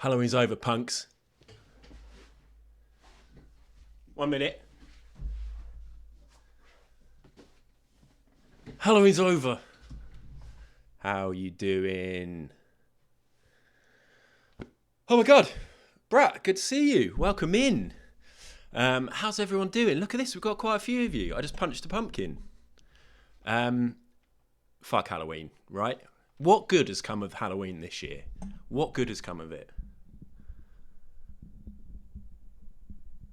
Halloween's over, punks. 1 minute. Halloween's over. How you doing? Oh my God, Brat, good to see you. Welcome in. How's everyone doing? Look at this, we've got quite a few of you. I just punched a pumpkin. Fuck Halloween, right? What good has come of Halloween this year? What good has come of it?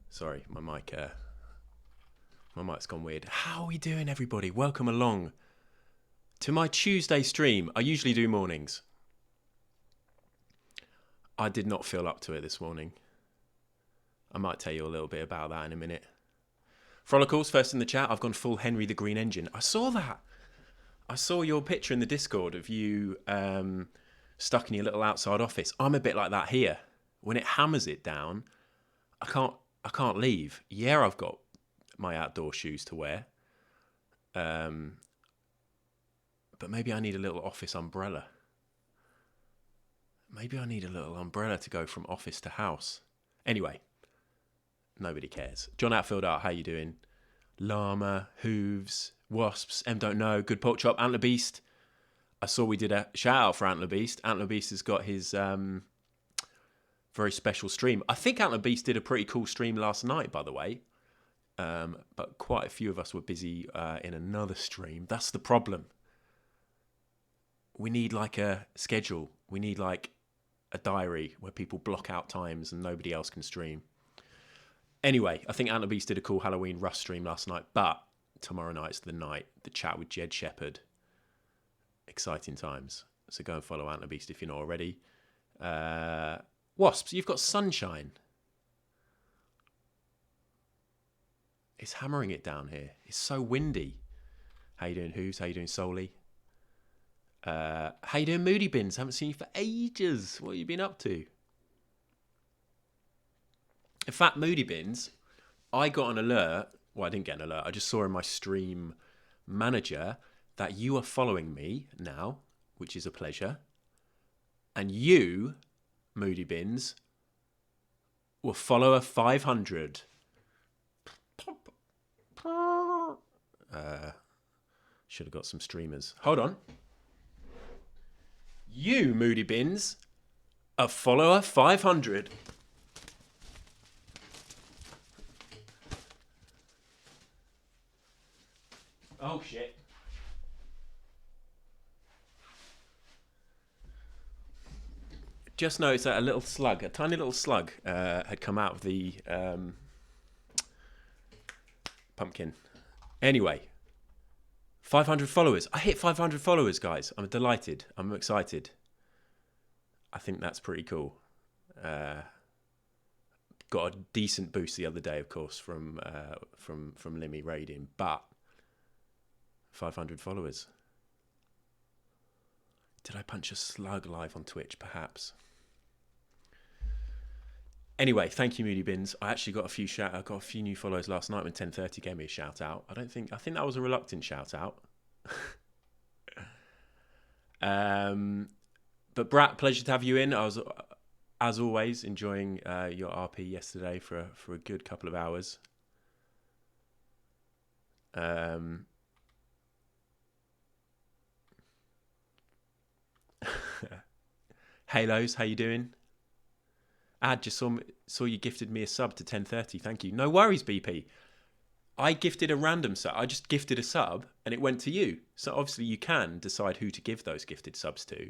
Sorry, my mic's gone weird. How are we doing, everybody? Welcome along to my Tuesday stream. I usually do mornings. I did not feel up to it this morning. I might tell you a little bit about that in a minute. Frolicals, first in the chat. I've gone full Henry the Green Engine. I saw that. I saw your picture in the Discord of you stuck in your little outside office. I'm a bit like that here. When it hammers it down, I can't leave. Yeah, I've got my outdoor shoes to wear. But maybe I need a little office umbrella. Maybe I need a little umbrella to go from office to house. Anyway, nobody cares. John Outfield Art, how you doing? Llama, Hooves, Wasps, M Don't Know, Good Pork Chop, Antler Beast. I saw we did a shout out for Antler Beast. Antler Beast has got his very special stream. I think Antler Beast did a pretty cool stream last night, by the way. But quite a few of us were busy in another stream. That's the problem. We need like a schedule. We need like a diary where people block out times and nobody else can stream. Anyway, I think Antler Beast did a cool Halloween Rust stream last night, but tomorrow night's the night. The chat with Jed Shepherd. Exciting times. So go and follow Antler Beast if you're not already. Wasps, you've got sunshine. It's hammering it down here. It's so windy. How you doing, Hooves? How you doing, Soli? How you doing, Moody Bins? Haven't seen you for ages. What have you been up to? In fact, Moody Bins, I got an alert. Well, I didn't get an alert. I just saw in my stream manager that you are following me now, which is a pleasure. And you, Moody Bins, were follower 500. Should have got some streamers. Hold on. You, Moody Bins, a follower 500. Oh, shit. Just noticed that a tiny little slug, had come out of the pumpkin. Anyway, 500 followers. I hit 500 followers, guys. I'm delighted. I'm excited. I think that's pretty cool. Got a decent boost the other day, of course, from Limmy raiding, but 500 followers. Did I punch a slug live on Twitch? Perhaps. Anyway, thank you, Moody Bins. I actually got I got a few new followers last night when 1030 gave me a shout out. I think that was a reluctant shout out. But Brat, pleasure to have you in. I was, as always, enjoying your RP yesterday for a good couple of hours. Halos, how you doing? Just saw you gifted me a sub to 1030. Thank you. No worries, BP. I gifted a random sub. I just gifted a sub and it went to you. So obviously you can decide who to give those gifted subs to.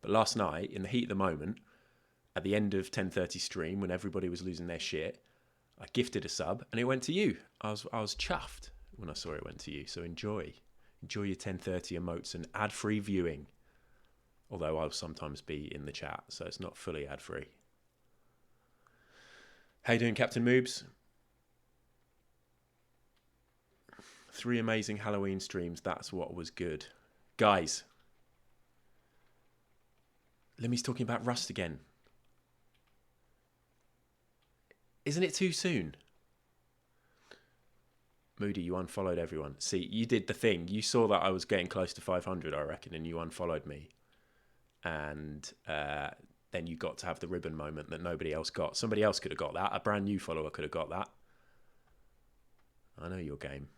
But last night, in the heat of the moment, at the end of 1030 stream, when everybody was losing their shit, I gifted a sub and it went to you. I was chuffed when I saw it went to you. So enjoy your 1030 emotes and ad-free viewing. Although I'll sometimes be in the chat, so it's not fully ad-free. How you doing, Captain Moobs? 3 amazing Halloween streams. That's what was good. Guys, Limmy's talking about Rust again. Isn't it too soon? Moody, you unfollowed everyone. See, you did the thing. You saw that I was getting close to 500, I reckon, and you unfollowed me. And then you got to have the ribbon moment that nobody else got. Somebody else could have got that. A brand new follower could have got that. I know your game.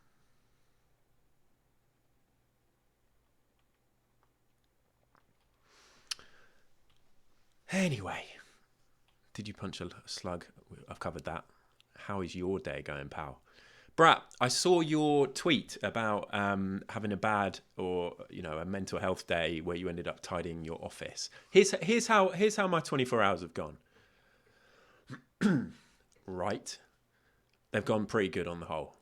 Anyway, did you punch a slug? I've covered that. How is your day going, pal? Brat, I saw your tweet about having a bad or a mental health day where you ended up tidying your office. Here's how my 24 hours have gone. Right, they've gone pretty good on the whole.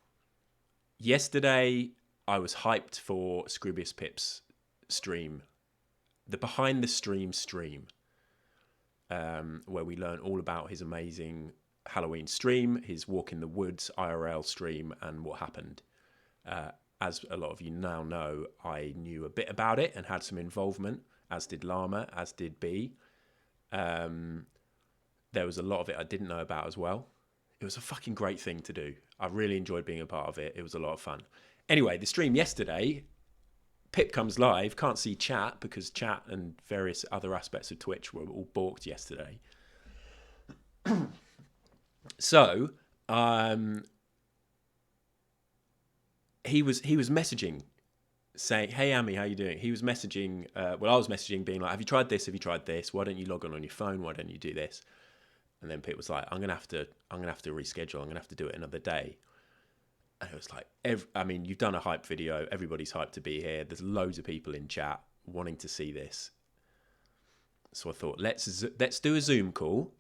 Yesterday, I was hyped for Scroobius Pip's stream, the behind the stream. where we learn all about his amazing Halloween stream, his Walk in the Woods IRL stream, and what happened. As a lot of you now know, I knew a bit about it and had some involvement, as did Llama, as did B. There was a lot of it I didn't know about as well. It was a fucking great thing to do. I really enjoyed being a part of it. It was a lot of fun. Anyway, the stream yesterday, Pip comes live, can't see chat because chat and various other aspects of Twitch were all balked yesterday. So, he was messaging saying, "Hey Amy, how you doing?" He was messaging, I was messaging being like, "Have you tried this? Have you tried this? Why don't you log on your phone? Why don't you do this?" And then Pip was like, I'm gonna have to reschedule. I'm gonna have to do it another day. And it was like, you've done a hype video. Everybody's hyped to be here. There's loads of people in chat wanting to see this. So I thought, let's do a Zoom call.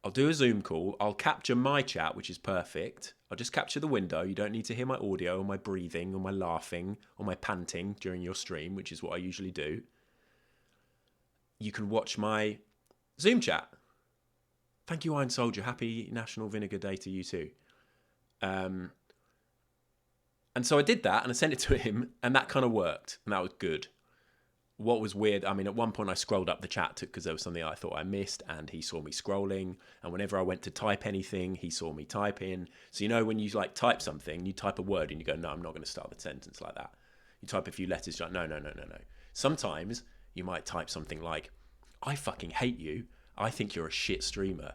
I'll do a Zoom call. I'll capture my chat, which is perfect. I'll just capture the window. You don't need to hear my audio or my breathing or my laughing or my panting during your stream, which is what I usually do. You can watch my Zoom chat. Thank you, Iron Soldier. Happy National Vinegar Day to you too. And so I did that and I sent it to him and that kind of worked and that was good. What was weird, at one point I scrolled up the chat because there was something I thought I missed and he saw me scrolling. And whenever I went to type anything, he saw me type in. So, when you type something, you type a word and you go, no, I'm not going to start the sentence like that. You type a few letters, you're like, no. Sometimes you might type something like, I fucking hate you. I think you're a shit streamer.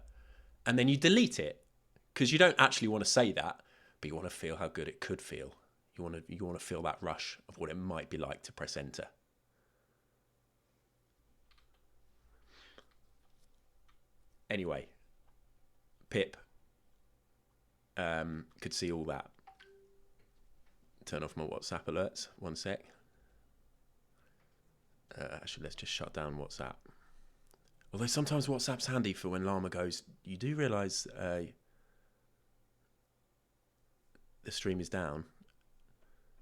And then you delete it because you don't actually want to say that, but you want to feel how good it could feel. You want to feel that rush of what it might be like to press enter. Anyway, Pip could see all that. Turn off my WhatsApp alerts. One sec. Actually, let's just shut down WhatsApp. Although sometimes WhatsApp's handy for when Llama goes, you do realise the stream is down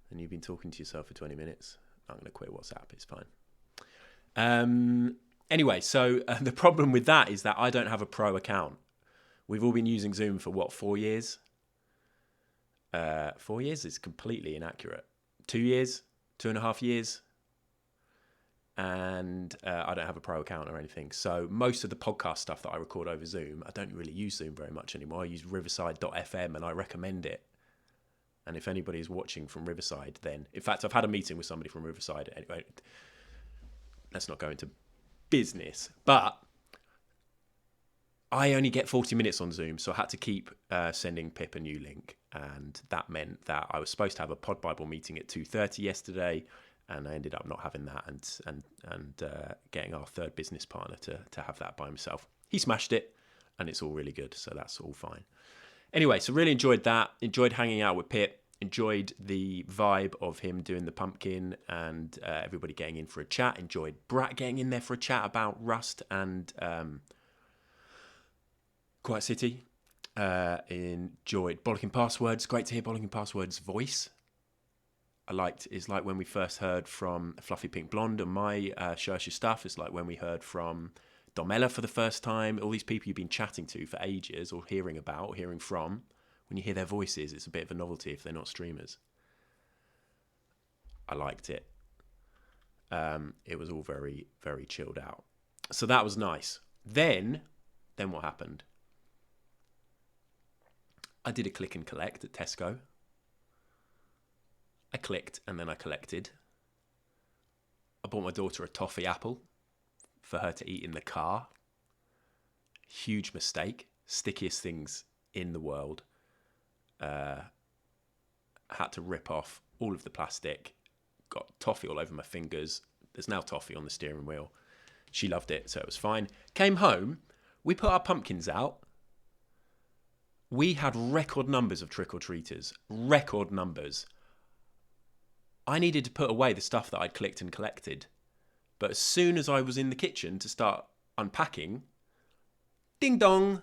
and you've been talking to yourself for 20 minutes. I'm going to quit WhatsApp. It's fine. Anyway, so the problem with that is that I don't have a pro account. We've all been using Zoom for 4 years? 4 years is completely inaccurate. 2 years? 2.5 years? And I don't have a pro account or anything. So most of the podcast stuff that I record over Zoom, I don't really use Zoom very much anymore. I use riverside.fm and I recommend it. And if anybody is watching from Riverside, then... In fact, I've had a meeting with somebody from Riverside. Anyway, let's not go into business. But I only get 40 minutes on Zoom, so I had to keep sending Pip a new link. And that meant that I was supposed to have a Pod Bible meeting at 2:30 yesterday. And I ended up not having that and getting our third business partner to have that by himself. He smashed it and it's all really good. So that's all fine. Anyway, so really enjoyed that. Enjoyed hanging out with Pip. Enjoyed the vibe of him doing the pumpkin and everybody getting in for a chat. Enjoyed Brat getting in there for a chat about Rust and Quiet City. Enjoyed Bollocking Passwords. Great to hear Bollocking Passwords' voice. It's like when we first heard from Fluffy Pink Blonde and my Shersha stuff. It's like when we heard from Domella for the first time. All these people you've been chatting to for ages or hearing about or hearing from. When you hear their voices, it's a bit of a novelty if they're not streamers. I liked it. It was all very, very chilled out. So that was nice. Then what happened? I did a click and collect at Tesco. I clicked and then I collected. I bought my daughter a toffee apple for her to eat in the car. Huge mistake. Stickiest things in the world. Had to rip off all of the plastic. Got toffee all over my fingers. There's now toffee on the steering wheel. She loved it, so it was fine. Came home. We put our pumpkins out. We had record numbers of trick-or-treaters. Record numbers. I needed to put away the stuff that I'd clicked and collected. But as soon as I was in the kitchen to start unpacking, ding dong.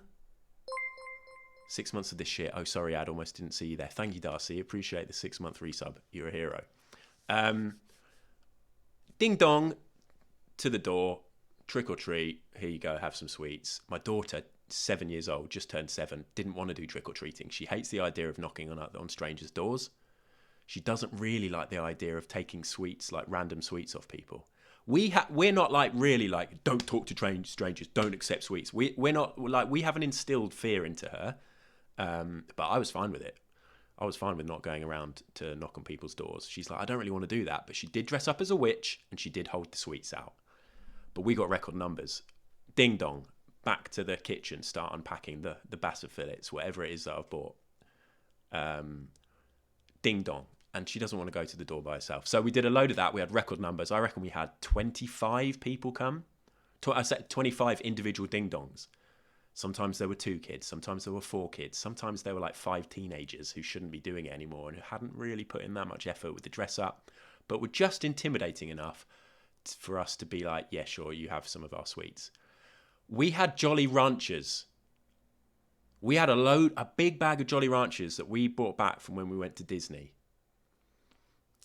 6 months of this shit. Oh, sorry, Ad, almost didn't see you there. Thank you, Darcy. Appreciate the 6-month resub. You're a hero. Ding dong to the door. trick or treat, here you go, have some sweets. My daughter, 7 years old, just turned 7, didn't want to do trick or treating. She hates the idea of knocking on strangers' doors. She doesn't really like the idea of taking sweets, like random sweets off people. We're not like really like, don't talk to strangers, don't accept sweets. We're not like, we haven't instilled fear into her. But I was fine with it. I was fine with not going around to knock on people's doors. She's like, I don't really want to do that. But she did dress up as a witch and she did hold the sweets out. But we got record numbers. Ding dong. Back to the kitchen, start unpacking the bassett fillets, whatever it is that I've bought. Ding dong. And she doesn't want to go to the door by herself. So we did a load of that. We had record numbers. I reckon we had 25 people come. I said 25 individual ding dongs. Sometimes there were 2 kids. Sometimes there were 4 kids. Sometimes there were like 5 teenagers who shouldn't be doing it anymore and who hadn't really put in that much effort with the dress up, but were just intimidating enough for us to be like, yeah, sure, you have some of our sweets. We had Jolly Ranchers. We had a big bag of Jolly Ranchers that we brought back from when we went to Disney,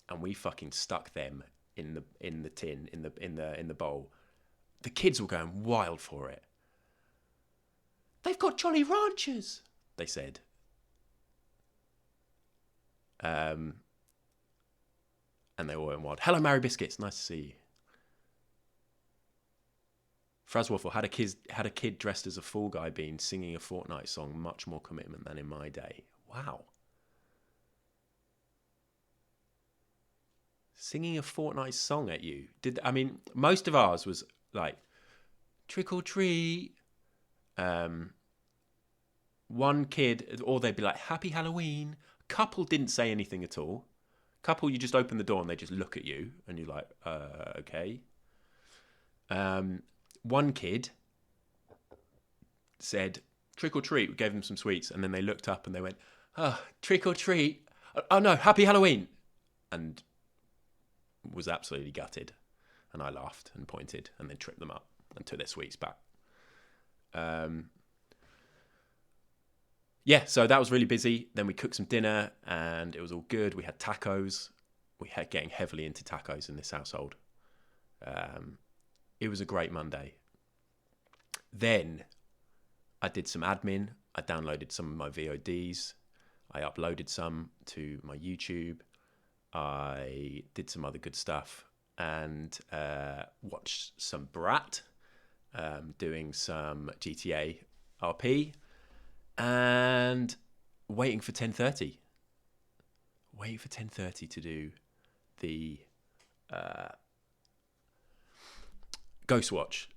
and we fucking stuck them in the tin, in the bowl. The kids were going wild for it. They've got Jolly Ranchers, they said. And they all went wild. Hello, Mary Biscuits. Nice to see you. Fraswaffle had a kid dressed as a Fall Guy Bean singing a Fortnite song. Much more commitment than in my day. Wow. Singing a Fortnite song at you. Most of ours was like trick or treat. One kid, or they'd be like, Happy Halloween. Couple didn't say anything at all. Couple, you just open the door and they just look at you and you're like, okay. One kid said, trick or treat. We gave them some sweets and then they looked up and they went, trick or treat. Oh no, Happy Halloween. And was absolutely gutted. And I laughed and pointed and then tripped them up and took their sweets back. Yeah, so that was really busy. Then we cooked some dinner and it was all good. We had tacos. We had getting heavily into tacos in this household. It was a great Monday. Then I did some admin. I downloaded some of my VODs. I uploaded some to my YouTube. I did some other good stuff and watched some Brat, doing some GTA RP. And waiting for 10:30. Waiting for 10:30 to do the Ghost watch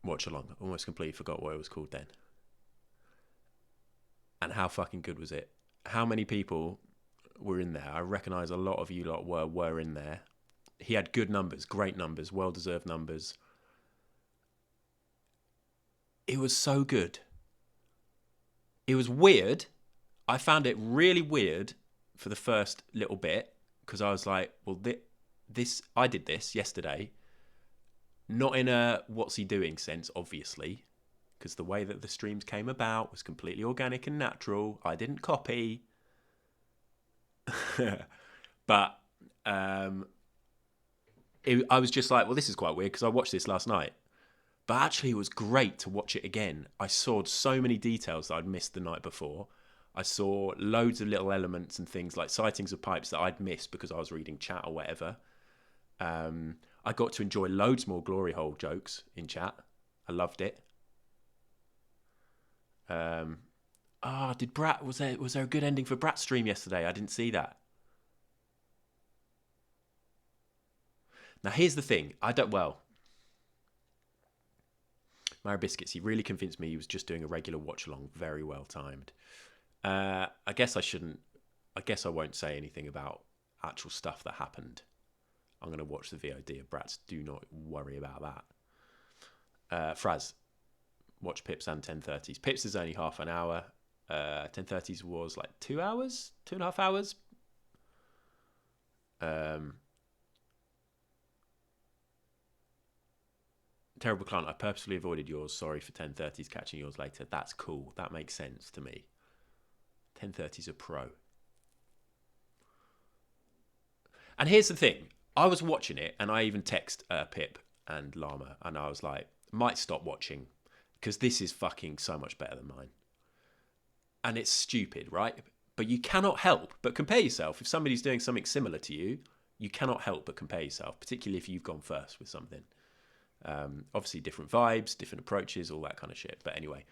along. Almost completely forgot what it was called then. And how fucking good was it? How many people were in there? I recognise a lot of you lot were in there. He had good numbers, great numbers, well-deserved numbers. It was so good. It was weird. I found it really weird for the first little bit because I was like, well, I did this yesterday. Not in a what's he doing sense, obviously, because the way that the streams came about was completely organic and natural. I didn't copy. But I was just like, well, this is quite weird because I watched this last night. But actually, it was great to watch it again. I saw so many details that I'd missed the night before. I saw loads of little elements and things like sightings of pipes that I'd missed because I was reading chat or whatever. I got to enjoy loads more glory hole jokes in chat. I loved it. Did Brat, was there a good ending for Brat's stream yesterday? I didn't see that. Now, here's the thing. Mary Biscuits, he really convinced me he was just doing a regular watch-along, very well timed. I guess I won't say anything about actual stuff that happened. I'm going to watch the VOD of Bratz. Do not worry about that. Fraz, watch Pips and 1030s. Pips is only half an hour. 1030s was like 2 hours, 2.5 hours. Terrible client, I purposely avoided yours. Sorry for 1030s catching yours later. That's cool. That makes sense to me. 1030's a pro. And here's the thing. I was watching it and I even text Pip and Llama and I was like, Might stop watching because this is fucking so much better than mine. And it's stupid, right? But you cannot help but compare yourself. If somebody's doing something similar to you, you cannot help but compare yourself, particularly if you've gone first with something. Obviously, different vibes, different approaches, all that kind of shit. But anyway,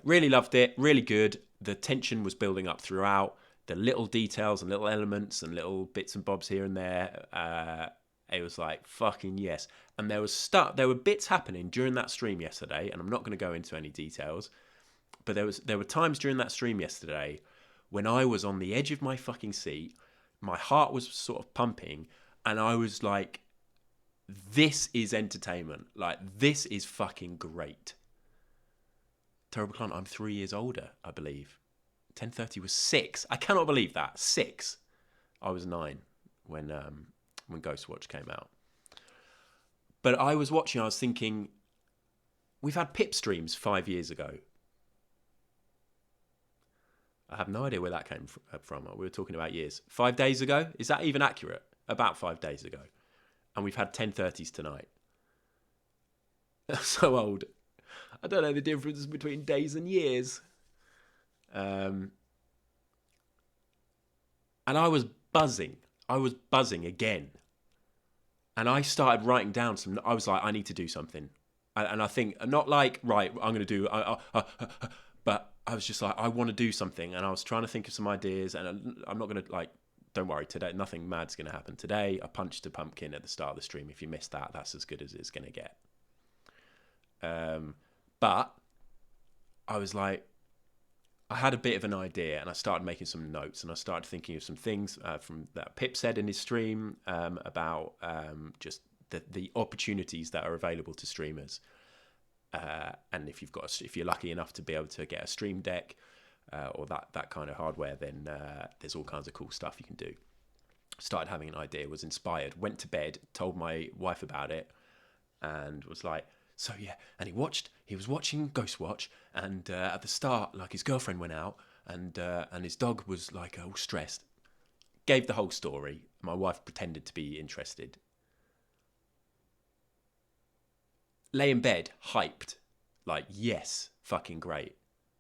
really loved it. Really good. The tension was building up throughout. The little details and little elements and little bits and bobs here and there. It was like, fucking yes. And there were bits happening during that stream yesterday, and I'm not going to go into any details, but there were times during that stream yesterday when I was on the edge of my fucking seat, my heart was sort of pumping, and I was like, this is entertainment. Like, this is fucking great. Terrible Client, I'm 3 years older, I believe. 10:30 was 6. I cannot believe that. 6. I was 9 when Ghostwatch came out. But I was watching, I was thinking, we've had Pip streams 5 years ago. I have no idea where that came from. We were talking about years. 5 days ago? Is that even accurate? About 5 days ago. And we've had 10:30s tonight. So old. I don't know the difference between days and years. And I was buzzing. I was buzzing again. And I started writing down I was like, I need to do something. And I think, not like, right, I'm going to do, but I was just like, I want to do something. And I was trying to think of some ideas, and I'm not going to, like, don't worry, today, nothing mad's going to happen today. I punched a pumpkin at the start of the stream. If you missed that, that's as good as it's going to get. But I was like, I had a bit of an idea, and I started making some notes, and I started thinking of some things from that Pip said in his stream about just the opportunities that are available to streamers. And if you're lucky enough to be able to get a stream deck or that kind of hardware, then there's all kinds of cool stuff you can do. Started having an idea, was inspired, went to bed, told my wife about it, and was like, so yeah, and he was watching Ghostwatch, and at the start, like, his girlfriend went out, and his dog was like all stressed. Gave the whole story. My wife pretended to be interested. Lay in bed, hyped, like, yes, fucking great.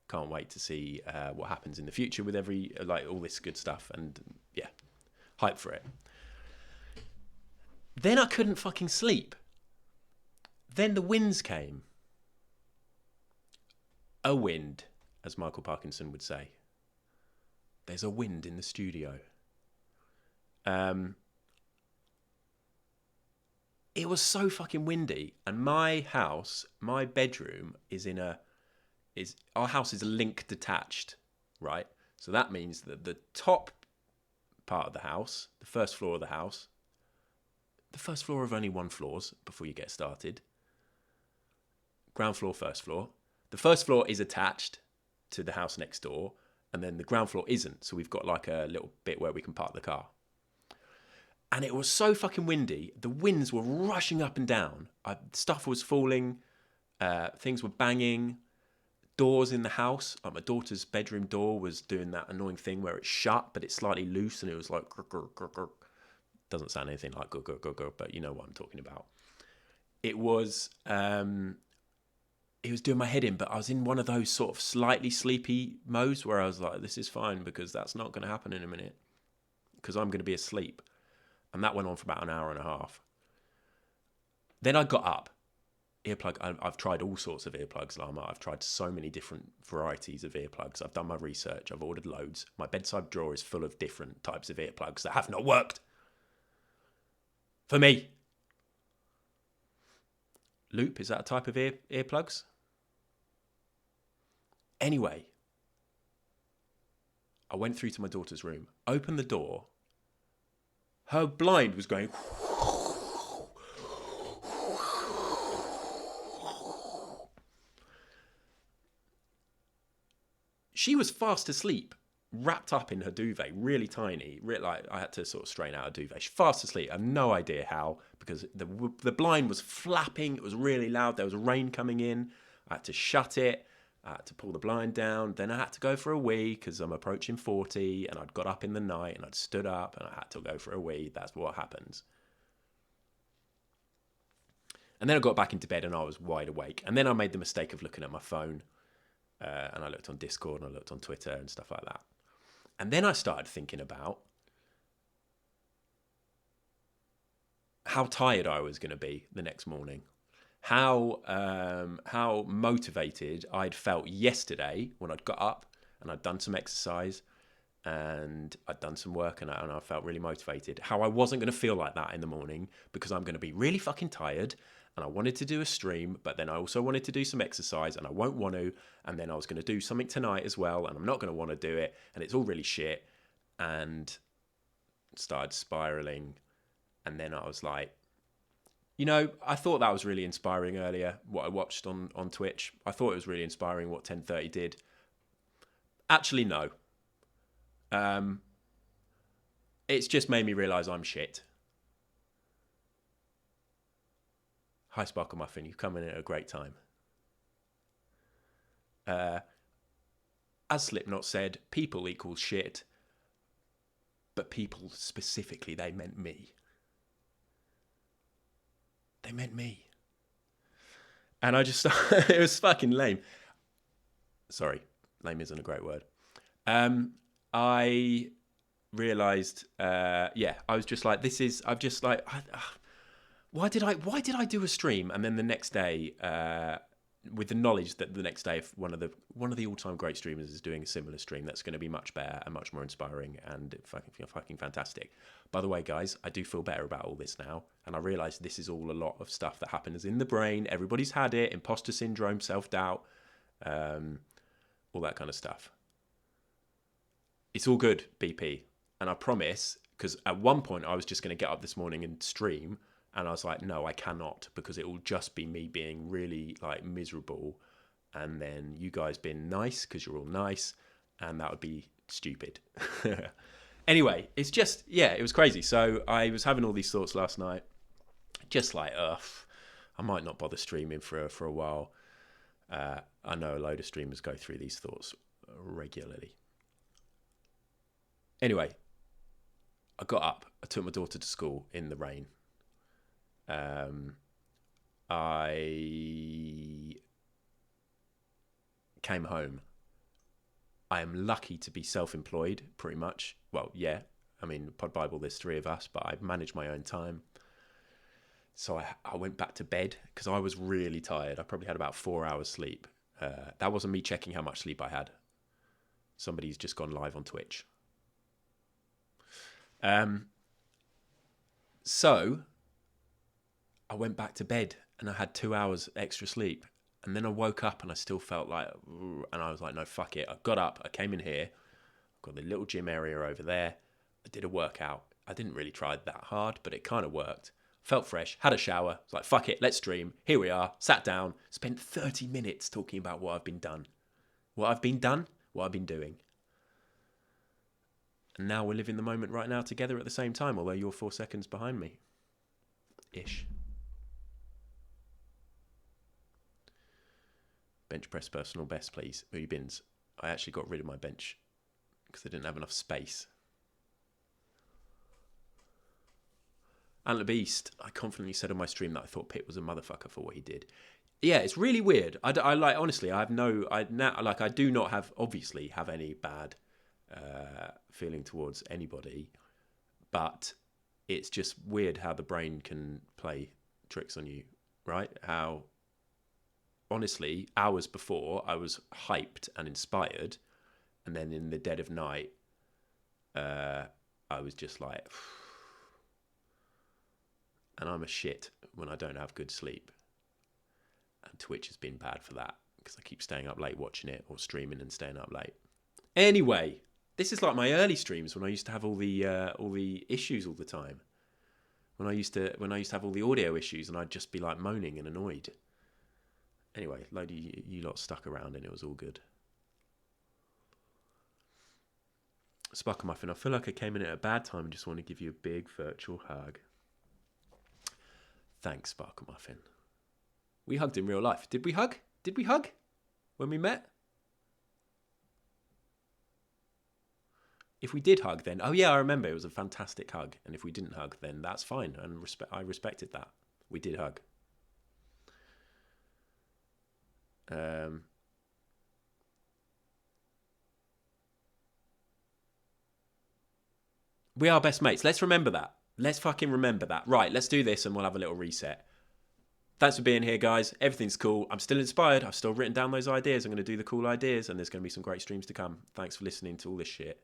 Can't wait to see what happens in the future with all this good stuff, and yeah, hyped for it. Then I couldn't fucking sleep. Then the winds came. A wind, as Michael Parkinson would say. There's a wind in the studio. It was so fucking windy, and my bedroom our house is link detached, right? So that means that the top part of the house, the first floor of the house, the first floor of only one floors before you get started. Ground floor, first floor. The first floor is attached to the house next door, and then the ground floor isn't. So we've got like a little bit where we can park the car. And it was so fucking windy. The winds were rushing up and down. Stuff was falling. Things were banging. Doors in the house. Like, my daughter's bedroom door was doing that annoying thing where it's shut, but it's slightly loose, and it was like, doesn't sound anything like but you know what I'm talking about. It was doing my head in, but I was in one of those sort of slightly sleepy modes where I was like, this is fine, because that's not going to happen in a minute, because I'm going to be asleep. And that went on for about an hour and a half. Then I got up. Earplug. I've tried all sorts of earplugs, Llama. I've tried so many different varieties of earplugs. I've done my research. I've ordered loads. My bedside drawer is full of different types of earplugs that have not worked. For me. Loop, is that a type of earplugs? Anyway, I went through to my daughter's room, opened the door. Her blind was going. She was fast asleep, wrapped up in her duvet, really tiny. Like, I had to sort of strain out a duvet. She's fast asleep. I have no idea how, because the blind was flapping. It was really loud. There was rain coming in. I had to shut it. I had to pull the blind down. Then I had to go for a wee, because I'm approaching 40, and I'd got up in the night, and I'd stood up, and I had to go for a wee. That's what happens. And then I got back into bed and I was wide awake. And then I made the mistake of looking at my phone. And I looked on Discord and I looked on Twitter and stuff like that. And then I started thinking about how tired I was going to be the next morning. How motivated I'd felt yesterday when I'd got up and I'd done some exercise and I'd done some work and I felt really motivated. How I wasn't going to feel like that in the morning because I'm going to be really fucking tired and I wanted to do a stream, but then I also wanted to do some exercise and I won't want to. And then I was going to do something tonight as well and I'm not going to want to do it. And it's all really shit. And started spiraling. And then I was like, you know, I thought that was really inspiring earlier, what I watched on Twitch. I thought it was really inspiring what 1030 did. Actually, no. It's just made me realise I'm shit. Hi, Sparkle Muffin. You've come in at a great time. As Slipknot said, people equals shit. But people specifically, they meant me. They meant me. And I just, it was fucking lame. Sorry, lame isn't a great word. I realised, I was just like, why did I do a stream? And then the next day, with the knowledge that the next day, if one of the all-time great streamers is doing a similar stream, that's going to be much better and much more inspiring and fucking fantastic. By the way, guys, I do feel better about all this now, and I realise this is all a lot of stuff that happens in the brain. Everybody's had it: imposter syndrome, self-doubt, all that kind of stuff. It's all good, BP, and I promise. Because at one point I was just going to get up this morning and stream. And I was like, no, I cannot, because it will just be me being really like miserable. And then you guys being nice because you're all nice. And that would be stupid. Anyway, it's just, it was crazy. So I was having all these thoughts last night. Just like, I might not bother streaming for a while. I know a load of streamers go through these thoughts regularly. Anyway, I got up. I took my daughter to school in the rain. I came home. I am lucky to be self-employed, pretty much. Well, yeah. I mean, Pod Bible, there's 3 of us, but I manage my own time. So I went back to bed because I was really tired. I probably had about 4 hours sleep. That wasn't me checking how much sleep I had. Somebody's just gone live on Twitch. So I went back to bed and I had 2 hours extra sleep. And then I woke up and I still felt like, and I was like, no, fuck it. I got up, I came in here, I've got the little gym area over there. I did a workout. I didn't really try that hard, but it kind of worked. Felt fresh, had a shower. Was like, fuck it, let's stream. Here we are, sat down, spent 30 minutes talking about what I've been doing. And now we're living the moment right now together at the same time, although you're 4 seconds behind me. Ish. Bench press personal best, please. Who bins? I actually got rid of my bench because I didn't have enough space. Antler Beast, I confidently said on my stream that I thought Pitt was a motherfucker for what he did. Yeah, it's really weird. I like, honestly, I do not have any bad feeling towards anybody, but it's just weird how the brain can play tricks on you, right? How, honestly, hours before I was hyped and inspired, and then in the dead of night, I was just like, and I'm a shit when I don't have good sleep. And Twitch has been bad for that because I keep staying up late watching it or streaming and staying up late. Anyway, this is like my early streams when I used to have all the issues all the time. When I used to have all the audio issues and I'd just be like moaning and annoyed. Anyway, load of you lot stuck around and it was all good. Sparkle Muffin, I feel like I came in at a bad time and just want to give you a big virtual hug. Thanks, Sparkle Muffin. We hugged in real life. Did we hug? Did we hug when we met? If we did hug, then... Oh, yeah, I remember. It was a fantastic hug. And if we didn't hug, then that's fine. And I respected that. We did hug. We are best mates. Let's remember that. Let's fucking remember that. Right, let's do this and we'll have a little reset. Thanks for being here, guys. Everything's cool. I'm still inspired. I've still written down those ideas. I'm going to do the cool ideas, and there's going to be some great streams to come. Thanks for listening to all this shit.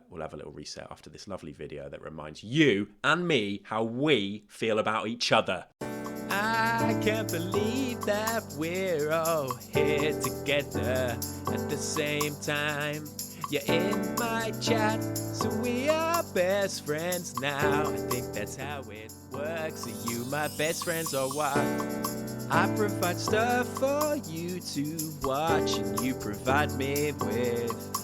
We'll have a little reset after this lovely video that reminds you and me how we feel about each other. I can't believe that we're all here together at the same time. You're in my chat, so we are best friends now. I think that's how it works. Are you my best friends or what? I provide stuff for you to watch, and you provide me with.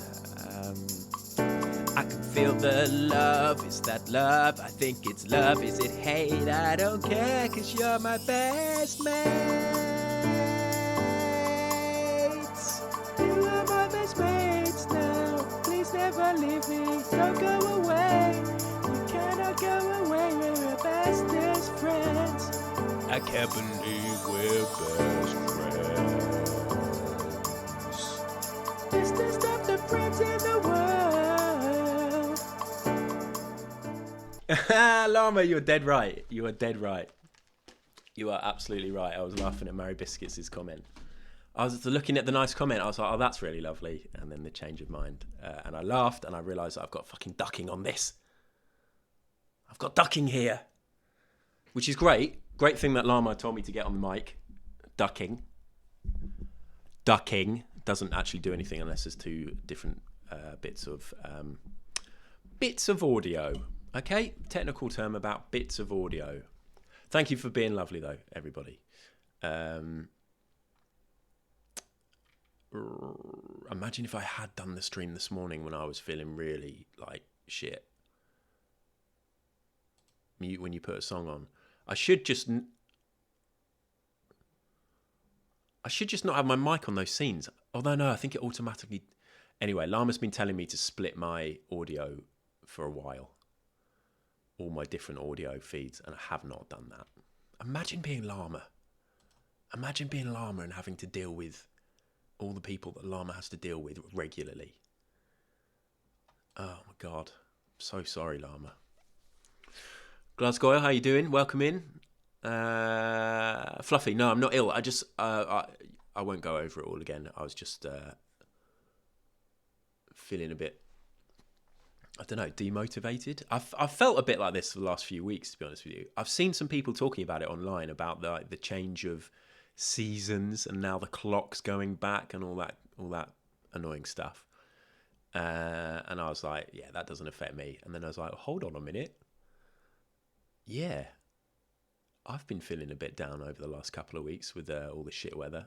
I can feel the love. Is that love? I think it's love. Is it hate? I don't care, 'cause you're my best mates. You are my best mates now. Please never leave me. Don't go away. You cannot go away. We're bestest friends. I can't believe we're best friends. Bestest of the friends in the world. Llama, you're dead right. You are dead right. You are absolutely right. I was laughing at Mary Biscuits' comment. I was looking at the nice comment. I was like, oh, that's really lovely. And then the change of mind. And I laughed and I realised I've got fucking ducking on this. I've got ducking here. Which is great. Great thing that Llama told me to get on the mic. Ducking. Ducking doesn't actually do anything unless there's two different bits of audio. Okay? Technical term about bits of audio. Thank you for being lovely, though, everybody. Imagine if I had done the stream this morning when I was feeling really like shit. Mute when you put a song on. I should just not have my mic on those scenes. Although no, I think it automatically. Anyway, Llama's been telling me to split my audio for a while. All my different audio feeds, and I have not done that. Imagine being Llama. Imagine being Llama and having to deal with all the people that Llama has to deal with regularly. Oh my God. I'm so sorry, Llama. Glasgow, how you doing? Welcome in. Fluffy, no, I'm not ill. I just, I won't go over it all again. I was just feeling a bit, I don't know, demotivated. I've felt a bit like this for the last few weeks, to be honest with you. I've seen some people talking about it online, about the change of seasons and now the clock's going back and all that annoying stuff. And I was like, yeah, that doesn't affect me. And then I was like, hold on a minute. Yeah, I've been feeling a bit down over the last couple of weeks with all the shit weather.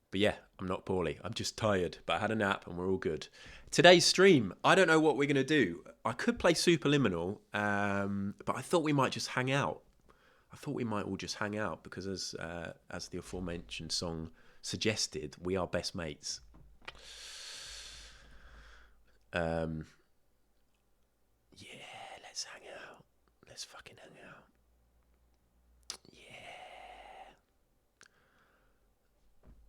But yeah, I'm not poorly. I'm just tired, but I had a nap and we're all good. Today's stream, I don't know what we're going to do. I could play Superliminal, but I thought we might just hang out. I thought we might all just hang out because as the aforementioned song suggested, we are best mates. Yeah, let's hang out. Let's fucking hang out. Yeah.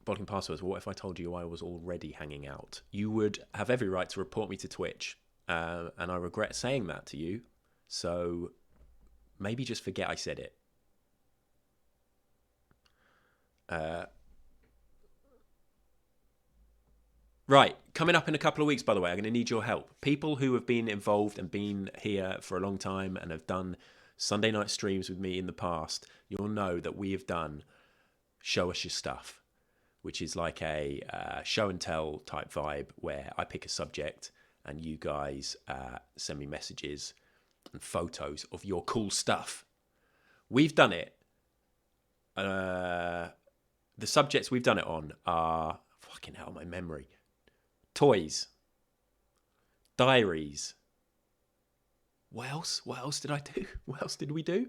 Blocking passwords. What if I told you I was already hanging out? You would have every right to report me to Twitch, and I regret saying that to you. So maybe just forget I said it. Right, coming up in a couple of weeks, by the way, I'm going to need your help. People who have been involved and been here for a long time and have done Sunday night streams with me in the past, you'll know that we have done Show Us Your Stuff, which is like a show and tell type vibe where I pick a subject and you guys send me messages and photos of your cool stuff. We've done it. The subjects we've done it on are, fucking hell, my memory. Toys. Diaries. What else? What else did I do? What else did we do?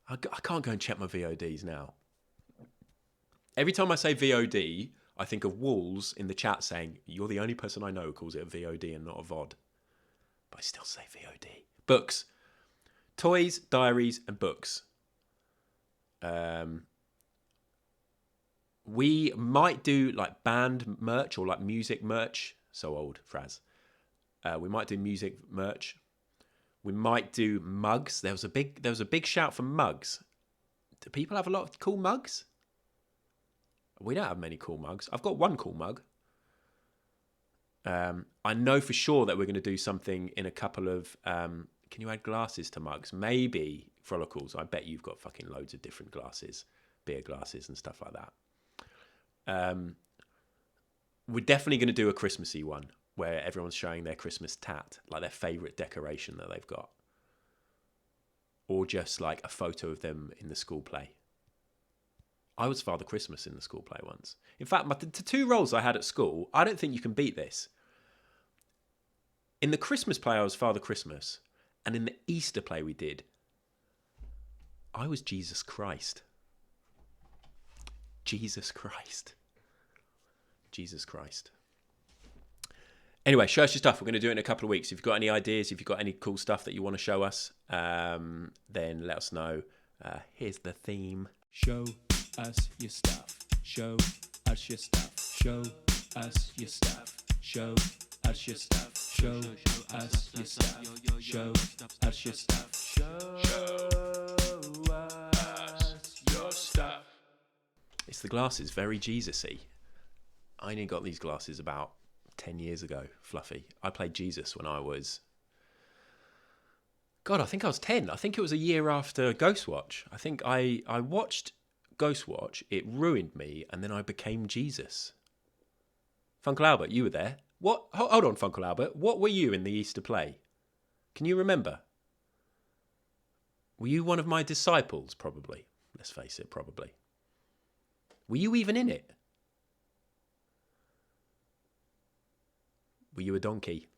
I can't go and check my VODs now. Every time I say VOD, I think of Walls in the chat saying, you're the only person I know who calls it a VOD and not a VOD. But I still say VOD. Books. Toys, diaries, and books. We might do like band merch or like music merch. So old, Fraz. We might do music merch. We might do mugs. There was a big shout for mugs. Do people have a lot of cool mugs? We don't have many cool mugs. I've got one cool mug. I know for sure that we're going to do something in a couple of... can you add glasses to mugs? Maybe Frolicles. I bet you've got fucking loads of different glasses. Beer glasses and stuff like that. We're definitely going to do a Christmassy one where everyone's showing their Christmas tat, like their favourite decoration that they've got. Or just like a photo of them in the school play. I was Father Christmas in the school play once. In fact, the two roles I had at school, I don't think you can beat this. In the Christmas play, I was Father Christmas. And in the Easter play we did, I was Jesus Christ. Jesus Christ. Jesus Christ. Anyway, show us your stuff. We're going to do it in a couple of weeks. If you've got any ideas, if you've got any cool stuff that you want to show us, then let us know. Here's the theme. Show us your stuff. Show us your stuff. Show us your stuff. Show us your stuff. Show us your stuff. Show us your stuff. Show us your stuff. It's the glasses, very Jesus-y. I only got these glasses about 10 years ago, Fluffy. I played Jesus when I was... God, I think I was 10. I think it was a year after Ghostwatch. I think I watched Ghostwatch, it ruined me, and then I became Jesus. Funkle Albert, you were there. What? Hold on, Funkle Albert. What were you in the Easter play? Can you remember? Were you one of my disciples? Probably. Let's face it, probably. Were you even in it? Were you a donkey?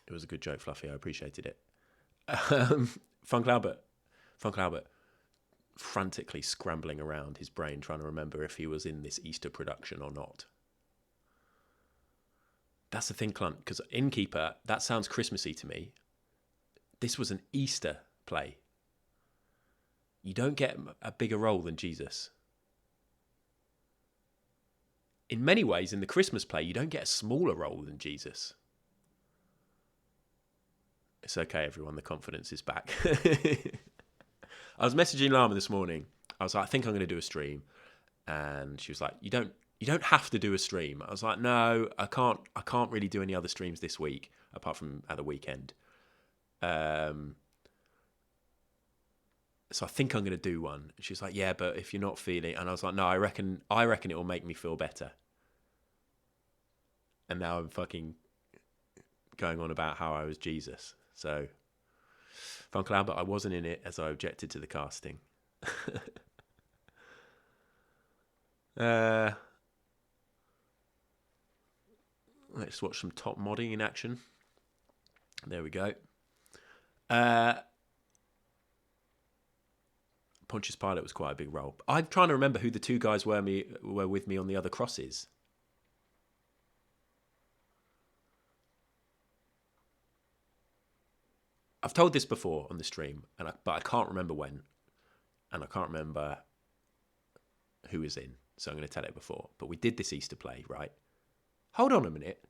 It was a good joke, Fluffy. I appreciated it. Funkle Albert, frantically scrambling around his brain, trying to remember if he was in this Easter production or not. That's the thing, Clunt, because Innkeeper, that sounds Christmassy to me. This was an Easter play. You don't get a bigger role than Jesus. In many ways, in the Christmas play, you don't get a smaller role than Jesus. It's okay, everyone. The confidence is back. I was messaging Lama this morning. I was like, I think I'm going to do a stream. And she was like, you don't have to do a stream. I was like, no, I can't really do any other streams this week, apart from at the weekend. So I think I'm going to do one. And she was like, yeah, but if you're not feeling... And I was like, no, I reckon it will make me feel better. And now I'm fucking going on about how I was Jesus. So, Funkle Albert, I wasn't in it as I objected to the casting. Let's watch some top modding in action. There we go. Pontius Pilate was quite a big role. I'm trying to remember who the two guys were with me on the other crosses. I've told this before on the stream, but I can't remember when, and I can't remember who was in, so I'm going to tell it before. But we did this Easter play, right? Hold on a minute.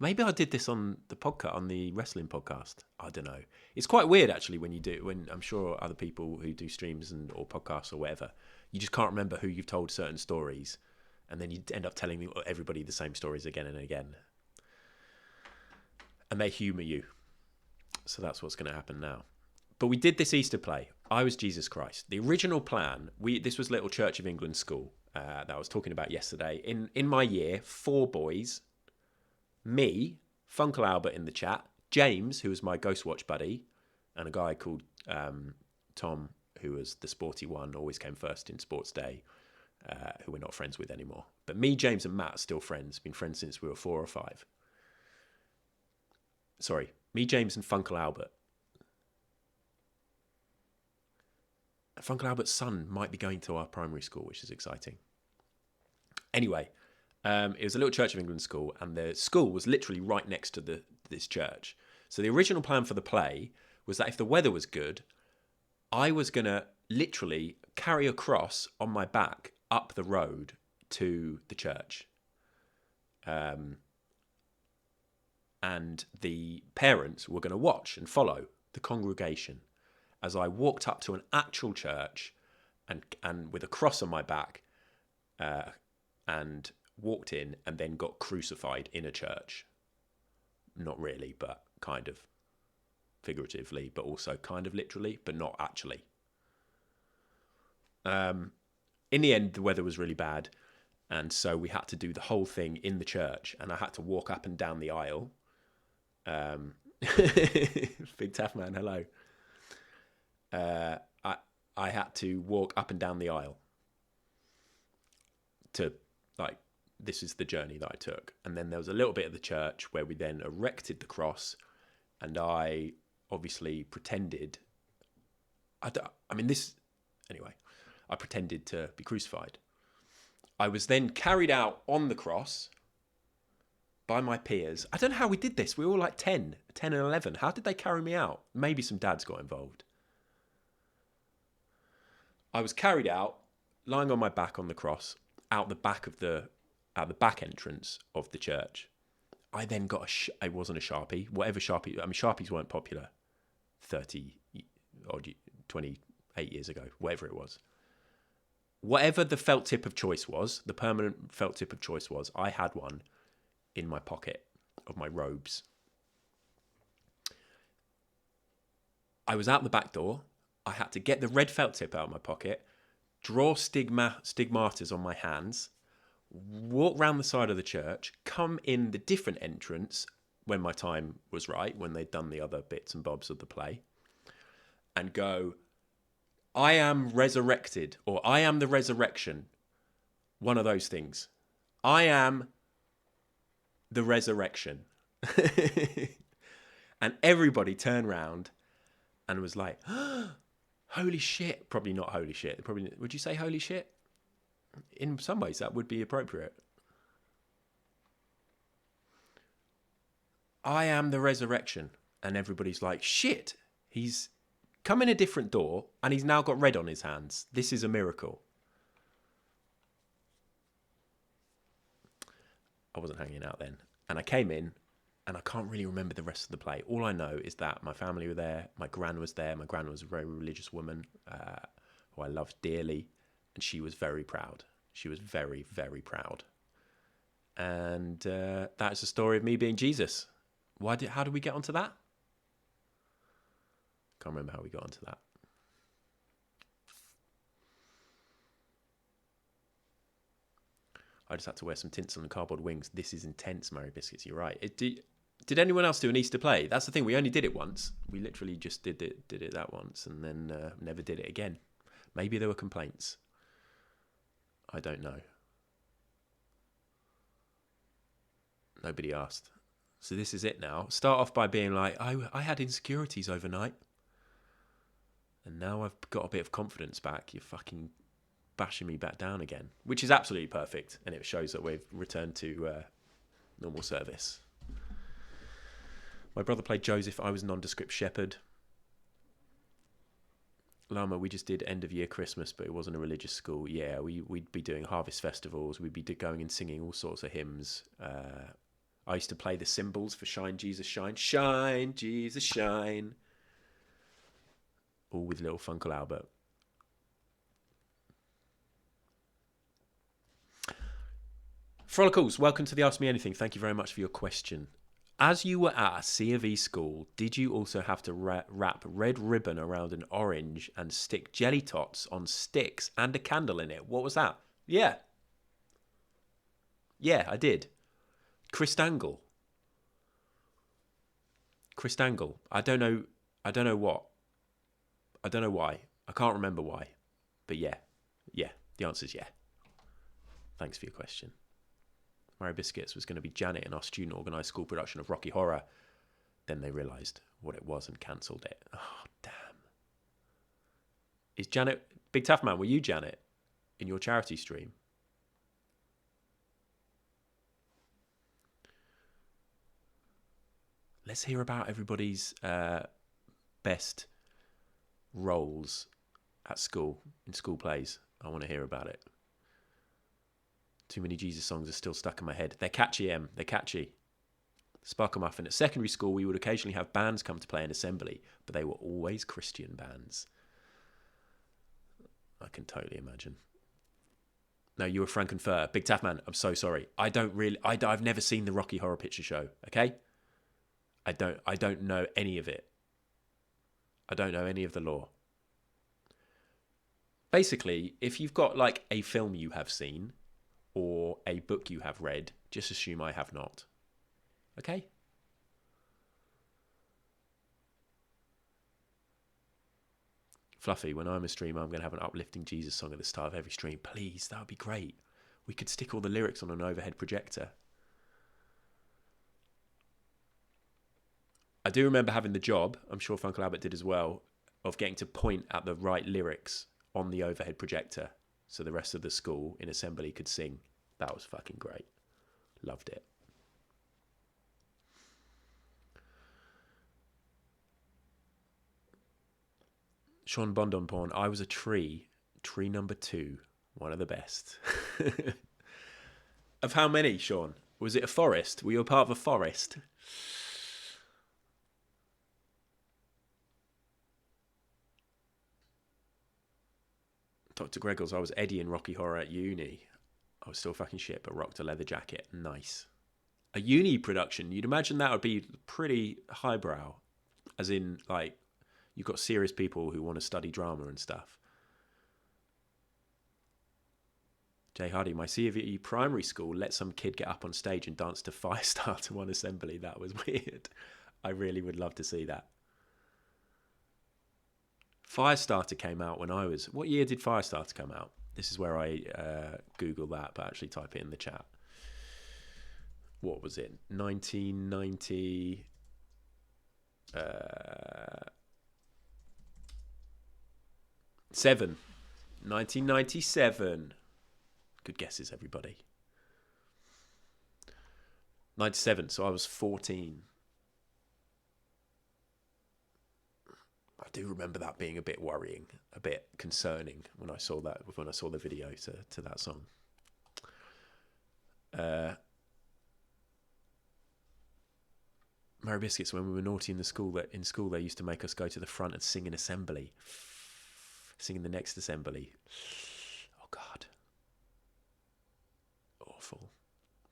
Maybe I did this on the podcast, on the wrestling podcast. I don't know. It's quite weird, actually, when I'm sure other people who do streams or podcasts or whatever, you just can't remember who you've told certain stories, and then you end up telling everybody the same stories again and again. And they humour you. So that's what's going to happen now. But we did this Easter play. I was Jesus Christ. The original plan, this was Little Church of England school that I was talking about yesterday. In my year, 4 boys, me, Funkle Albert in the chat, James, who was my Ghostwatch buddy, and a guy called Tom, who was the sporty one, always came first in Sports Day, who we're not friends with anymore. But me, James, and Matt are still friends. Been friends since we were 4 or 5. Sorry, me, James, and Funkle Albert. Funkle Albert's son might be going to our primary school, which is exciting. Anyway, it was a Little Church of England school, and the school was literally right next to this church. So the original plan for the play was that if the weather was good, I was going to literally carry a cross on my back up the road to the church. And the parents were going to watch and follow the congregation as I walked up to an actual church and with a cross on my back and walked in and then got crucified in a church. Not really, but kind of figuratively, but also kind of literally, but not actually. In the end, the weather was really bad, and so we had to do the whole thing in the church, and I had to walk up and down the aisle. Big Taff Man, hello. I had to walk up and down the aisle to, like, this is the journey that I took. And then there was a little bit of the church where we then erected the cross, and I obviously pretended, I pretended to be crucified. I was then carried out on the cross by my peers. I don't know how we did this. We were all like 10 and 11. How did they carry me out? Maybe some dads got involved. I was carried out, lying on my back on the cross, out the back entrance of the church. I then got it wasn't a Sharpie, whatever Sharpie. I mean, Sharpies weren't popular 28 years ago, whatever it was. Whatever the felt tip of choice was, the permanent felt tip of choice was, I had one in my pocket of my robes. I was out the back door. I had to get the red felt tip out of my pocket, draw stigmatas on my hands, walk round the side of the church, come in the different entrance when my time was right, when they'd done the other bits and bobs of the play, and go, I am resurrected, or I am the resurrection. One of those things. I am the resurrection. And everybody turned round and was like, holy shit. Probably not holy shit. Would you say holy shit? In some ways, that would be appropriate. I am the resurrection. And everybody's like, shit, he's come in a different door and he's now got red on his hands. This is a miracle. I wasn't hanging out then. And I came in and I can't really remember the rest of the play. All I know is that my family were there. My gran was there. My gran was a very religious woman who I loved dearly. And she was very proud. She was very, very proud. And that's the story of me being Jesus. How did we get onto that? Can't remember how we got onto that. I just had to wear some tinsel and cardboard wings. This is intense, Mary Biscuits. You're right. Did anyone else do an Easter play? That's the thing. We only did it once. We literally just did it that once, and then never did it again. Maybe there were complaints. I don't know. Nobody asked. So this is it now. Start off by being like, I had insecurities overnight. And now I've got a bit of confidence back. You're fucking bashing me back down again. Which is absolutely perfect. And it shows that we've returned to normal service. My brother played Joseph. I was nondescript shepherd. Lama, we just did end of year Christmas, but it wasn't a religious school. Yeah, we'd be doing harvest festivals. We'd be going and singing all sorts of hymns. I used to play the cymbals for Shine, Jesus, Shine. Shine, Jesus, Shine. All with little Funkle Albert. Frolicals, welcome to the Ask Me Anything. Thank you very much for your question. As you were at a C of E school, did you also have to wrap red ribbon around an orange and stick jelly tots on sticks and a candle in it? What was that? Yeah. Yeah, I did. Christangle. I don't know what. I don't know why. I can't remember why. But yeah. Yeah. The answer is yeah. Thanks for your question. Mary Biscuits was going to be Janet in our student-organised school production of Rocky Horror. Then they realised what it was and cancelled it. Oh, damn. Is Janet... Big Tough Man, were you Janet in your charity stream? Let's hear about everybody's best roles at school, in school plays. I want to hear about it. Too many Jesus songs are still stuck in my head. They're catchy, Em. They're catchy. Sparkle Muffin. At secondary school, we would occasionally have bands come to play in assembly, but they were always Christian bands. I can totally imagine. No, you were Frankenfurter. Big Taff Man, I'm so sorry. I've never seen the Rocky Horror Picture Show, okay? I don't know any of it. I don't know any of the lore. Basically, if you've got like a film you have seen or a book you have read, just assume I have not. Okay? Fluffy, when I'm a streamer, I'm going to have an uplifting Jesus song at the start of every stream. Please, that would be great. We could stick all the lyrics on an overhead projector. I do remember having the job, I'm sure Funkel Albert did as well, of getting to point at the right lyrics on the overhead projector so the rest of the school in assembly could sing. That was fucking great. Loved it. Sean Bondonporn, I was a tree number 2, one of the best. Of how many, Sean? Was it a forest? Were you a part of a forest? Dr. Greggles, I was Eddie in Rocky Horror at uni. I was still fucking shit, but rocked a leather jacket. Nice. A uni production, you'd imagine that would be pretty highbrow. As in, like, you've got serious people who want to study drama and stuff. Jay Hardy, my CVE primary school let some kid get up on stage and dance to Firestarter one assembly. That was weird. I really would love to see that. Firestarter came out when I was... What year did Firestarter come out? This is where I Google that, but actually type it in the chat. What was it? 1990... 1997. Good guesses, everybody. 97, so I was 14. I do remember that being a bit worrying, a bit concerning when I saw the video to that song. Mary Biscuits, when we were naughty in school, they used to make us go to the front and sing in assembly. Sing in the next assembly. Oh, God. Awful.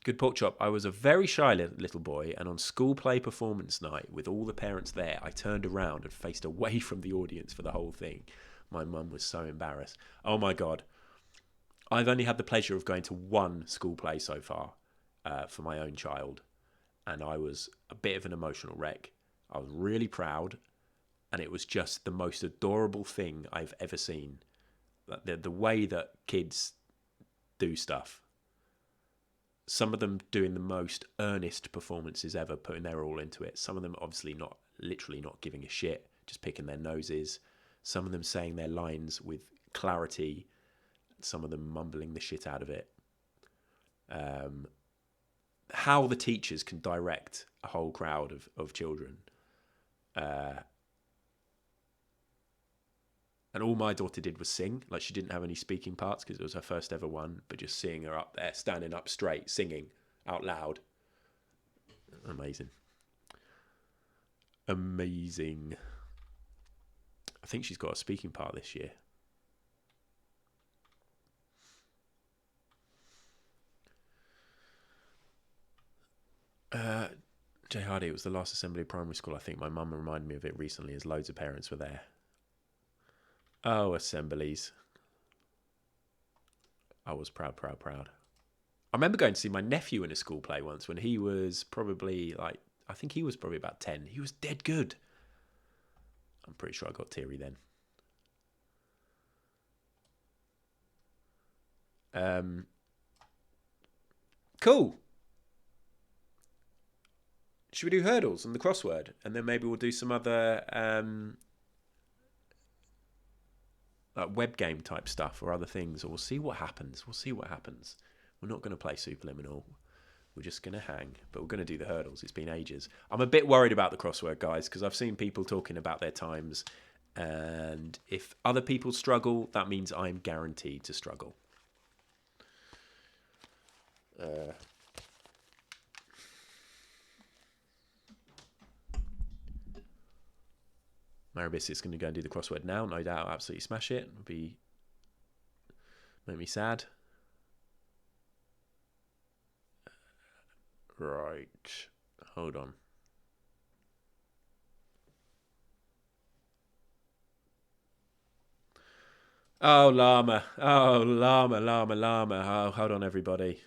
Good Pork Chop. I was a very shy little boy, and on school play performance night, with all the parents there, I turned around and faced away from the audience for the whole thing. My mum was so embarrassed. Oh, my God. I've only had the pleasure of going to one school play so far for my own child, and I was a bit of an emotional wreck. I was really proud, and it was just the most adorable thing I've ever seen. The way that kids do stuff. Some of them doing the most earnest performances ever, putting their all into it. Some of them obviously literally not giving a shit, just picking their noses. Some of them saying their lines with clarity. Some of them mumbling the shit out of it. How the teachers can direct a whole crowd of children. And all my daughter did was sing. Like, she didn't have any speaking parts because it was her first ever one, but just seeing her up there, standing up straight, singing out loud. Amazing. Amazing. I think she's got a speaking part this year. Jay Hardy, it was the last assembly of primary school. I think my mum reminded me of it recently as loads of parents were there. Oh, assemblies. I was proud. I remember going to see my nephew in a school play once when he was probably I think he was probably about 10. He was dead good. I'm pretty sure I got teary then. Cool. Should we do hurdles and the crossword? And then maybe we'll do some other... like web game type stuff or other things, or we'll see what happens. We're not going to play Superliminal. We're just going to hang, but we're going to do the hurdles. It's been ages. I'm a bit worried about the crossword, guys, because I've seen people talking about their times, And if other people struggle, that means I'm guaranteed to struggle. Maribis is going to go and do the crossword now. No doubt, absolutely smash it. It'll make me sad. Right. Hold on. Oh, llama. Oh, llama. Oh, hold on, everybody.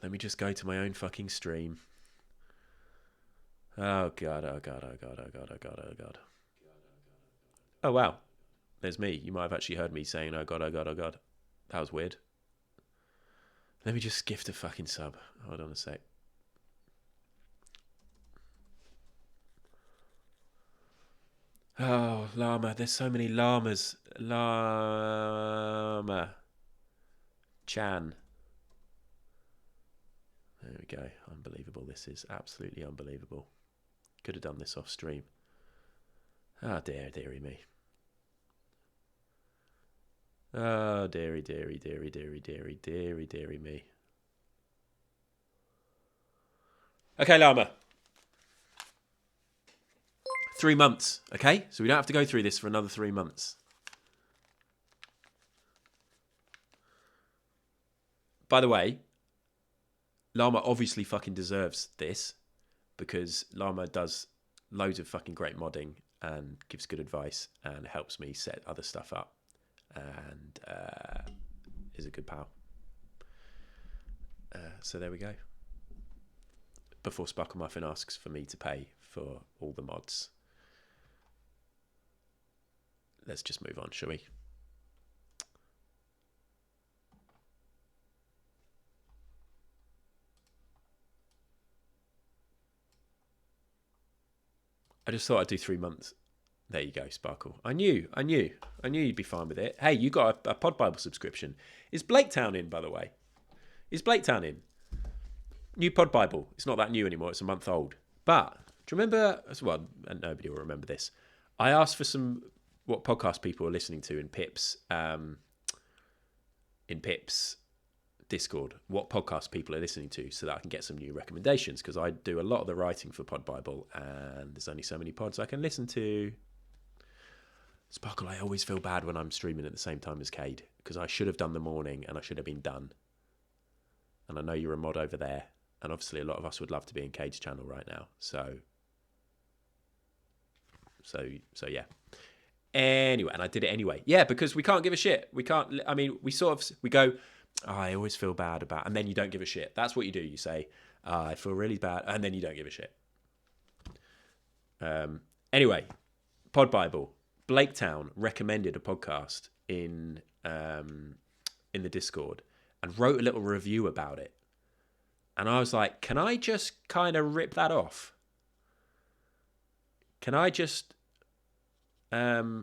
Let me just go to my own fucking stream. Oh, God. Oh, wow. There's me. You might have actually heard me saying, oh, God. That was weird. Let me just gift a fucking sub. Hold on a sec. Oh, llama. There's so many llamas. Llama. Chan. There we go. Unbelievable. This is absolutely unbelievable. Could have done this off stream. Ah, dearie me. Oh, dearie me. Okay, llama. 3 months, okay? So we don't have to go through this for another 3 months. By the way, llama obviously fucking deserves this because llama does loads of fucking great modding and gives good advice and helps me set other stuff up and is a good pal. So there we go. Before Sparkle Muffin asks for me to pay for all the mods. Let's just move on, shall we? I just thought I'd do 3 months. There you go, Sparkle. I knew you'd be fine with it. Hey, you got a Pod Bible subscription. Is Blaketown in, by the way? Is Blaketown in? New Pod Bible. It's not that new anymore. It's a month old. But do you remember? Well, nobody will remember this. I asked for what podcast people are listening to in Pip's Discord. What podcast people are listening to, so that I can get some new recommendations. Because I do a lot of the writing for Pod Bible, and there's only so many pods I can listen to. Sparkle, I always feel bad when I'm streaming at the same time as Cade because I should have done the morning and I should have been done. And I know you're a mod over there, and obviously a lot of us would love to be in Cade's channel right now. So yeah. Anyway, and I did it anyway. Yeah, because we can't give a shit. We can't. I mean, we go. Oh, I always feel bad about, and then you don't give a shit. That's what you do. You say, I feel really bad, and then you don't give a shit. Anyway, Pod Bible. Blaketown recommended a podcast in the Discord and wrote a little review about it. And I was like, can I just kind of rip that off? Can I just copy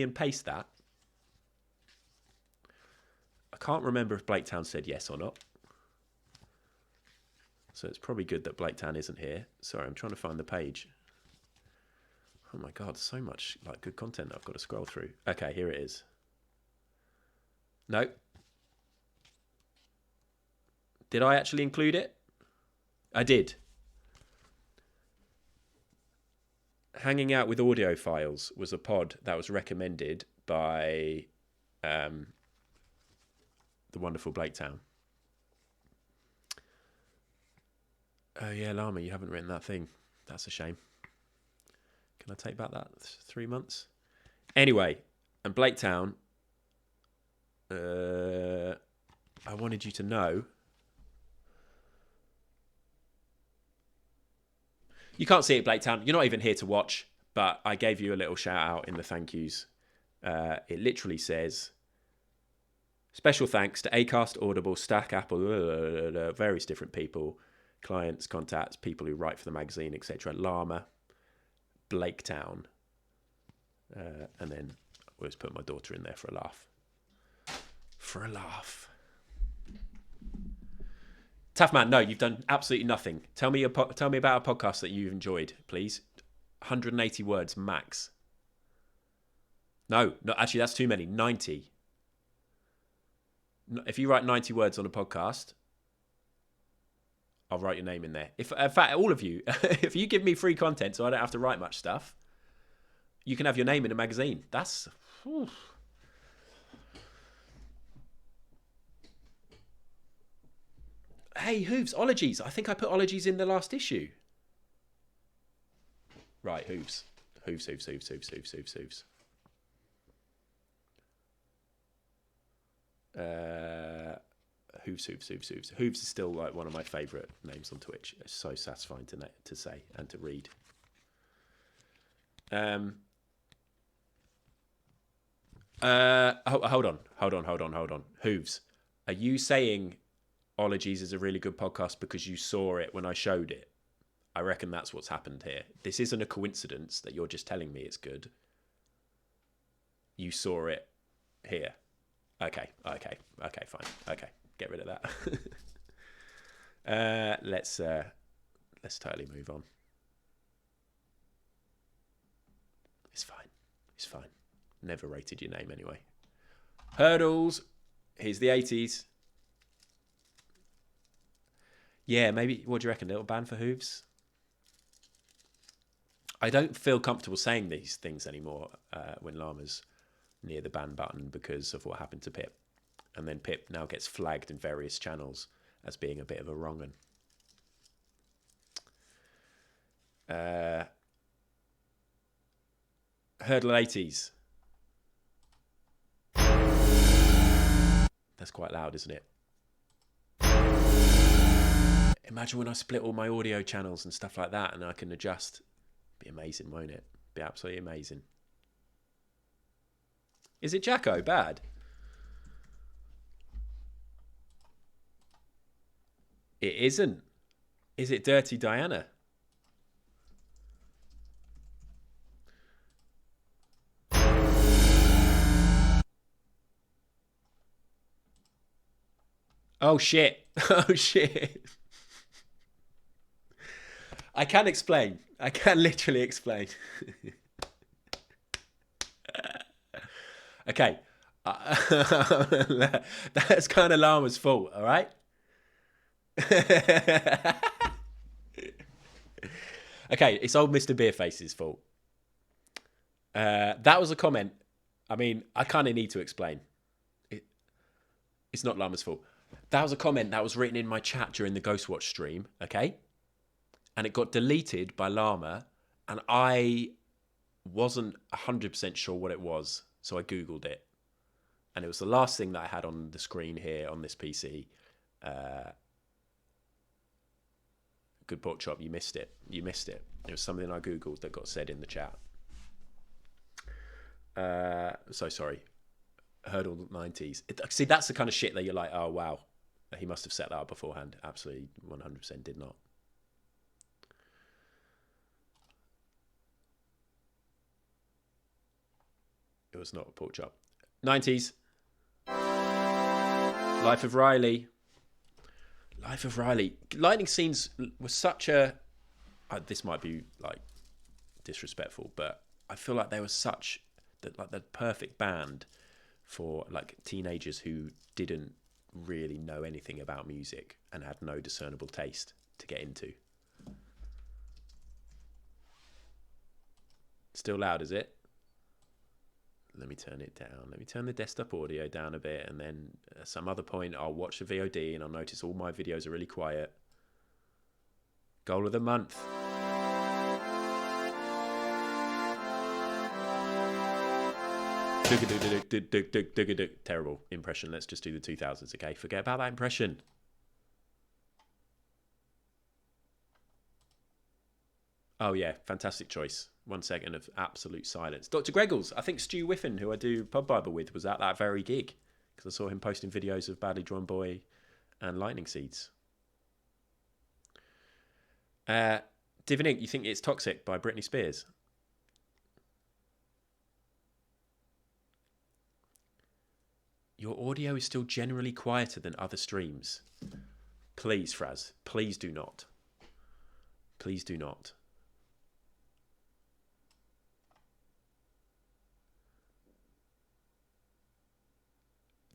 and paste that? I can't remember if Blaketown said yes or not. So it's probably good that Blaketown isn't here. Sorry, I'm trying to find the page. Oh my God, so much good content I've got to scroll through. Okay, here it is. No. Did I actually include it? I did. Hanging Out with Audio Files was a pod that was recommended by the wonderful Blaketown. Oh yeah, Llama, you haven't written that thing. That's a shame. Can I take back that 3 months? Anyway, and Blaketown, I wanted you to know. You can't see it, Blaketown. You're not even here to watch, but I gave you a little shout out in the thank yous. It literally says, special thanks to Acast, Audible, Stack, Apple, various different people, clients, contacts, people who write for the magazine, etc. Llama, Blaketown, and then I always put my daughter in there for a laugh. For a laugh. Tough man, no, you've done absolutely nothing. Tell me about a podcast that you've enjoyed, please. 180 words max. No, actually, that's too many. 90. If you write 90 words on a podcast, I'll write your name in there. In fact, all of you, if you give me free content so I don't have to write much stuff, you can have your name in a magazine. That's... Whew. Hey, Hooves, Ologies. I think I put Ologies in the last issue. Right, Hooves. Hooves. Hooves is still like one of my favourite names on Twitch. It's so satisfying to say and to read. Hold on. Hooves, are you saying Ologies is a really good podcast because you saw it when I showed it? I reckon that's what's happened here. This isn't a coincidence that you're just telling me it's good. You saw it here. Okay, fine. Okay, get rid of that. Let's totally move on. It's fine. Never rated your name anyway. Hurdles. Here's the 80s. Yeah, maybe. What do you reckon? A little ban for Hooves? I don't feel comfortable saying these things anymore when Llama's near the ban button because of what happened to Pip. And then Pip now gets flagged in various channels as being a bit of a wrong'un. Hurdle 80s. That's quite loud, isn't it? Imagine when I split all my audio channels and stuff like that and I can adjust. Be amazing, won't it? Be absolutely amazing. Is it Jacko? Bad? It isn't. Is it Dirty Diana? Oh shit. Oh shit. I can explain. I can literally explain. Okay. That's kind of Llama's fault, all right? Okay, it's old Mr. Beerface's fault. That was a comment. I mean, I kind of need to explain. It's not Llama's fault. That was a comment that was written in my chat during the Ghostwatch stream, okay? And it got deleted by Llama, and I wasn't 100% sure what it was, so I Googled it. And it was the last thing that I had on the screen here on this PC. Good Pork Chop, you missed it. You missed it. It was something I Googled that got said in the chat. So sorry. Hurdle 90s. See, that's the kind of shit that you're like, oh, wow. He must have set that up beforehand. Absolutely 100% did not. It was not a pork chop. 90s. Life of Riley. Life of Riley. Lightning Scenes was such a... this might be like disrespectful, but I feel like they were such the perfect band for like teenagers who didn't really know anything about music and had no discernible taste to get into. Still loud, is it? Let me turn it down. Let me turn the desktop audio down a bit, and then at some other point I'll watch the VOD and I'll notice all my videos are really quiet. Goal of the month. Terrible impression. Let's just do the 2000s, okay? Forget about that impression. Oh yeah, fantastic choice. 1 second of absolute silence. Dr. Greggles, I think Stu Whiffen, who I do Pub Bible with, was at that very gig because I saw him posting videos of Badly Drawn Boy and Lightning Seeds. Divinink, you think it's Toxic by Britney Spears? Your audio is still generally quieter than other streams. Please, Fraz, please do not. Please do not.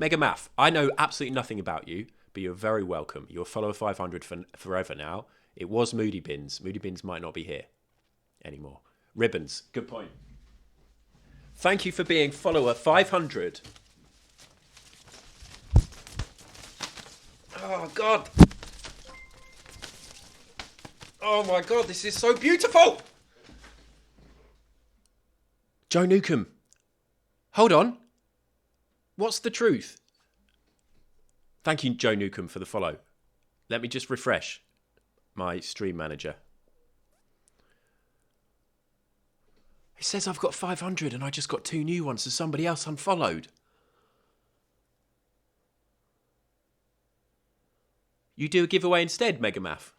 Mega Math, I know absolutely nothing about you, but you're very welcome. You're a follower 500 for forever now. It was Moody Bins. Moody Bins might not be here anymore. Ribbons, good point. Thank you for being follower 500. Oh, God. Oh, my God, this is so beautiful. Joe Newcomb. Hold on. What's the truth? Thank you, Joe Newcomb, for the follow. Let me just refresh my stream manager. It says I've got 500 and I just got 2 new ones, so somebody else unfollowed. You do a giveaway instead, Megamath.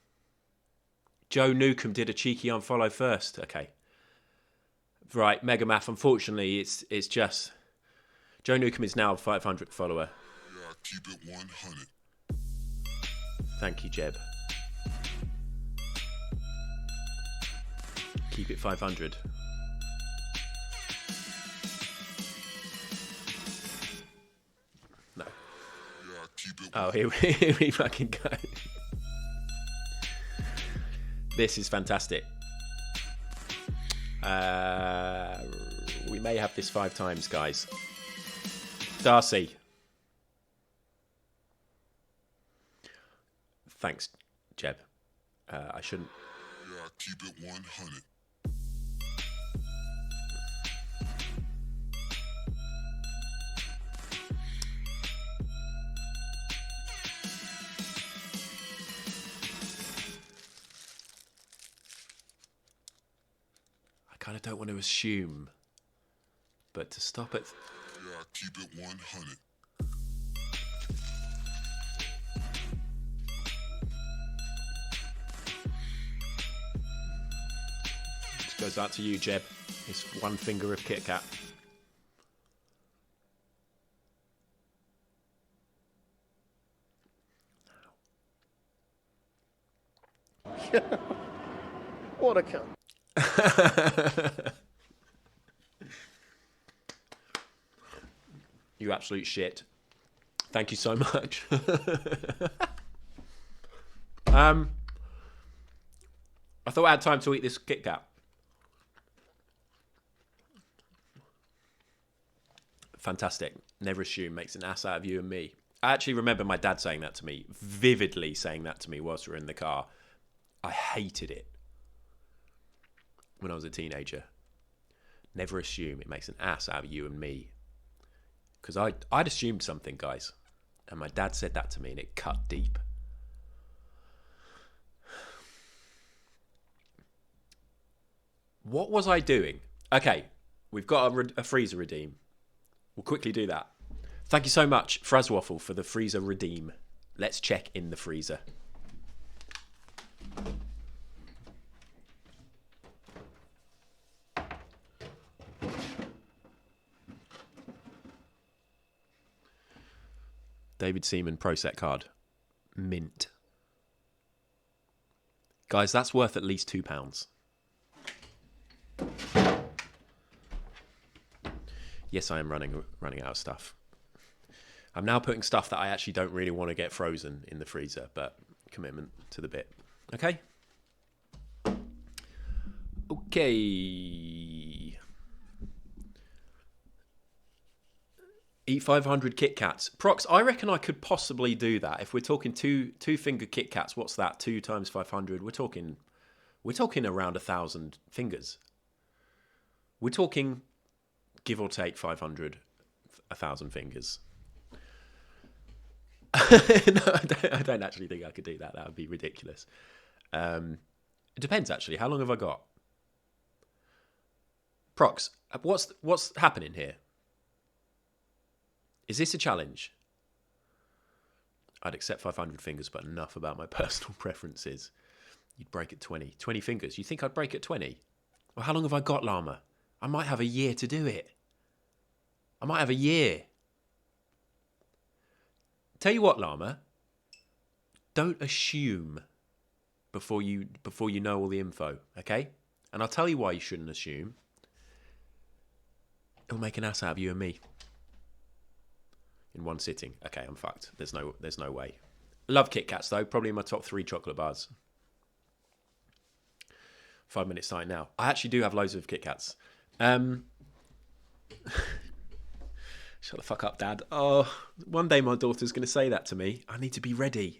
Joe Newcomb did a cheeky unfollow first. Okay. Right, Megamath, unfortunately, it's just... Joe Newcomb is now a 500 follower. Yeah, keep it 100. Thank you, Jeb. Keep it 500. No. Yeah, keep it. Oh, here we fucking go. This is fantastic. We may have this 5 times, guys. Darcy. Thanks, Jeb. I shouldn't... Yeah, keep it 100. I kind of don't want to assume, but to stop it... Yeah, keep it 100. This goes out to you, Jeb. This one finger of Kit Kat. What a cunt. You absolute shit. Thank you so much. I thought I had time to eat this Kit Kat. Fantastic. Never assume makes an ass out of you and me. I actually remember my dad saying that to me, vividly saying that to me whilst we were in the car. I hated it when I was a teenager. Never assume it makes an ass out of you and me. Because I'd assumed something, guys. And my dad said that to me and it cut deep. What was I doing? Okay, we've got a freezer redeem. We'll quickly do that. Thank you so much, Fraswaffle, for the freezer redeem. Let's check in the freezer. David Seaman Pro Set card. Mint. Guys, that's worth at least £2. Yes, I am running out of stuff. I'm now putting stuff that I actually don't really want to get frozen in the freezer, but commitment to the bit. Okay? Okay. Eat 500 Kit Kats. Prox, I reckon I could possibly do that. If we're talking two finger Kit Kats, what's that? 2 times 500. We're talking around 1,000 fingers. We're talking, give or take 500, 1,000 fingers. No, I don't actually think I could do that. That would be ridiculous. It depends, actually. How long have I got? Prox, what's happening here? Is this a challenge? I'd accept 500 fingers, but enough about my personal preferences. You'd break at 20. 20 fingers. You think I'd break at 20? Well, how long have I got, Llama? I might have a year to do it. I might have a year. Tell you what, Llama. Don't assume before you know all the info, okay? And I'll tell you why you shouldn't assume. It'll make an ass out of you and me. in one sitting. Okay, I'm fucked. There's no way. Love Kit Kats though. Probably in my top 3 chocolate bars. 5 minutes starting now. I actually do have loads of Kit Kats. Shut the fuck up, Dad. Oh, one day my daughter's going to say that to me. I need to be ready.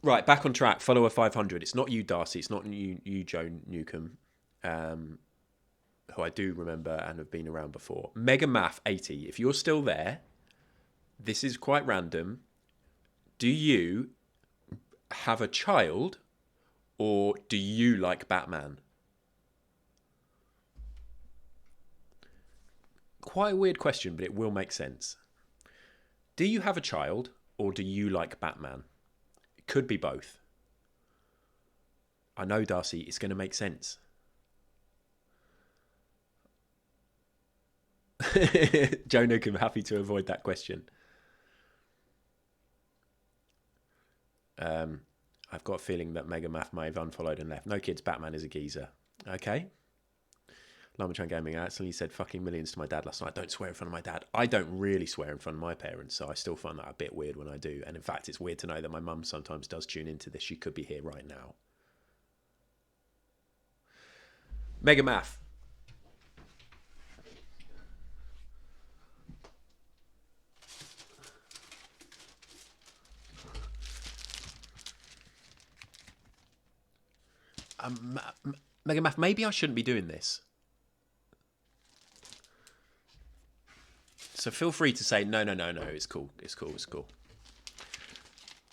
Right, back on track. Follower 500. It's not you, Darcy. It's not you Joe Newcomb, who I do remember and have been around before. Mega Math 80. If you're still there, this is quite random. Do you have a child, or do you like Batman? Quite a weird question, but it will make sense. Do you have a child, or do you like Batman? It could be both. I know, Darcy, it's going to make sense. Joe Newcomb, happy to avoid that question. I've got a feeling that Mega Math may have unfollowed and left. No kids, Batman is a geezer. Okay. Lamachan Gaming accidentally said fucking millions to my dad last night. Don't swear in front of my dad. I don't really swear in front of my parents, so I still find that a bit weird when I do. And in fact, it's weird to know that my mum sometimes does tune into this. She could be here right now. Mega Math. Mega Math, maybe I shouldn't be doing this. So feel free to say, no, it's cool.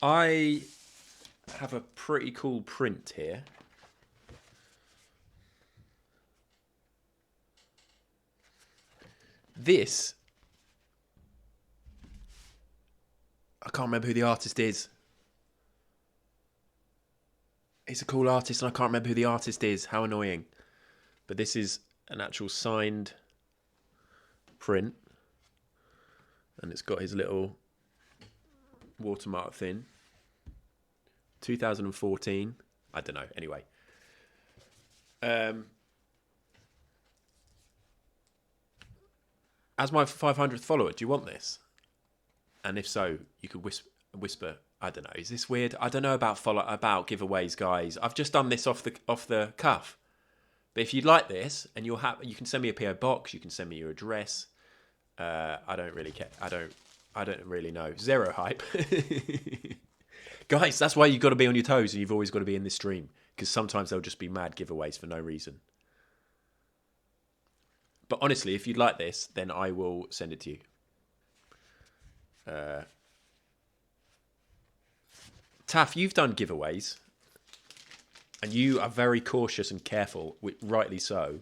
I have a pretty cool print here. This, I can't remember who the artist is. He's a cool artist and I can't remember who the artist is. How annoying. But this is an actual signed print. And it's got his little watermark thing. 2014. I don't know. Anyway. As my 500th follower, do you want this? And if so, you could whisper. I don't know. Is this weird? I don't know about giveaways, guys. I've just done this off the cuff. But if you'd like this, and you can send me a PO box. You can send me your address. I don't really care. I don't really know. Zero hype, guys. That's why you've got to be on your toes, and you've always got to be in this stream because sometimes they'll just be mad giveaways for no reason. But honestly, if you'd like this, then I will send it to you. Taff, you've done giveaways, and you are very cautious and careful, rightly so.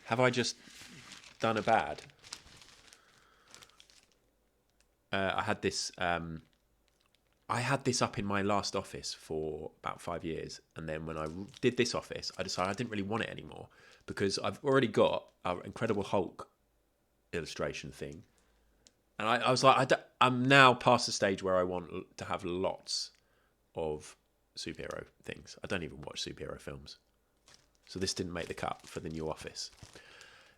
Have I just done a bad? I had this up in my last office for about 5 years, and then when I did this office, I decided I didn't really want it anymore because I've already got our Incredible Hulk illustration thing. And I was like, I'm now past the stage where I want to have lots of superhero things. I don't even watch superhero films. So this didn't make the cut for the new office.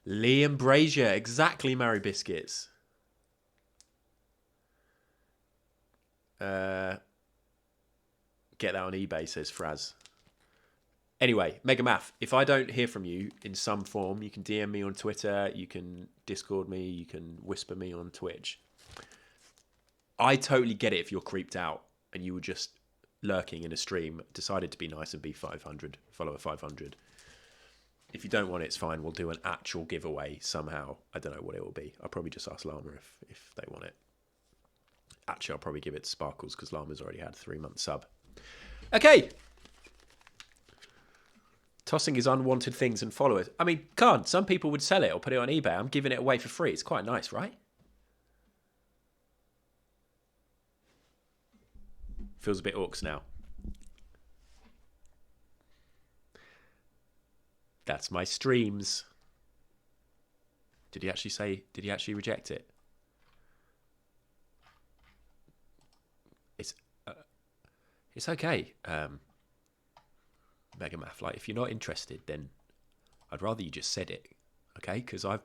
Liam Brazier, exactly, Mary Biscuits. Get that on eBay, says Fraz. Anyway, Mega Math, if I don't hear from you in some form, you can DM me on Twitter, you can Discord me, you can whisper me on Twitch. I totally get it if you're creeped out and you were just lurking in a stream, decided to be nice and be 500, follower 500. If you don't want it, it's fine. We'll do an actual giveaway somehow. I don't know what it will be. I'll probably just ask Llama if they want it. Actually, I'll probably give it to Sparkles because Llama's already had a 3-month sub. Okay. Tossing his unwanted things and followers. I mean, can't. Some people would sell it or put it on eBay. I'm giving it away for free. It's quite nice, right? Feels a bit orcs now. That's my streams. Did he actually reject it? It's okay. Mega Math, like if you're not interested, then I'd rather you just said it okay? Because I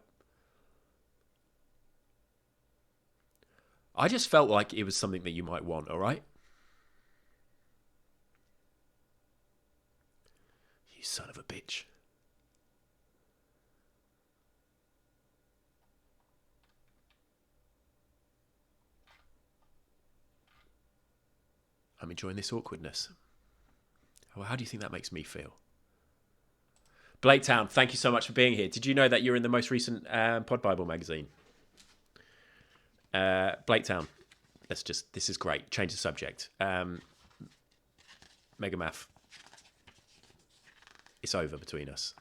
just felt like it was something that you might want, all right? You son of a bitch. I'm enjoying this awkwardness. Well, how do you think that makes me feel? Blake Town, thank you so much for being here. Did you know that you're in the most recent Pod Bible magazine? Blake Town, this is great. Change the subject. Megamath, it's over between us.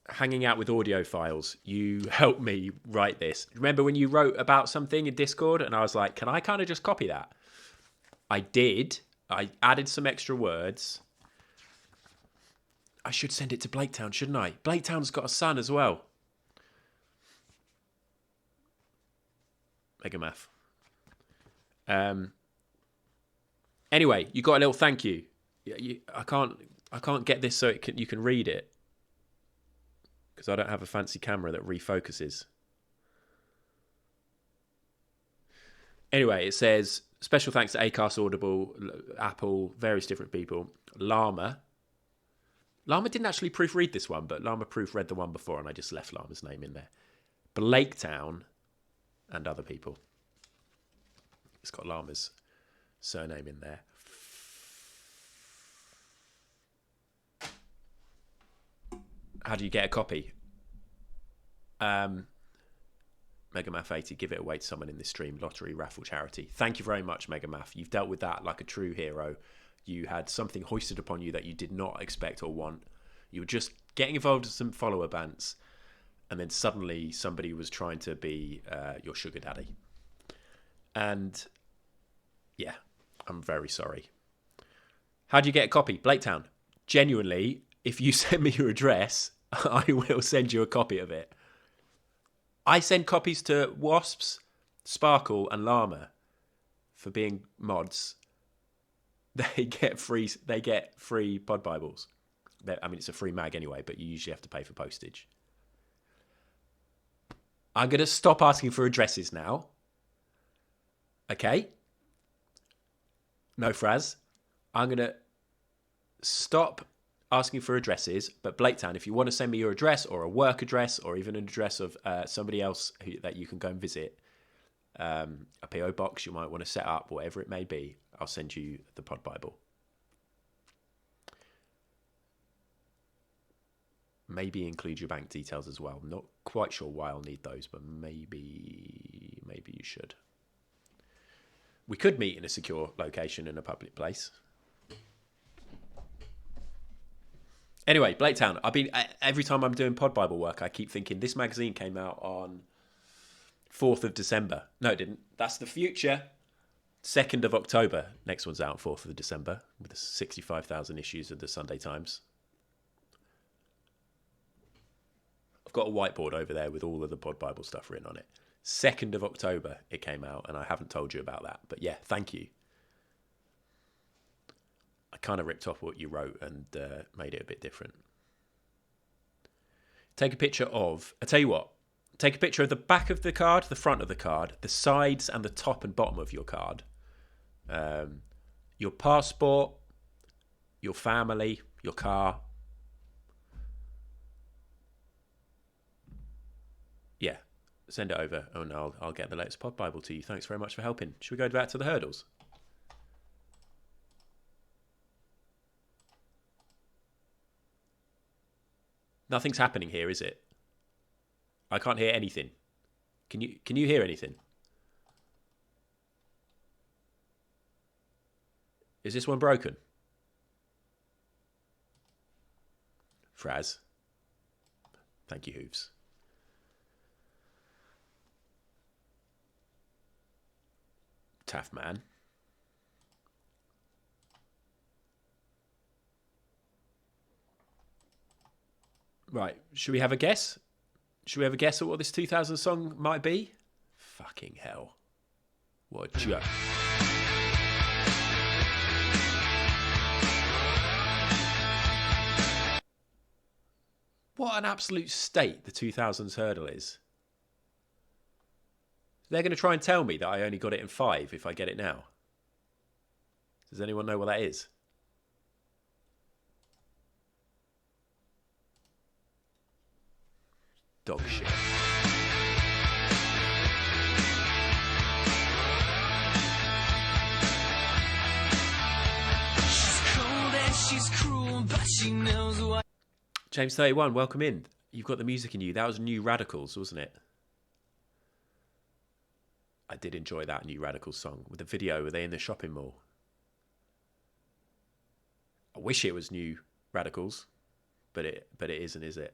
Hanging out with audio files, you helped me write this. Remember when you wrote about something in Discord and I was like, can I kind of just copy that? I did. I added some extra words. I should send it to Blake Town, shouldn't I? Blake Town's got a son as well. Megamath. Anyway, you got a little thank you. I can't get this so you can read it. Because I don't have a fancy camera that refocuses. Anyway, it says, special thanks to Acast, Audible, Apple, various different people. Llama didn't actually proofread this one, but Llama proofread the one before, and I just left Llama's name in there. Blake Town, and other people. It's got Llama's surname in there. How do you get a copy? Megamath 80, give it away to someone in this stream. Lottery, raffle, charity. Thank you very much, Megamath. You've dealt with that like a true hero. You had something hoisted upon you that you did not expect or want. You were just getting involved in some follower bants, and then suddenly somebody was trying to be your sugar daddy. And yeah, I'm very sorry. How do you get a copy? Blake Town. Genuinely, if you send me your address, I will send you a copy of it. I send copies to Wasps, Sparkle, and Llama for being mods. They get free Pod Bibles. I mean, it's a free mag anyway, but you usually have to pay for postage. I'm going to stop asking for addresses now. Okay? No, Fraz. I'm going to stop asking for addresses, but Blake Town, if you want to send me your address or a work address or even an address of somebody else that you can go and visit, a PO box you might want to set up, whatever it may be, I'll send you the Pod Bible. Maybe include your bank details as well. Not quite sure why I'll need those, but maybe you should. We could meet in a secure location in a public place. Anyway, Blake Town. Every time I'm doing Pod Bible work, I keep thinking this magazine came out on 4th of December. No, it didn't. That's the future. 2nd of October. Next one's out on 4th of December with the 65,000 issues of the Sunday Times. I've got a whiteboard over there with all of the Pod Bible stuff written on it. 2nd of October it came out, and I haven't told you about that. But yeah, thank you. I kind of ripped off what you wrote and made it a bit different. Take a picture of... I tell you what. Take a picture of the back of the card, the front of the card, the sides and the top and bottom of your card. Your passport, your family, your car. Yeah, send it over and I'll get the latest Pod Bible to you. Thanks very much for helping. Should we go back to the hurdles? Nothing's happening here, is it? I can't hear anything. Can you hear anything? Is this one broken? Fraz. Thank you, Hooves. Taff man. Right, should we have a guess? Should we have a guess at what this 2000 song might be? Fucking hell. What a joke. What an absolute state the 2000s hurdle is. They're going to try and tell me that I only got it in 5 if I get it now. Does anyone know what that is? Dog shit. She's cruel, but she knows what. James 31, welcome in. You've got the music in you. That was New Radicals, wasn't it? I did enjoy that New Radicals song. With the video, were they in the shopping mall? I wish it was New Radicals, but it isn't, is it?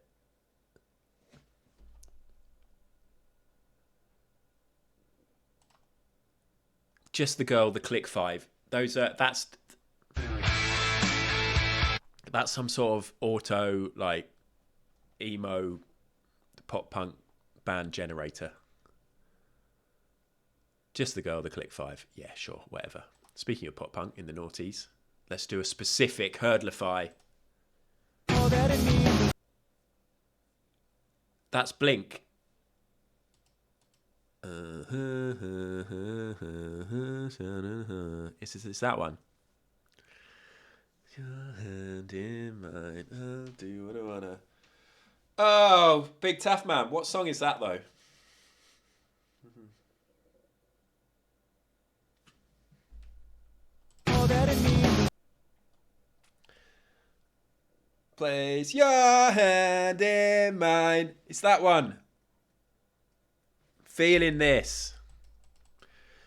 Just the Girl, the Click 5. Those are that's some sort of auto, like, emo pop punk band generator. Just the Girl, the Click 5. Yeah, sure, whatever. Speaking of pop punk in the noughties, let's do a specific hurdlify. That's Blink. It's that one. Your hand in mine, I'll do what I wanna. Oh, Big Taff Man. What song is that though? Place your hand in mine. It's that one. Feeling this.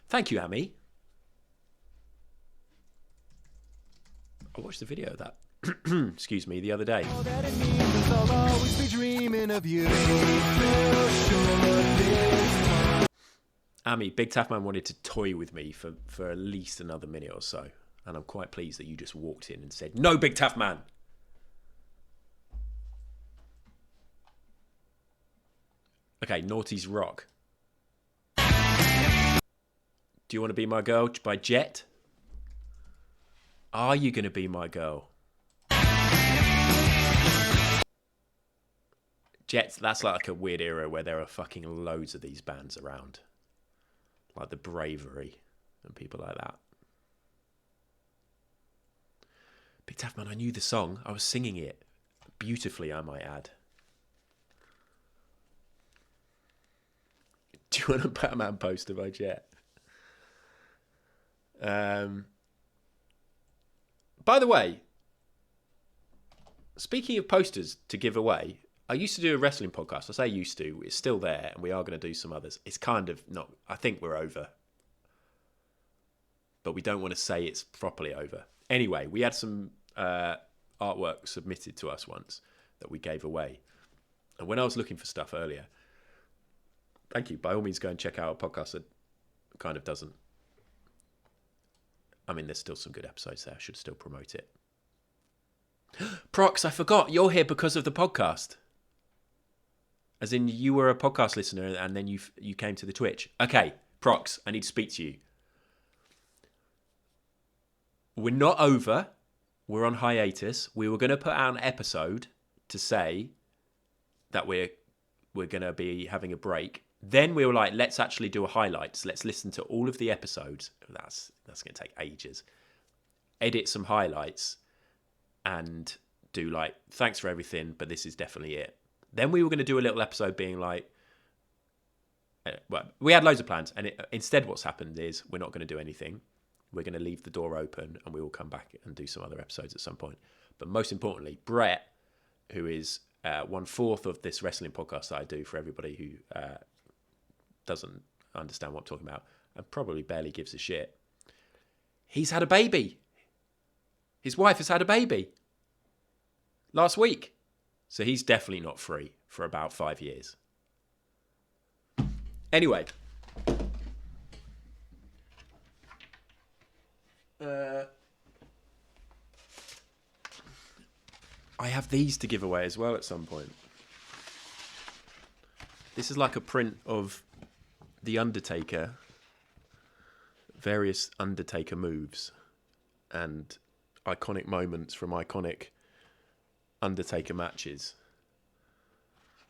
Thank you, Amy. I watched the video of that, excuse me, the other day. I'll always be dreaming of you. Amy, Big Taff Man wanted to toy with me for at least another minute or so. And I'm quite pleased that you just walked in and said, "No, Big Taff Man." Okay, Naughty's Rock. Do You Want to Be My Girl by Jet? Are You Gonna Be My Girl? Jet, that's like a weird era where there are fucking loads of these bands around. Like the Bravery and people like that. Big Taff Man, I knew the song. I was singing it beautifully, I might add. Do you want a Batman poster by Jet? By the way, speaking of posters to give away, I used to do a wrestling podcast. I say used to. It's still there, and we are going to do some others. It's kind of not... I think we're over. But we don't want to say it's properly over. Anyway, we had some artwork submitted to us once that we gave away. And when I was looking for stuff earlier... Thank you. By all means, go and check out our podcast that kind of doesn't... I mean, there's still some good episodes there. I should still promote it. Prox, I forgot. You're here because of the podcast. As in, you were a podcast listener and then you came to the Twitch. Okay, Prox, I need to speak to you. We're not over. We're on hiatus. We were going to put out an episode to say that we're going to be having a break. Then we were like, let's actually do a highlights. Let's listen to all of the episodes. That's going to take ages. Edit some highlights and do like, thanks for everything, but this is definitely it. Then we were going to do a little episode being like, well, we had loads of plans. And instead what's happened is we're not going to do anything. We're going to leave the door open and we will come back and do some other episodes at some point. But most importantly, Brett, who is 1/4 of this wrestling podcast that I do for everybody who doesn't understand what I'm talking about and probably barely gives a shit. He's had a baby. His wife has had a baby last week. So he's definitely not free for about 5 years. Anyway. I have these to give away as well at some point. This is like a print of The Undertaker, various Undertaker moves and iconic moments from iconic Undertaker matches.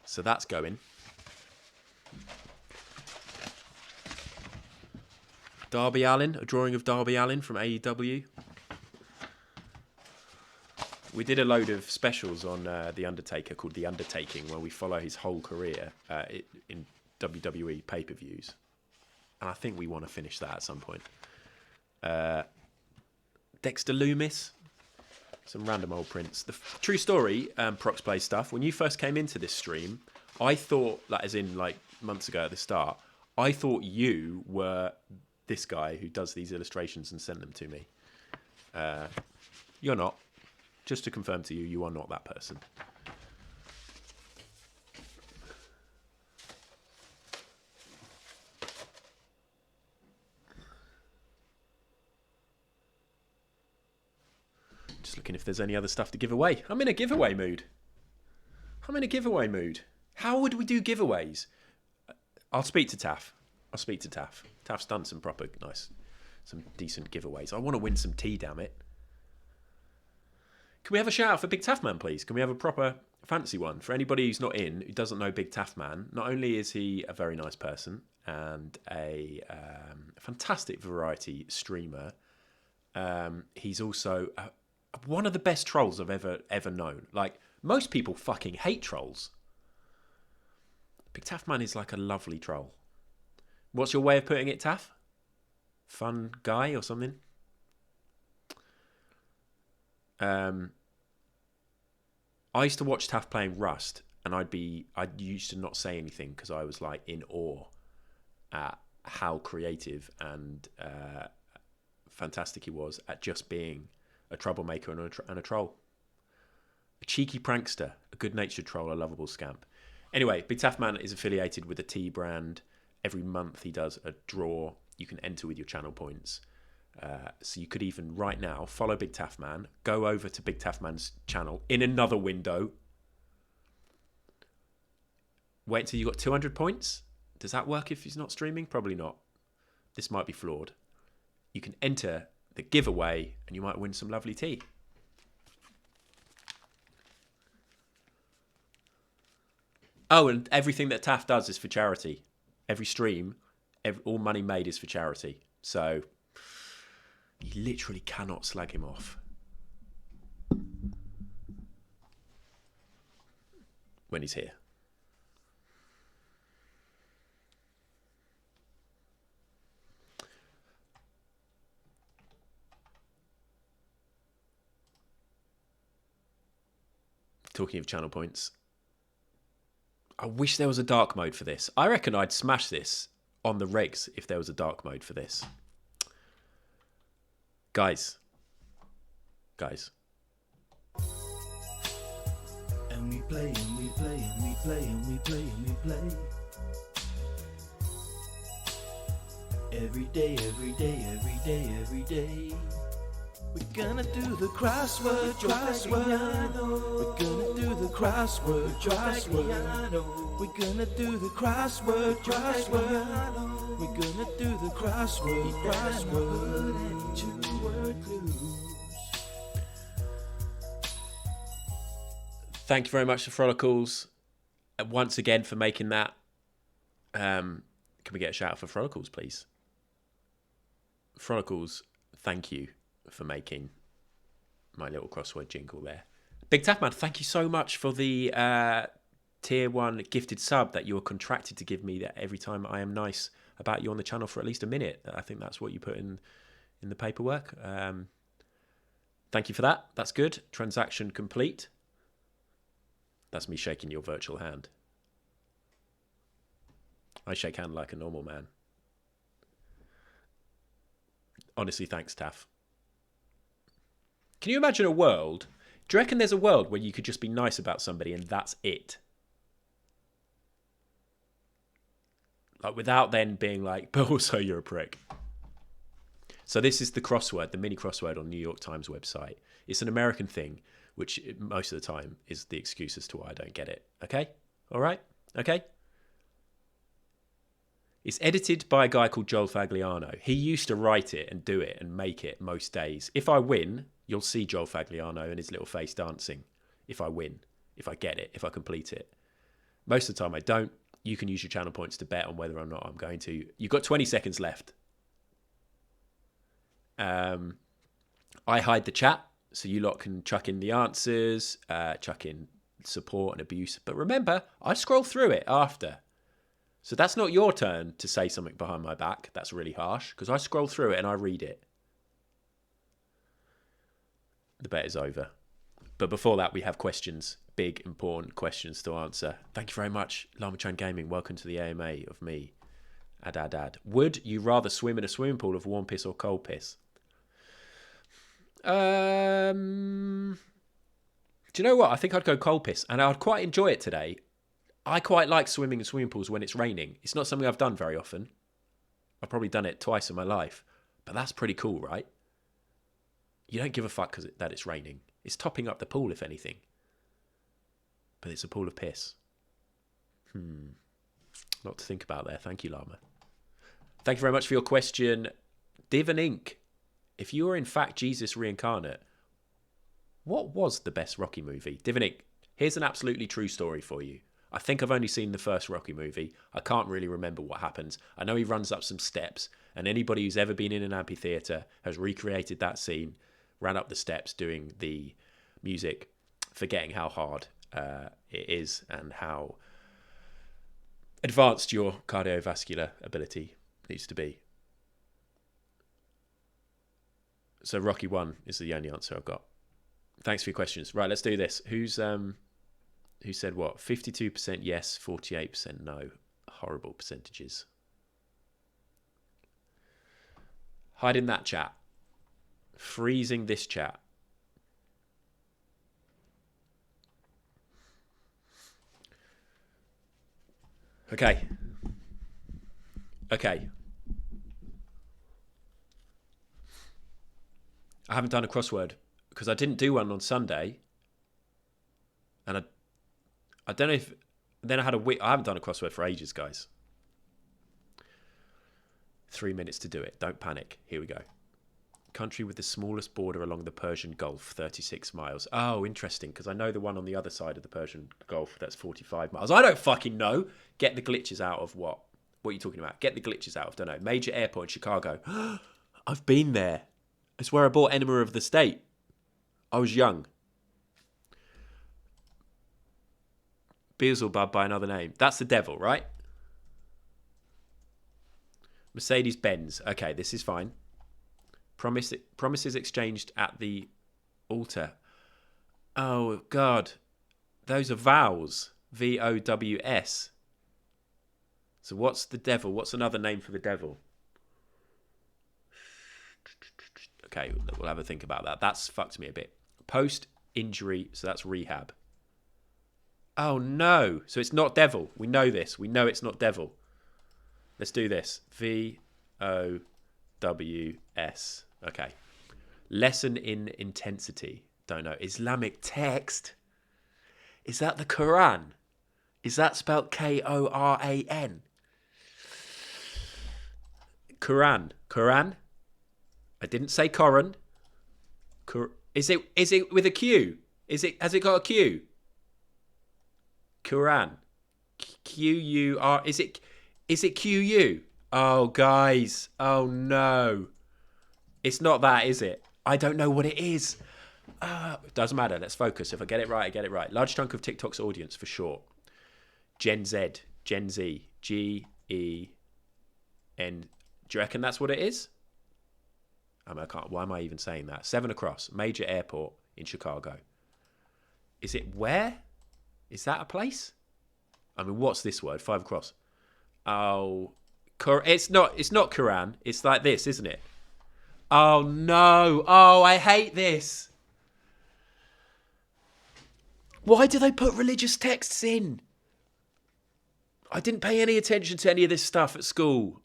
So that's going. Darby Allin, a drawing of Darby Allin from AEW. We did a load of specials on The Undertaker called The Undertaking, where we follow his whole career in WWE pay-per-views. And I think we want to finish that at some point. Dexter Loomis. Some random old prints. The true story, Prox Play stuff. When you first came into this stream, I thought, like, as in like months ago at the start, I thought you were this guy who does these illustrations and sent them to me. You're not. Just to confirm to you, you are not that person. Just looking if there's any other stuff to give away. I'm in a giveaway mood. How would we do giveaways? I'll speak to Taff. Taff's done some proper, nice, some decent giveaways. I want to win some tea, damn it. Can we have a shout out for Big Taff Man, please? Can we have a proper fancy one? For anybody who's not in, who doesn't know Big Taff Man, not only is he a very nice person and a fantastic variety streamer, he's also one of the best trolls I've ever known. Like, most people fucking hate trolls. Big Taff Man is like a lovely troll. What's your way of putting it, Taff? Fun guy or something? I used to watch Taff playing Rust, and I used to not say anything because I was like in awe at how creative and fantastic he was at just being a troublemaker and a troll. A cheeky prankster, a good-natured troll, a lovable scamp. Anyway, Big Taff Man is affiliated with a tea brand. Every month he does a draw. You can enter with your channel points. So you could even right now follow Big Taff Man, go over to Big Taff Man's channel in another window. Wait until you got 200 points. Does that work if he's not streaming? Probably not. This might be flawed. You can enter the giveaway and you might win some lovely tea. Oh, and everything that Taff does is for charity. Every stream, all money made is for charity. So you literally cannot slag him off when he's here. Talking of channel points, I wish there was a dark mode for this. I reckon I'd smash this on the regs if there was a dark mode for this. Guys. And we play and we play and we play and we play and we play. Every day, every day, every day, every day. We're gonna do the crossword. We're gonna do the crossword. We're gonna do the crossword. We're gonna do the crossword. And 2-word clues. Thank you very much to Frolicles once again for making that. Can we get a shout out for Frolicles, please? Frolicles, thank you for making my little crossword jingle there. Big Taff Man, thank you so much for the tier 1 gifted sub that you're contracted to give me that every time I am nice about you on the channel for at least a minute. I think that's what you put in the paperwork. Thank you for that. That's good. Transaction complete. That's me shaking your virtual hand. I shake hand like a normal man. Honestly, thanks, Taff. Can you imagine a world? Do you reckon there's a world where you could just be nice about somebody and that's it? Like, without then being like, but also you're a prick. So this is the crossword, the mini crossword on New York Times website. It's an American thing, which most of the time is the excuse as to why I don't get it. Okay? All right? Okay? It's edited by a guy called Joel Fagliano. He used to write it and do it and make it most days. If I win, you'll see Joel Fagliano and his little face dancing. If I win, if I get it, if I complete it. Most of the time I don't. You can use your channel points to bet on whether or not I'm going to. You've got 20 seconds left. I hide the chat, so you lot can chuck in the answers, chuck in support and abuse. But remember, I scroll through it after. So that's not your turn to say something behind my back. That's really harsh, because I scroll through it and I read it. The bet is over. But before that, we have questions. Big, important questions to answer. Thank you very much, Lamachan Gaming. Welcome to the AMA of me, Adadad. Would you rather swim in a swimming pool of warm piss or cold piss? Do you know what? I think I'd go cold piss, and I'd quite enjoy it today. I quite like swimming in swimming pools when it's raining. It's not something I've done very often. I've probably done it twice in my life, but that's pretty cool, right? You don't give a fuck that it's raining. It's topping up the pool, if anything. But it's a pool of piss. Lot to think about there. Thank you, Llama. Thank you very much for your question. Divan Inc. If you were in fact Jesus reincarnate, what was the best Rocky movie? Divan Inc. Here's an absolutely true story for you. I think I've only seen the first Rocky movie. I can't really remember what happens. I know he runs up some steps, and anybody who's ever been in an amphitheatre has recreated that scene, ran up the steps doing the music, forgetting how hard it is and how advanced your cardiovascular ability needs to be. So Rocky 1 is the only answer I've got. Thanks for your questions. Right, let's do this. Who said what? 52% yes, 48% no. Horrible percentages. Hide in that chat. Freezing this chat. Okay. I haven't done a crossword because I didn't do one on Sunday. And I don't know if... Then I had a week... I haven't done a crossword for ages, guys. 3 minutes to do it. Don't panic. Here we go. Country with the smallest border along the Persian Gulf, 36 miles. Oh, interesting, because I know the one on the other side of the Persian Gulf, that's 45 miles. I don't fucking know. Get the glitches out of what? What are you talking about? Get the glitches out of, don't know. Major airport in Chicago. I've been there. It's where I bought Enema of the State. I was young. Beelzebub by another name. That's the devil, right? Mercedes-Benz. Okay, this is fine. Promises exchanged at the altar. Oh, God. Those are vows. V-O-W-S. So what's the devil? What's another name for the devil? Okay, we'll have a think about that. That's fucked me a bit. Post-injury, so that's rehab. Oh, no. So it's not devil. We know this. We know it's not devil. Let's do this. V-O-W-S. Okay. Lesson in intensity. Don't know. Islamic text. Is that the Quran? Is that spelled K-O-R-A-N? Quran. Quran? I didn't say Koran. Is it with a Q? Has it got a Q? Quran. Q-U-R. Is it Q-U? Oh, guys. Oh, no. It's not that, is it? I don't know what it is. Doesn't matter. Let's focus. If I get it right, I get it right. Large chunk of TikTok's audience, for sure. Gen Z. Gen Z. G-E-N. Do you reckon that's what it is? I can't. Why am I even saying that? 7 across. Major airport in Chicago. Is it where? Is that a place? I mean, what's this word? 5 across. Oh, it's not Quran. It's like this, isn't it? Oh, no. Oh, I hate this. Why do they put religious texts in? I didn't pay any attention to any of this stuff at school.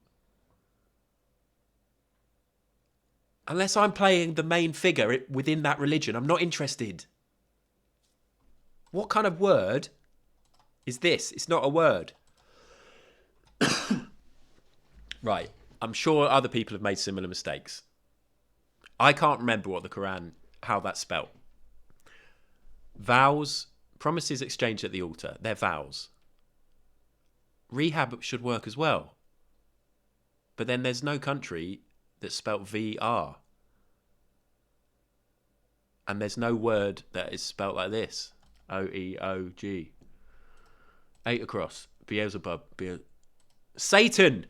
Unless I'm playing the main figure within that religion, I'm not interested. What kind of word is this? It's not a word. Right. I'm sure other people have made similar mistakes. I can't remember what the Quran, how that's spelt. Vows, promises exchanged at the altar. They're vows. Rehab should work as well. But then there's no country that's spelt VR. And there's no word that is spelt like this. O-E-O-G. 8 across. Beelzebub. Satan!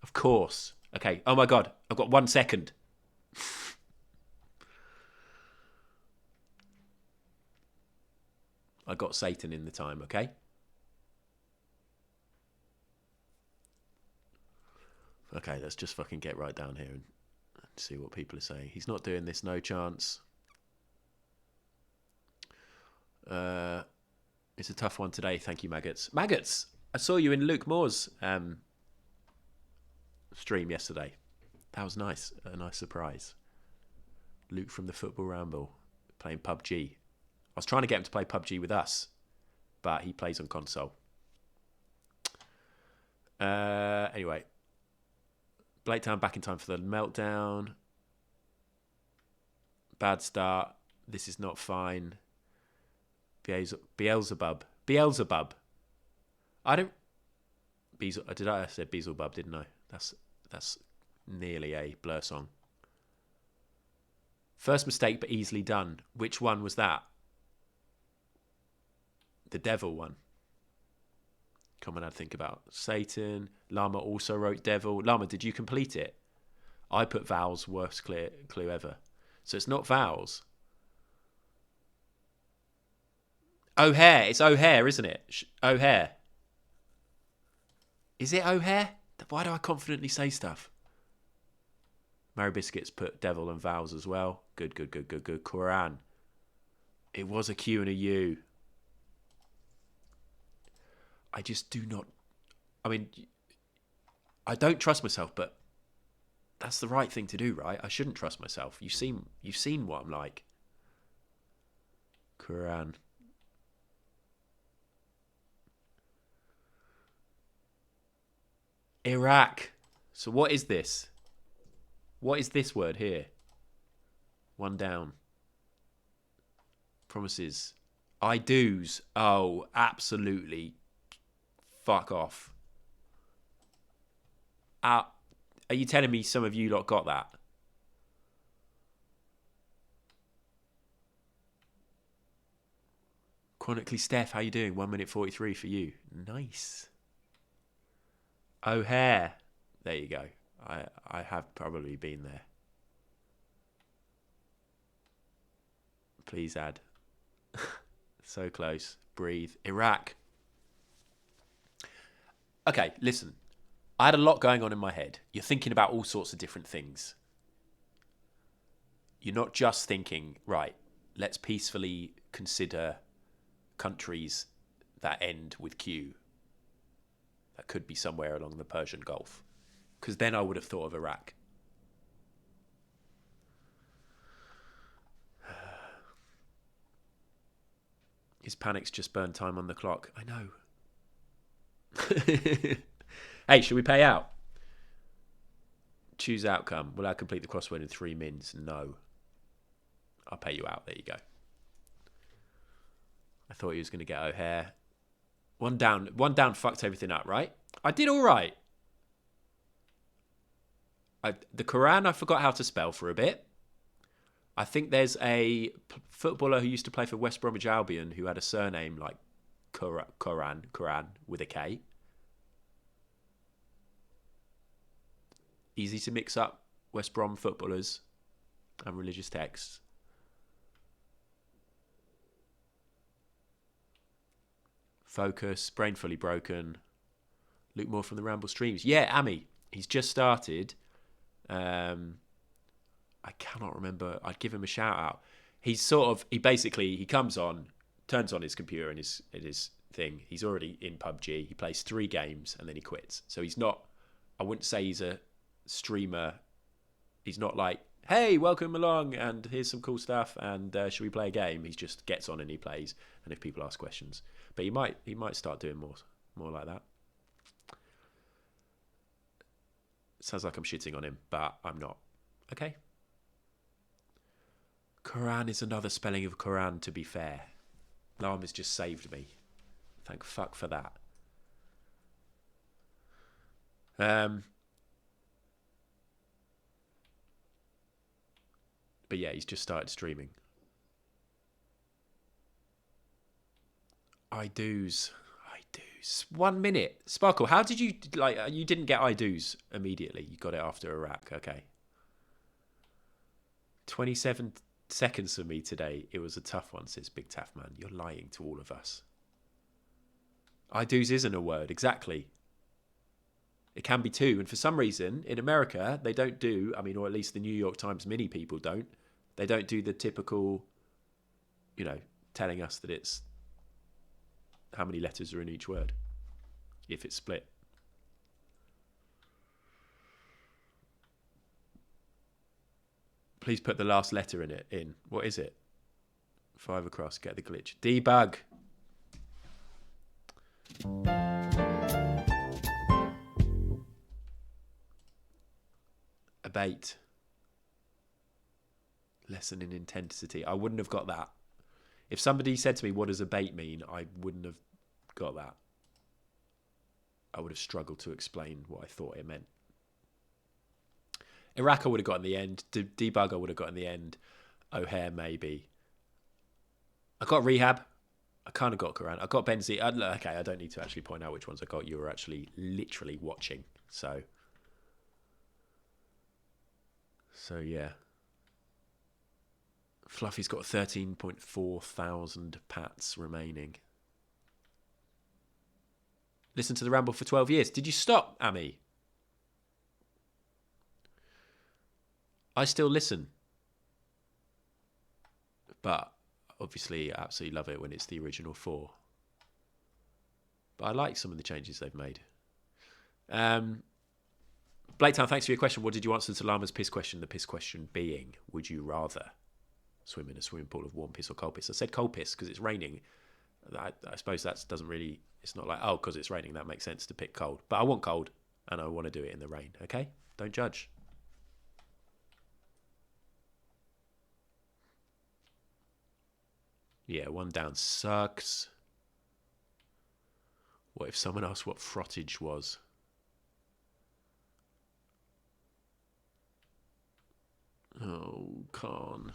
Of course. Okay. Oh my God. I've got 1 second. I got Satan in the time, okay? Okay, let's just fucking get right down here and see what people are saying. He's not doing this, no chance. It's a tough one today. Thank you, Maggots. Maggots, I saw you in Luke Moore's stream yesterday. That was nice. A nice surprise. Luke from the Football Ramble playing PUBG. I was trying to get him to play PUBG with us, but he plays on console. Anyway. Blake Town back in time for the meltdown. Bad start. This is not fine. Beelzebub. I don't... I said Beelzebub, didn't I? That's nearly a Blur song. First mistake, but easily done. Which one was that? The devil one. Come on, I'd think about Satan. Llama also wrote devil. Llama, did you complete it? I put vowels, worst clue ever. So it's not vowels. O'Hare. It's O'Hare, isn't it? O'Hare. Is it O'Hare? Why do I confidently say stuff? Mary Biscuits put devil and vowels as well. Good. Quran. It was a Q and a U. I just do not... I mean, I don't trust myself, but that's the right thing to do, right? I shouldn't trust myself. You've seen what I'm like. Quran. Iraq. So what is this? What is this word here? 1 down. Promises. I do's. Oh, absolutely. Fuck off. Are you telling me some of you lot got that? Chronically Steph, how you doing? 1 minute 43 for you. Nice. O'Hare. There you go. I have probably been there. Please add. So close. Breathe. Iraq. Okay, listen. I had a lot going on in my head. You're thinking about all sorts of different things. You're not just thinking, right, let's peacefully consider countries that end with Q. That could be somewhere along the Persian Gulf. Because then I would have thought of Iraq. His panic's just burned time on the clock. I know. Hey, should we pay out? Choose outcome. Will I complete the crossword in 3 minutes? No. I'll pay you out. There you go. I thought he was going to get O'Hare. 1 down. 1 down fucked everything up, right? I did all right. The Quran, I forgot how to spell for a bit. I think there's a footballer who used to play for West Bromwich Albion who had a surname like Quran with a K. Easy to mix up West Brom footballers and religious texts. Focus, brain fully broken. Luke Moore from the Ramble streams. Yeah, Amy, he's just started. I cannot remember. I'd give him a shout out. He comes on, turns on his computer and his thing. He's already in PUBG. He plays 3 games and then he quits. So he's not, I wouldn't say he's a streamer. He's not like, hey, welcome along and here's some cool stuff and should we play a game? He just gets on and he plays. And if people ask questions, but he might start doing more like that. Sounds like I'm shitting on him, but I'm not. Okay. Quran is another spelling of Quran, to be fair. Llama's just saved me. Thank fuck for that. But yeah, he's just started streaming. I do's. 1 minute. Sparkle, how did you, like, you didn't get I do's immediately. You got it after Iraq. Okay. 27 seconds for me today. It was a tough one, says Big Taff Man. You're lying to all of us. I do's isn't a word. Exactly. It can be two. And for some reason, in America, they don't do, I mean, or at least the New York Times mini people don't. They don't do the typical, telling us that it's how many letters are in each word, if it's split. Please put the last letter in it. What is it? 5 across. Get the glitch. Debug. Abate. Lesson in intensity. I wouldn't have got that. If somebody said to me, what does abate mean? I wouldn't have got that. I would have struggled to explain what I thought it meant. Iraq I would have got in the end. Debug I would have got in the end. O'Hare maybe. I got Rehab. I kind of got Quran. I got Benzine. Okay, I don't need to actually point out which ones I got. You were actually literally watching. So yeah. Fluffy's got 13.4 thousand pats remaining. Listen to the ramble for 12 years. Did you stop, Amy? I still listen. But obviously, I absolutely love it when it's the original 4. But I like some of the changes they've made. Blaketown, thanks for your question. What did you answer to Lama's piss question? The piss question being, would you rather swim in a swimming pool of warm piss or cold piss? I said cold piss because it's raining. I suppose that doesn't really, it's not like, oh, because it's raining, that makes sense to pick cold. But I want cold and I want to do it in the rain, okay? Don't judge. Yeah, 1 down sucks. What if someone asked what frottage was? Oh, Khan.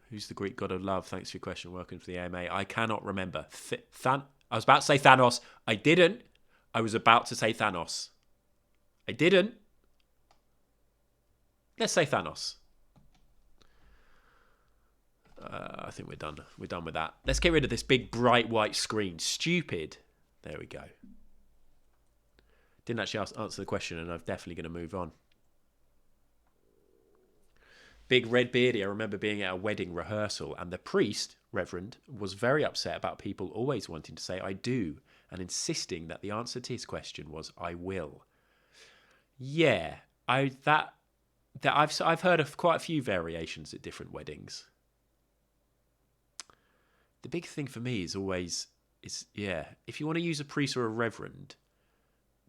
Who's the Greek god of love? Thanks for your question. Welcome to the AMA. I cannot remember. I was about to say Thanos. I didn't. I was about to say Thanos. I didn't. Let's say Thanos. I think we're done. We're done with that. Let's get rid of this big bright white screen. Stupid. There we go. Didn't actually answer the question, and I'm definitely going to move on. Big red beardy. I remember being at a wedding rehearsal, and the priest, Reverend, was very upset about people always wanting to say I do, and insisting that the answer to his question was I will. Yeah, I've heard of quite a few variations at different weddings. The big thing for me is always, if you want to use a priest or a reverend,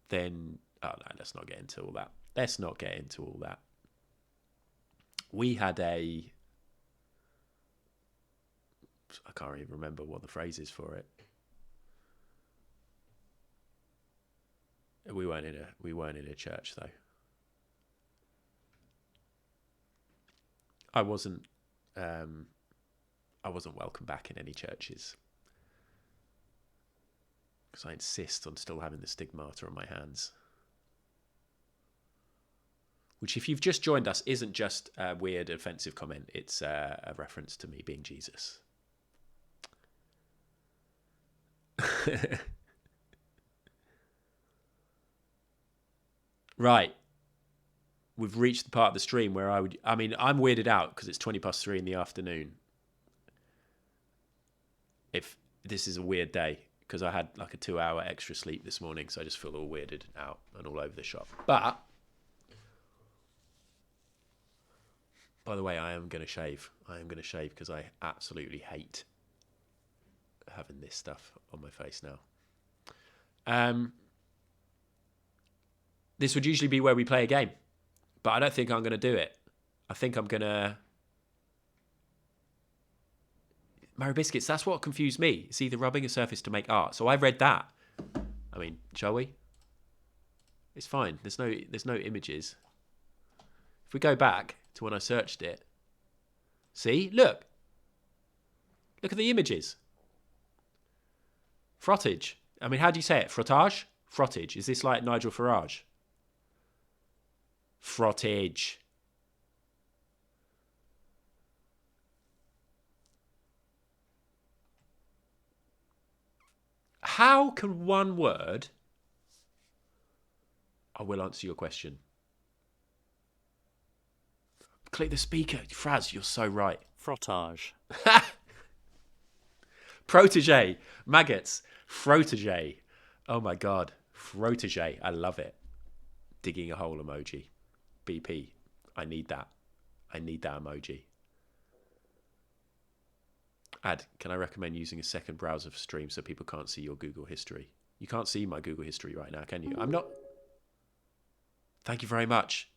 then, let's not get into all that. We had I can't even remember what the phrase is for it. We weren't in a church though. I wasn't welcome back in any churches because I insist on still having the stigmata on my hands. Which, if you've just joined us, isn't just a weird, offensive comment. It's a reference to me being Jesus. Right. We've reached the part of the stream where I'm weirded out because it's 3:20 in the afternoon. If this is a weird day, because I had like a 2-hour extra sleep this morning, so I just feel all weirded out and all over the shop. But by the way, I am going to shave. Because I absolutely hate having this stuff on my face now. This would usually be where we play a game, but I don't think I'm going to do it. I think I'm going to... Mary Biscuits, that's what confused me. It's either rubbing a surface to make art. So I read that. I mean, shall we? It's fine. There's no images. If we go back to when I searched it, see, look at the images. Frottage. I mean, how do you say it? Frottage? Frottage. Is this like Nigel Farage? Frottage. How can one word... I will answer your question. Click the speaker. Fraz, you're so right. Frottage. Protege. Maggots. Frotege. Oh my God. Frotege. I love it. Digging a hole emoji. BP. I need that. I need that emoji. Can I recommend using a second browser for stream so people can't see your Google history? You can't see my Google history right now, can you? I'm not... Thank you very much.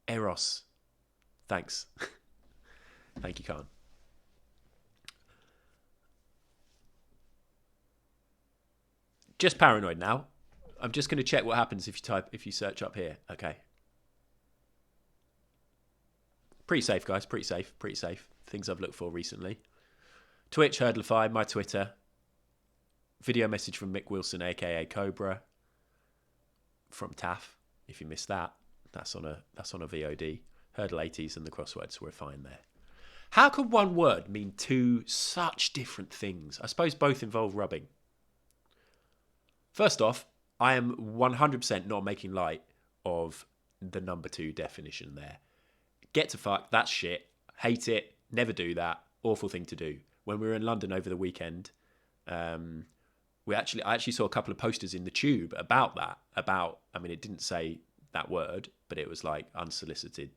Eros. Thanks. Thank you, Khan. Just paranoid now. I'm just going to check what happens if you search up here. Okay. Pretty safe, guys. Pretty safe. Things I've looked for recently. Twitch, Hurdlify, my Twitter. Video message from Mick Wilson, aka Cobra. From TAF. If you missed that, that's on a VOD. Hurdle 80s and the crosswords were fine there. How could one word mean two such different things? I suppose both involve rubbing. First off, I am 100% not making light of the number 2 definition there. Get to fuck, that's shit. Hate it, never do that. Awful thing to do. When we were in London over the weekend, I actually saw a couple of posters in the tube about that. I mean, it didn't say that word, but it was like unsolicited,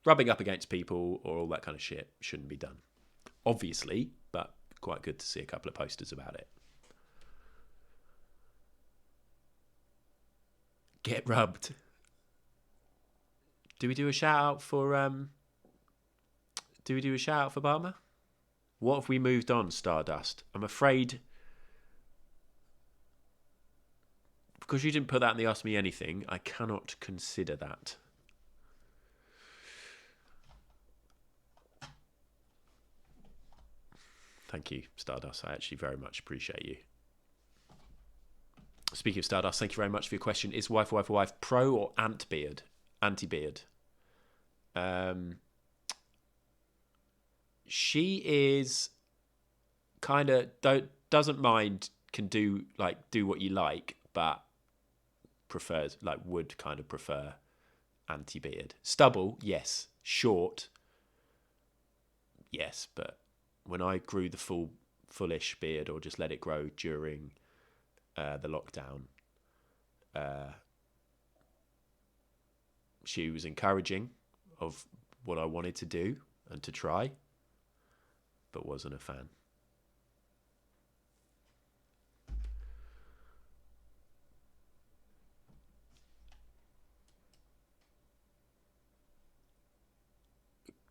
rubbing up against people or all that kind of shit shouldn't be done. Obviously, but quite good to see a couple of posters about it. Get rubbed. Do we do a shout out for Barma? What have we moved on, Stardust? I'm afraid, because you didn't put that in the Ask Me Anything, I cannot consider that. Thank you, Stardust. I actually very much appreciate you. Speaking of Stardust, thank you very much for your question. Is wife pro or anti-beard? She is kind of doesn't mind, can do what you like, but would kind of prefer anti-beard. Stubble, yes. Short, yes. But when I grew the fullish beard or just let it grow during the lockdown, she was encouraging of what I wanted to do and to try, but wasn't a fan.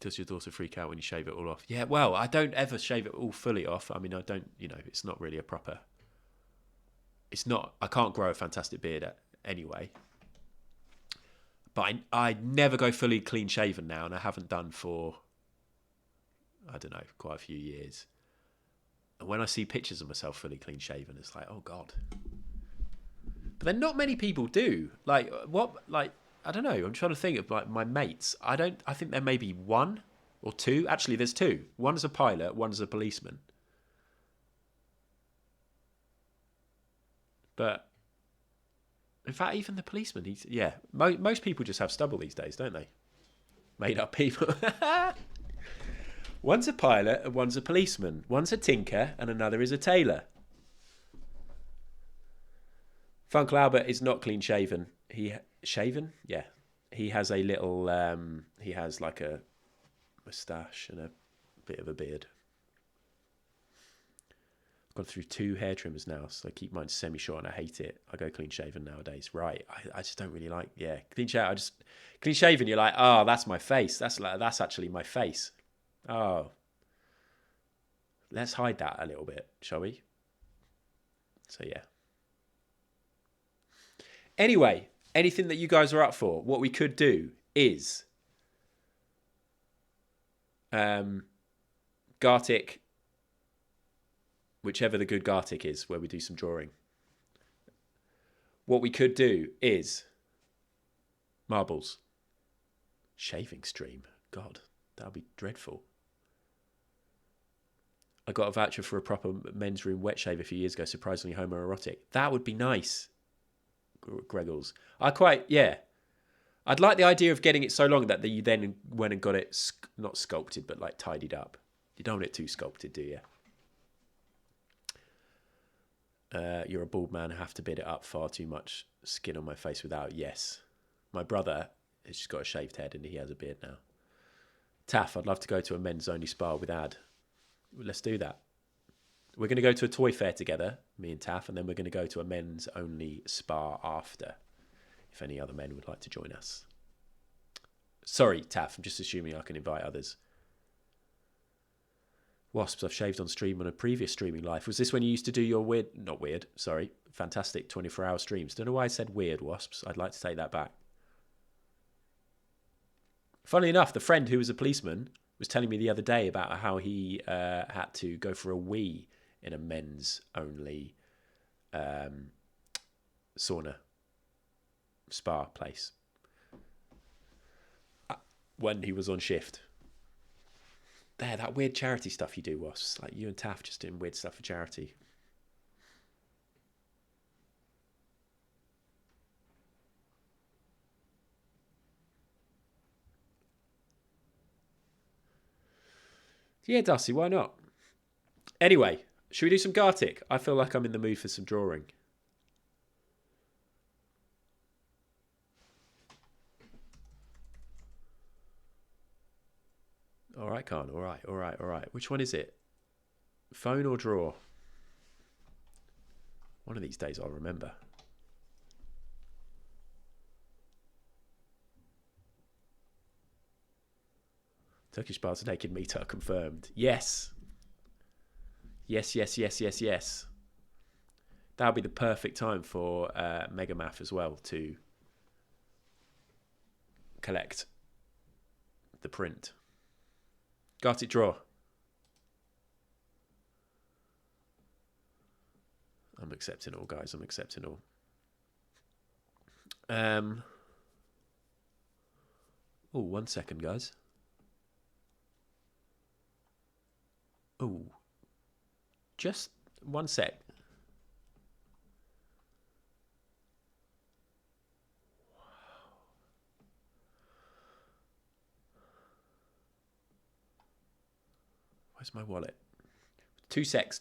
Does your daughter freak out when you shave it all off? Yeah, well, I don't ever shave it all fully off. I mean, I don't, it's not really a proper... I can't grow a fantastic beard anyway. But I never go fully clean shaven now, and I haven't done for, I don't know, quite a few years. And when I see pictures of myself fully clean shaven, it's like, oh God. But then not many people do. I don't know. I'm trying to think of my mates. I think there may be one or two. Actually, there's two. One's a pilot, one's a policeman. But in fact, even the policeman, most people just have stubble these days, don't they? Made up people. One's a pilot and one's a policeman. One's a tinker and another is a tailor. Funkle Albert is not clean shaven. Shaven? Yeah. He has a little, he has like a moustache and a bit of a beard. I've gone through 2 hair trimmers now, so I keep mine semi-short and I hate it. I go clean shaven nowadays. Right. I just don't really like, clean shaven, you're like, oh, that's my face. That's actually my face. Oh. Let's hide that a little bit, shall we? So yeah. Anyway, anything that you guys are up for, what we could do is Gartic, whichever the good Gartic is, where we do some drawing. What we could do is marbles. Shaving stream. God, that would be dreadful. I got a voucher for a proper men's room wet shave a few years ago, surprisingly homoerotic. That would be nice, Greggles. I'd like the idea of getting it so long that you then went and got it, not sculpted, but like tidied up. You don't want it too sculpted, do you? You're a bald man, have to bid it up. Far too much skin on my face without. Yes. My brother has just got a shaved head and he has a beard now. Taff, I'd love to go to a men's only spa with Ad. Let's do that. We're going to go to a toy fair together, me and Taff, and then we're going to go to a men's only spa after, if any other men would like to join us. Sorry, Taff, I'm just assuming I can invite others. Wasps, I've shaved on stream on a previous streaming life. Was this when you used to do your fantastic 24-hour streams? Don't know why I said weird, Wasps. I'd like to take that back. Funnily enough, the friend who was a policeman was telling me the other day about how he had to go for a wee in a men's only sauna spa place when he was on shift. That weird charity stuff you do, Wasps. Like you and Taff just doing weird stuff for charity. Yeah, Dusty, why not? Anyway, should we do some Gartic? I feel like I'm in the mood for some drawing. All right, Khan. All right. Which one is it? Phone or draw? One of these days I'll remember. Turkish bars naked meetup confirmed. Yes. Yes. That would be the perfect time for Megamath as well to collect the print. Gartic draw. I'm accepting all, guys. I'm accepting all. Oh, 1 second, guys. Oh, just 1 sec. Where's my wallet? 2 secs.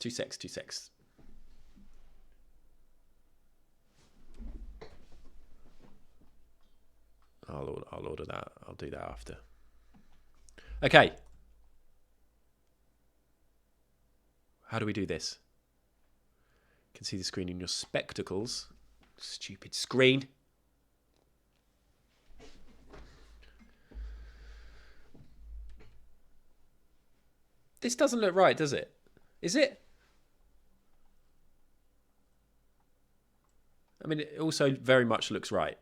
I'll order that. I'll do that after. Okay. How do we do this? You can see the screen in your spectacles. Stupid screen. This doesn't look right, does it? Is it? I mean, it also very much looks right.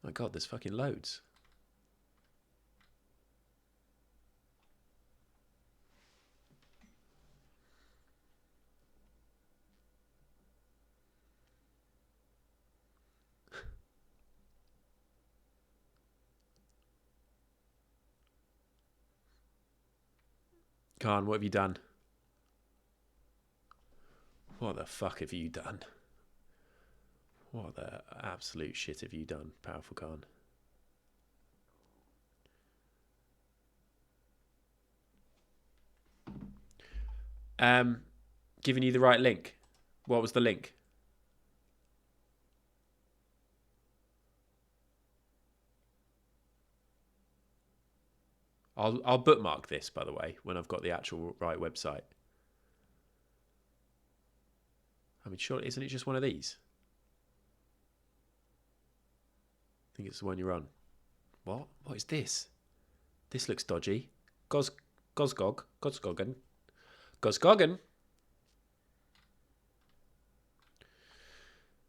My God, there's fucking loads. Khan, what have you done? What the fuck have you done? What the absolute shit have you done, Powerful Khan? Giving you the right link. What was the link? I'll bookmark this, by the way, when I've got the actual right website. I mean, sure, isn't it just one of these? I think it's the one you're on. What? What is this? This looks dodgy. Gosgogan.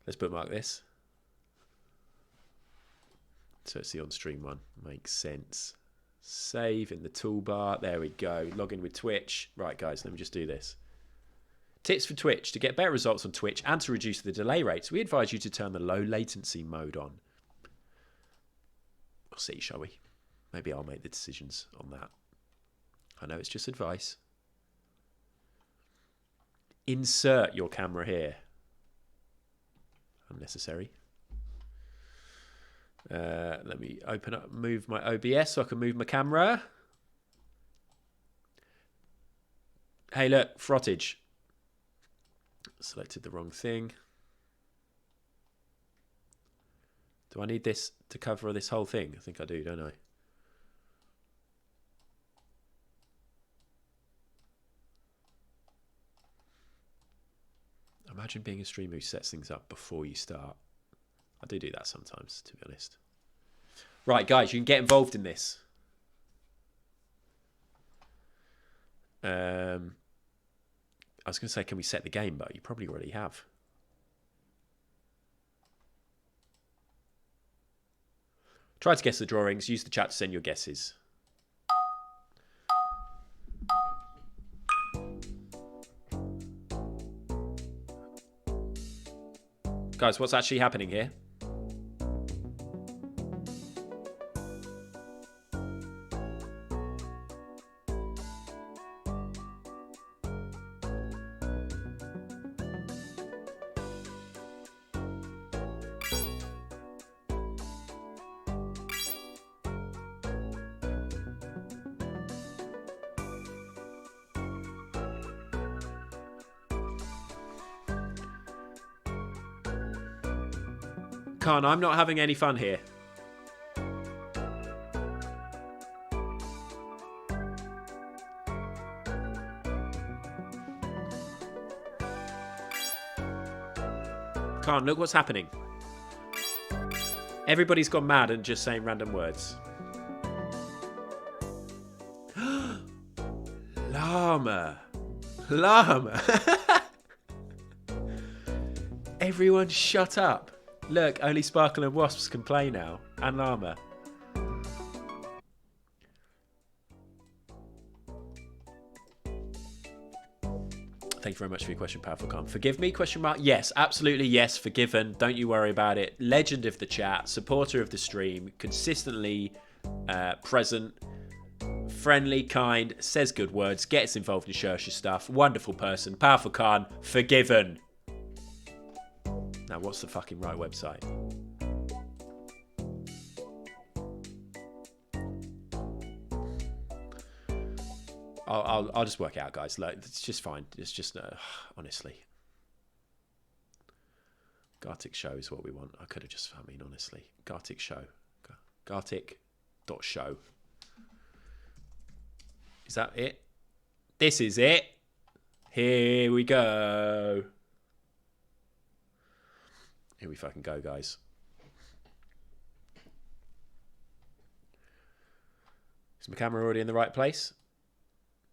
Let's bookmark this. So it's the on-stream one. Makes sense. Save in the toolbar. There we go. Log in with Twitch. Right, guys, let me just do this. Tips for Twitch. To get better results on Twitch and to reduce the delay rates, we advise you to turn the low latency mode on. We'll see, shall we? Maybe I'll make the decisions on that. I know it's just advice. Insert your camera here. Unnecessary. Let me move my OBS so I can move my camera. Hey, look, frottage. Selected the wrong thing. Do I need this to cover this whole thing? I think I do, don't I? Imagine being a streamer who sets things up before you start. I do that sometimes, to be honest. Right, guys, you can get involved in this. I was going to say, can we set the game? But you probably already have. Try to guess the drawings. Use the chat to send your guesses. Guys, what's actually happening here? Khan, I'm not having any fun here. Khan, look what's happening. Everybody's gone mad and just saying random words. Llama. Llama. Everyone shut up. Look, only Sparkle and Wasps can play now. And Llama. Thank you very much for your question, Powerful Khan. Forgive me, question mark? Yes, absolutely yes, forgiven. Don't you worry about it. Legend of the chat, supporter of the stream, consistently present, friendly, kind, says good words, gets involved in Shersha stuff, wonderful person, Powerful Khan, forgiven. Now, what's the fucking right website? I'll just work it out, guys. Like, it's just fine. It's just, honestly. Gartic Show is what we want. I could have just, I mean, honestly. Gartic Show. Gartic.show. Is that it? This is it. Here we go. Here we fucking go, guys. Is my camera already in the right place?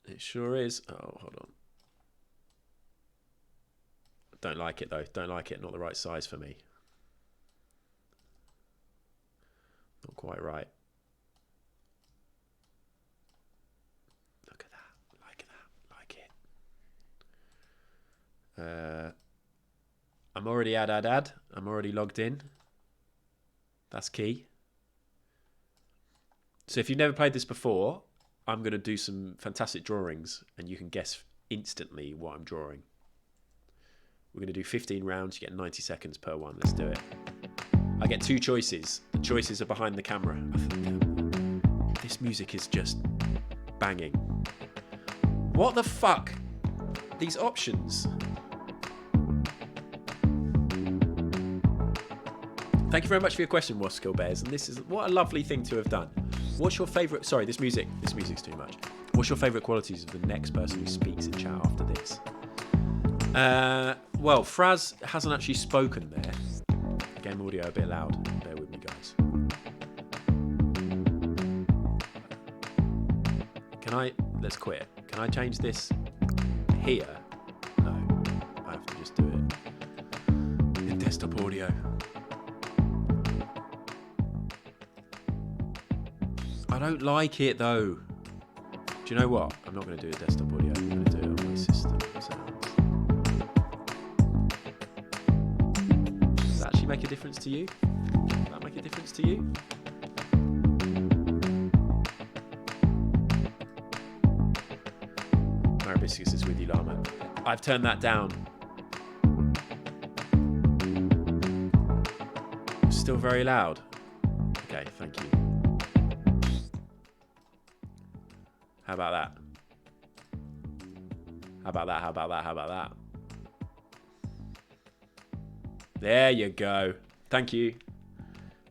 It sure is. Oh, hold on. Don't like it, though. Don't like it. Not the right size for me. Not quite right. Look at that. Like that. Like it. I'm already add. I'm already logged in. That's key. So if you've never played this before, I'm going to do some fantastic drawings and you can guess instantly what I'm drawing. We're going to do 15 rounds. You get 90 seconds per one. Let's do it. I get two choices. The choices are behind the camera. This music is just banging. What the fuck? These options. Thank you very much for your question, Waskill Bears. And this is what a lovely thing to have done. What's your favourite... Sorry, this music's too much. What's your favourite qualities of the next person who speaks in chat after this? Well, Fraz hasn't actually spoken there. Game audio a bit loud. Bear with me, guys. Can Let's quit. Can I change this here? No. I have to just do it in desktop audio. I don't like it though. Do you know what? I'm not going to do a desktop audio. I'm going to do it on my system sounds. Does that actually make a difference to you? Does that make a difference to you? Marabiscus is with you, Llama. I've turned that down. Still very loud. Okay, thank you. How about that? How about that? How about that? How about that? There you go. Thank you.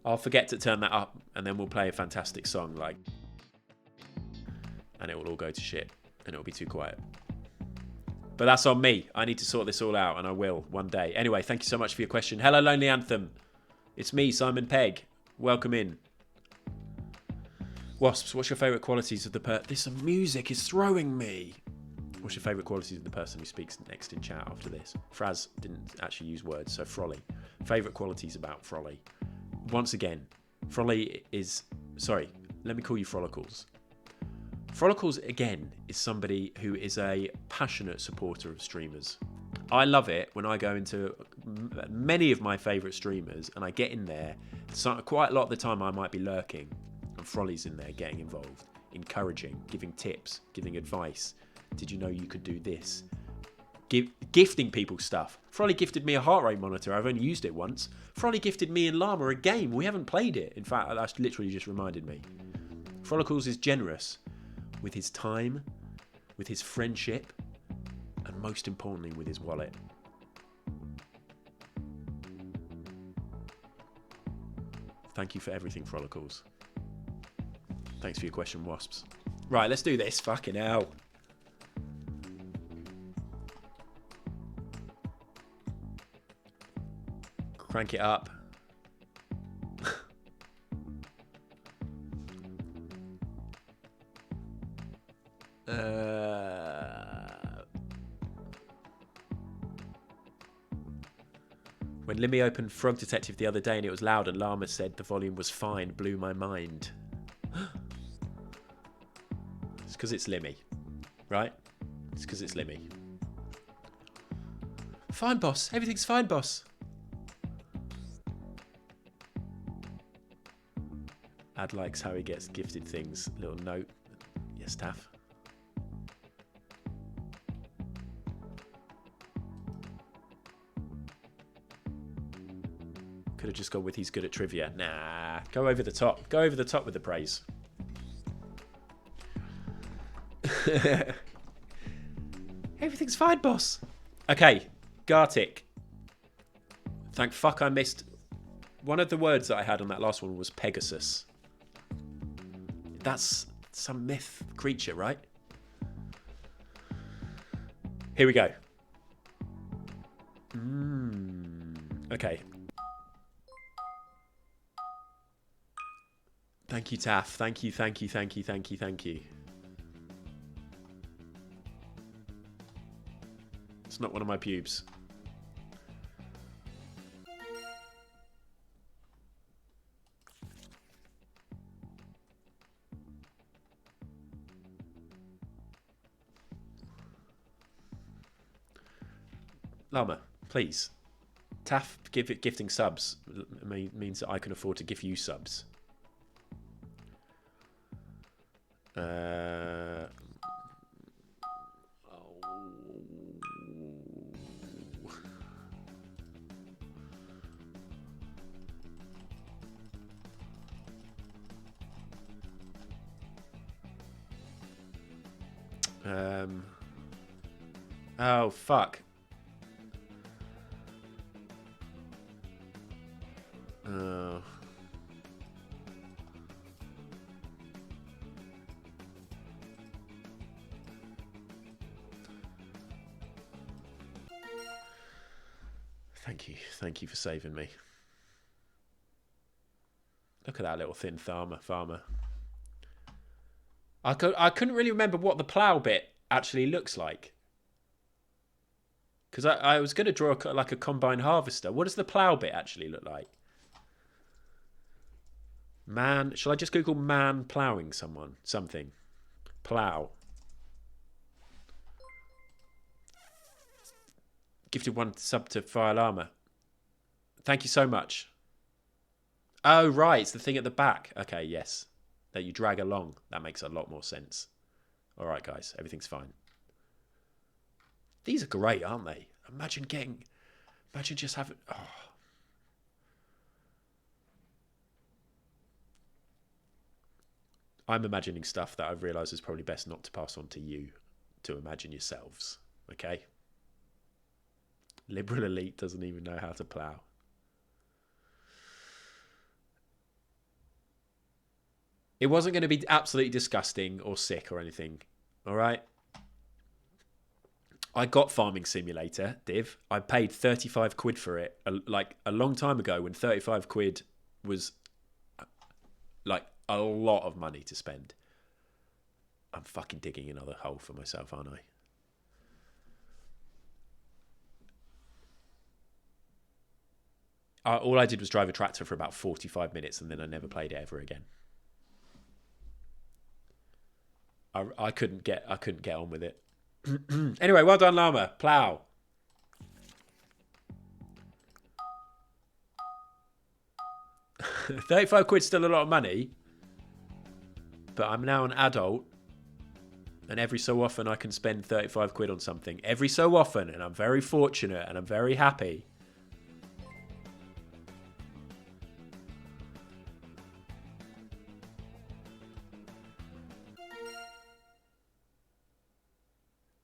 I'll forget to turn that up and then we'll play a fantastic song like... And it will all go to shit and it'll be too quiet. But that's on me. I need to sort this all out and I will one day. Anyway, thank you so much for your question. Hello, Lonely Anthem. It's me, Simon Pegg. Welcome in. Wasps, what's your favourite qualities of the This music is throwing me. What's your favourite qualities of the person who speaks next in chat after this? Fraz didn't actually use words, so Frolly. Favourite qualities about Frolly. Once again, Frolly is... Sorry, let me call you Frolicles. Frolicles, again, is somebody who is a passionate supporter of streamers. I love it when I go into many of my favourite streamers and I get in there. So quite a lot of the time I might be lurking. And Frolly's in there getting involved, encouraging, giving tips, giving advice. Did you know you could do this? Gifting people stuff. Frolly gifted me a heart rate monitor. I've only used it once. Frolly gifted me and Llama a game. We haven't played it. In fact, that's literally just reminded me. Frolicles is generous with his time, with his friendship, and most importantly, with his wallet. Thank you for everything, Frolicles. Thanks for your question, Wasps. Right, let's do this. Fucking hell. Crank it up. When Limmy opened Frog Detective the other day and it was loud and Llama said the volume was fine, blew my mind. It's because it's Limmy, right? It's because it's Limmy. Fine, boss. Everything's fine, boss. Ad likes how he gets gifted things. Little note. Yes, Taff. Could have just gone with he's good at trivia. Nah, go over the top. Go over the top with the praise. Everything's fine, boss. Okay, Gartic. Thank fuck I missed. One of the words that I had on that last one was Pegasus. That's some myth creature, right? Here we go. Okay. Thank you, Taff. Thank you, thank you, thank you, thank you, thank you. It's not one of my pubes. Llama, please. Taff gifting subs means that I can afford to give you subs. Oh, fuck. Oh. Thank you. Thank you for saving me. Look at that little thin farmer. I couldn't really remember what the plough bit actually looks like. Because I was going to draw like a combine harvester. What does the plough bit actually look like? Man, shall I just Google man ploughing something? Plough. Gifted 1 sub to Fire Llama. Thank you so much. Oh, right. It's the thing at the back. Okay, yes. That you drag along. That makes a lot more sense. All right, guys. Everything's fine. These are great, aren't they? Imagine just having... Oh. I'm imagining stuff that I've realised is probably best not to pass on to you to imagine yourselves. Okay? Liberal elite doesn't even know how to plough. It wasn't going to be absolutely disgusting or sick or anything. All right? I got Farming Simulator, Div. I paid 35 quid for it like a long time ago when 35 quid was like a lot of money to spend. I'm fucking digging another hole for myself, aren't I? All I did was drive a tractor for about 45 minutes and then I never played it ever again. I couldn't get on with it. Anyway, well done, Llama. Plough. £35 still a lot of money, but I'm now an adult, and every so often I can spend 35 quid on something. Every so often, and I'm very fortunate, and I'm very happy.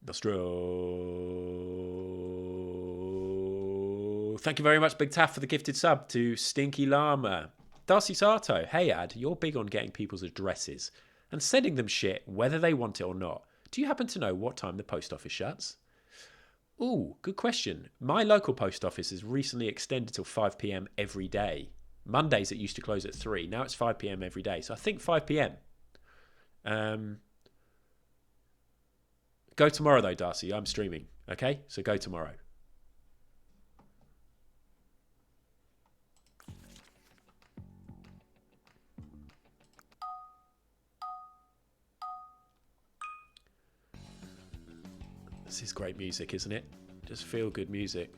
Nostro. Thank you very much, Big Taff, for the gifted sub to Stinky Llama. Darcy Sato. Hey, Ad, you're big on getting people's addresses and sending them shit whether they want it or not. Do you happen to know what time the post office shuts? Ooh, good question. My local post office has recently extended till 5 p.m. every day. Mondays it used to close at 3. Now it's 5 p.m. every day. So I think 5 p.m. Go tomorrow, though, Darcy. I'm streaming. Okay? So go tomorrow. This is great music, isn't it? Just feel good music.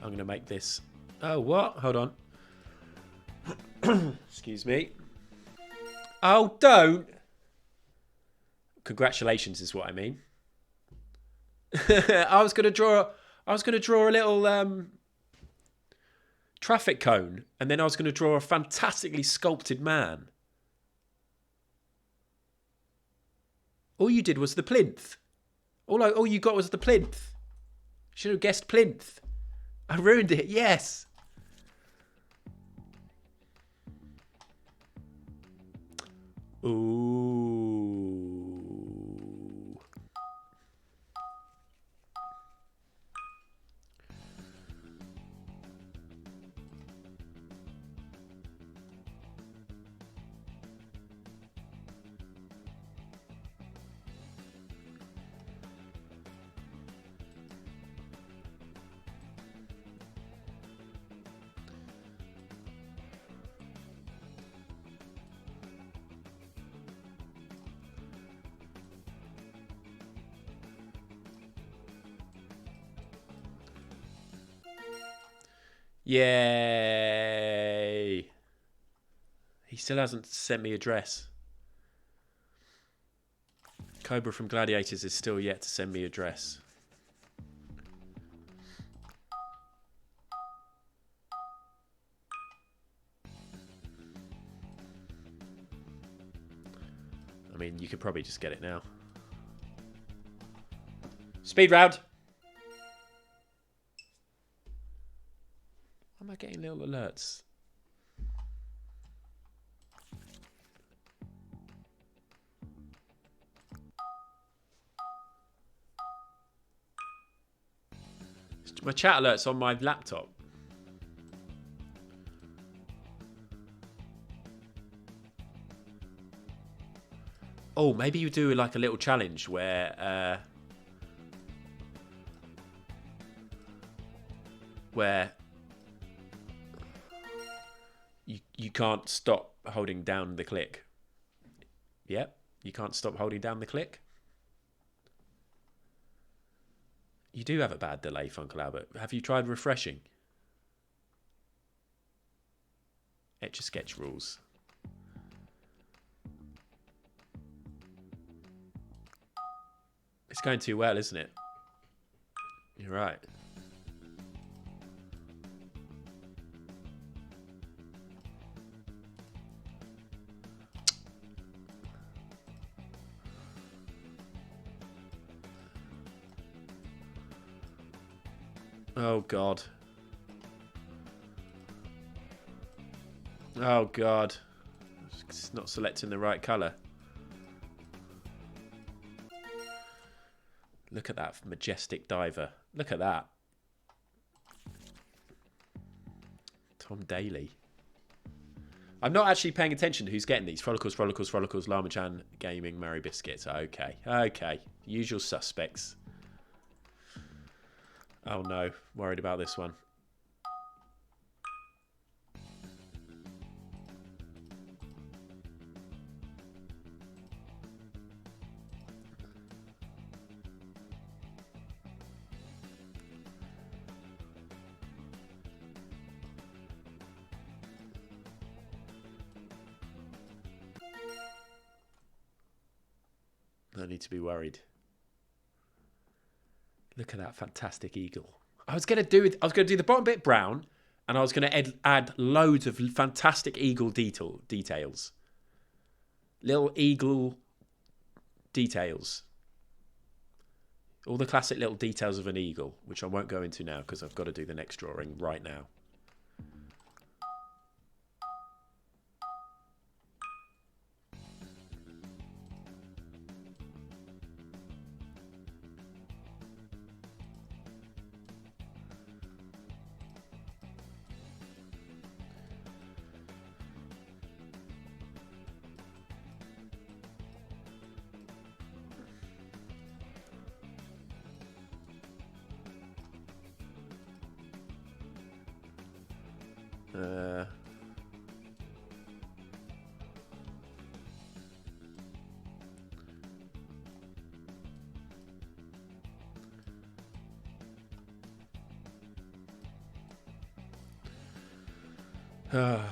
I'm going to make this... Oh, what? Hold on. Excuse me. Oh, don't. Congratulations is what I mean. I was going to draw a little traffic cone, and then I was going to draw a fantastically sculpted man. All you did was the plinth. All you got was the plinth. Should have guessed plinth. I ruined it. Yes. Ooh. Yay. He still hasn't sent me a dress. Cobra from Gladiators is still yet to send me a dress. I mean, you could probably just get it now. Speed round. Why am I getting little alerts? My chat alerts on my laptop. Oh, maybe you do like a little challenge where you can't stop holding down the click. Yep, you can't stop holding down the click. You do have a bad delay, Funkle Albert. Have you tried refreshing? Etch-a-Sketch rules. It's going too well, isn't it? You're right. Oh, God. Oh, God. It's not selecting the right colour. Look at that majestic diver. Look at that. Tom Daly. I'm not actually paying attention to who's getting these. Frolicles, Llama-chan, Gaming, Mary Biscuits. Okay. Okay. Usual suspects. Oh no, worried about this one. No need to be worried. Look at that fantastic eagle. I was gonna do the bottom bit brown, and I was gonna add loads of fantastic eagle details. Little eagle details. All the classic little details of an eagle, which I won't go into now because I've got to do the next drawing right now. I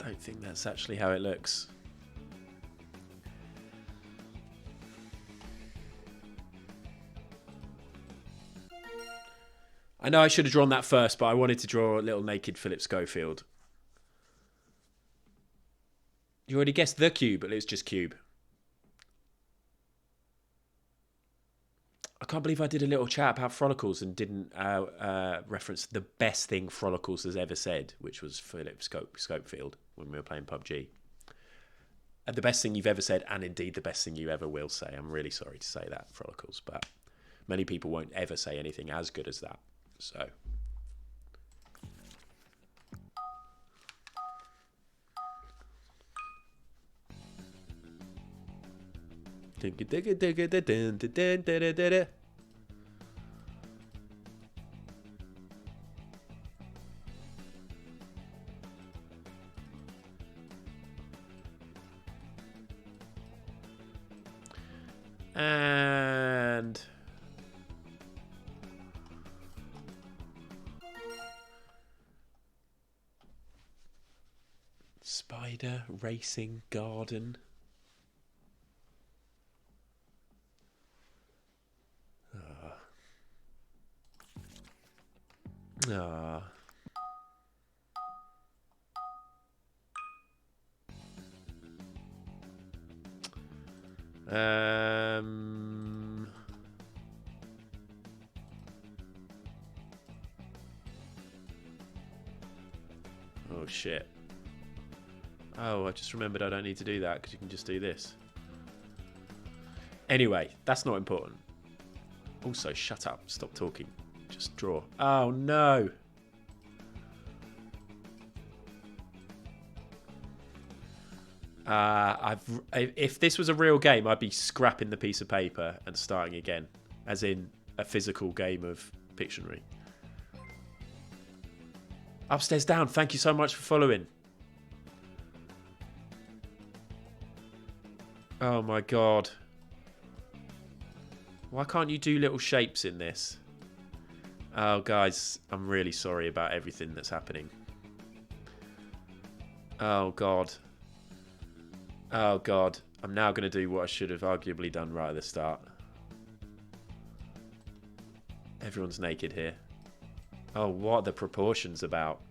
don't think that's actually how it looks. I know I should have drawn that first, but I wanted to draw a little naked Philip Schofield. You already guessed the cube, but it was just cube. I can't believe I did a little chat about Frolicles and didn't reference the best thing Frolicles has ever said, which was Philip Schofield when we were playing PUBG. And the best thing you've ever said, and indeed the best thing you ever will say. I'm really sorry to say that, Frolicles, but many people won't ever say anything as good as that. So... And spider racing garden. Ah. Oh shit. Oh, I just remembered I don't need to do that because you can just do this. Anyway, that's not important. Also, shut up. Stop talking. Just draw. Oh, no. If this was a real game, I'd be scrapping the piece of paper and starting again, as in a physical game of Pictionary. Upstairs Down, thank you so much for following. Oh my god. Why can't you do little shapes in this? Oh guys, I'm really sorry about everything that's happening. Oh god. Oh god, I'm now going to do what I should have arguably done right at the start. Everyone's naked here. Oh, what are the proportions about?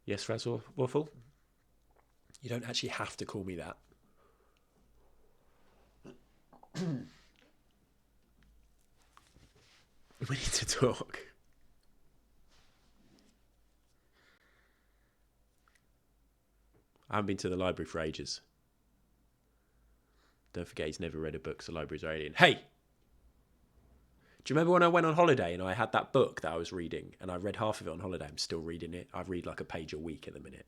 Yes, Razzle Waffle? You don't actually have to call me that. We need to talk. I haven't been to the library for ages. Don't forget he's never read a book, so libraries are alien. Hey! Do you remember when I went on holiday and I had that book that I was reading and I read half of it on holiday? I'm still reading it. I read like a page a week at the minute.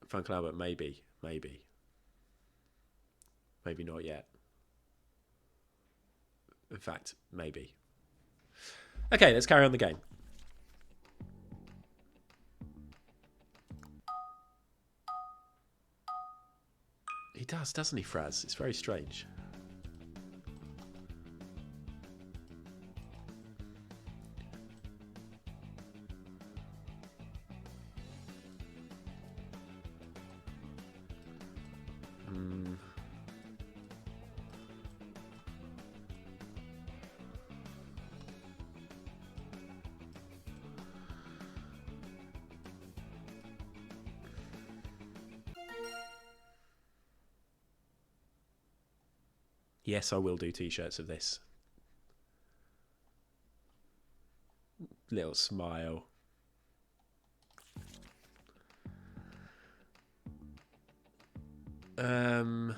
Frank Albert, maybe. Maybe not yet. In fact, maybe. Okay, let's carry on the game. He does, doesn't he, Fraz? It's very strange. Yes, I will do t-shirts of this. Little smile. Ooh,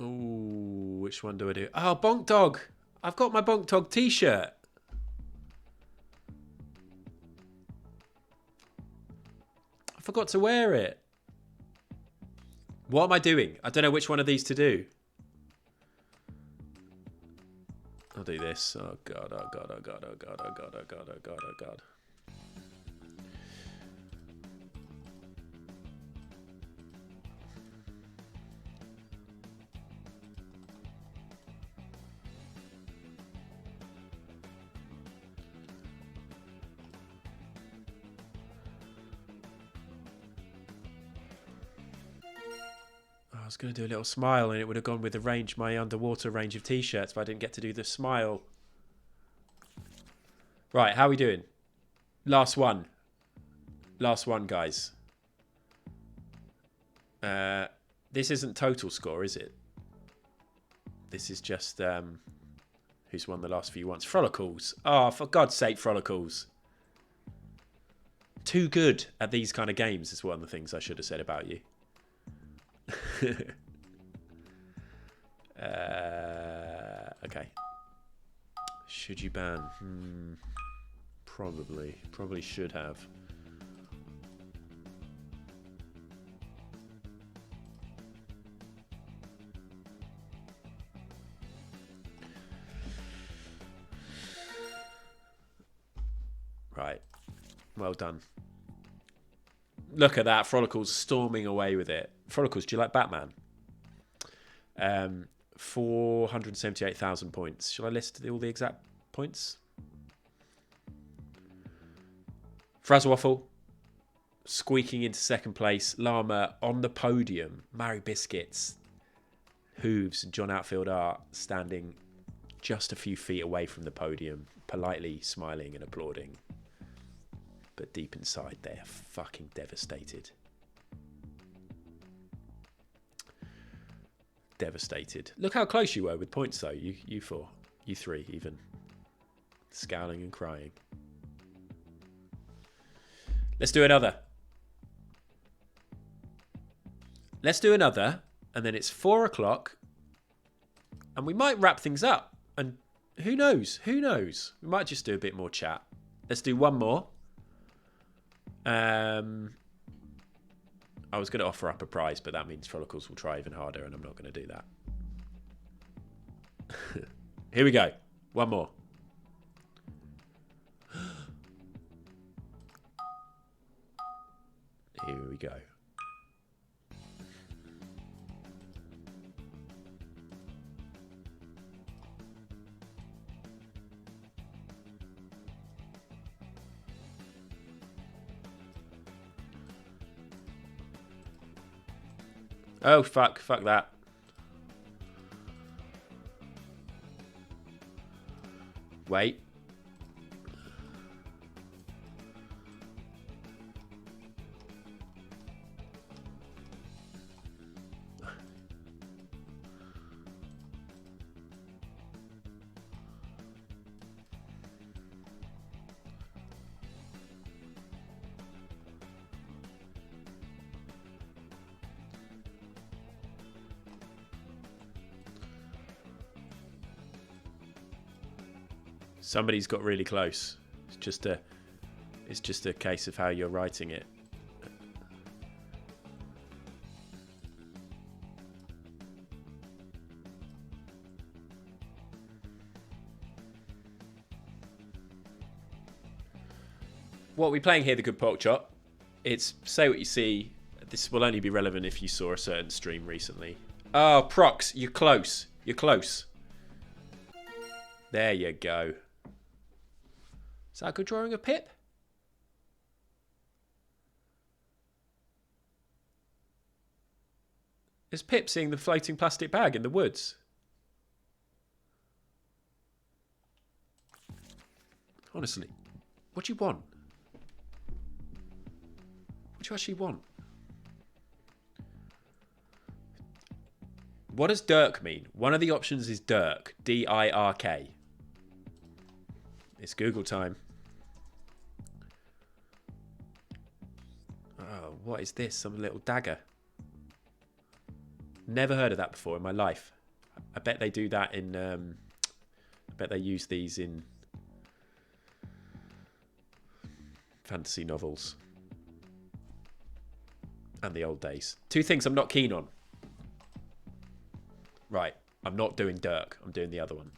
which one do I do? Oh, Bonk Dog. I've got my Bonk Dog t-shirt. I forgot to wear it. What am I doing? I don't know which one of these to do. I'll do this. Oh god, oh god, oh god, oh god, oh god, oh god, oh god, oh god. I was going to do a little smile and it would have gone with the range, my underwater range of t-shirts, but I didn't get to do the smile. Right, how are we doing? Last one. Last one, guys. This isn't total score, is it? This is just who's won the last few ones. Frolicles. Oh, for God's sake, Frolicles. Too good at these kind of games is one of the things I should have said about you. Okay. Should you ban? Probably should have. Right. Well done. Look at that. Frolicles storming away with it. Frolicles, do you like Batman? 478,000 points. Shall I list all the exact points? Frazzlewaffle squeaking into second place. Llama on the podium. Mary Biscuits, Hooves, and John Outfield Art standing just a few feet away from the podium, politely smiling and applauding. But deep inside, they're fucking devastated. Devastated. Look how close you were with points, though. You four. You three, even. Scowling and crying. Let's do another. Let's do another, and then it's 4 o'clock, and we might wrap things up. And who knows? Who knows? We might just do a bit more chat. Let's do one more. I was going to offer up a prize, but that means Frolicles will try even harder, and I'm not going to do that. Here we go. One more. Here we go. Oh, fuck that. Wait. Somebody's got really close. It's just a case of how you're writing it. What are we playing here, the Good Pork Chop? It's Say What You See. This will only be relevant if you saw a certain stream recently. Oh, Prox, you're close. You're close. There you go. Is that a good drawing of Pip? Is Pip seeing the floating plastic bag in the woods? Honestly, what do you want? What do you actually want? What does Dirk mean? One of the options is Dirk. D-I-R-K. It's Google time. Oh, what is this? Some little dagger. Never heard of that before in my life. I bet they do that in... I bet they use these in fantasy novels. And the old days. Two things I'm not keen on. Right, I'm not doing Dirk. I'm doing the other one.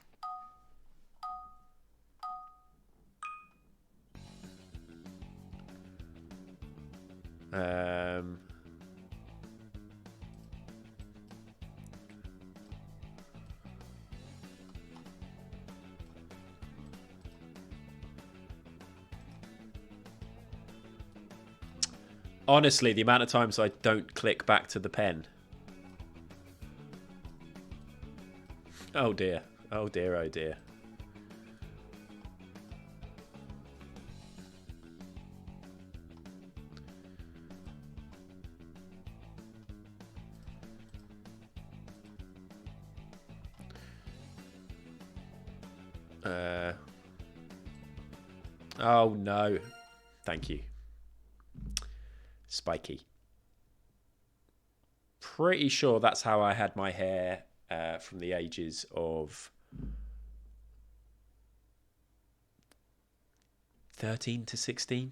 Honestly, the amount of times I don't click back to the pen. Oh dear. Oh dear, oh dear. Oh no. Thank you. Spiky. Pretty sure that's how I had my hair from the ages of 13 to 16.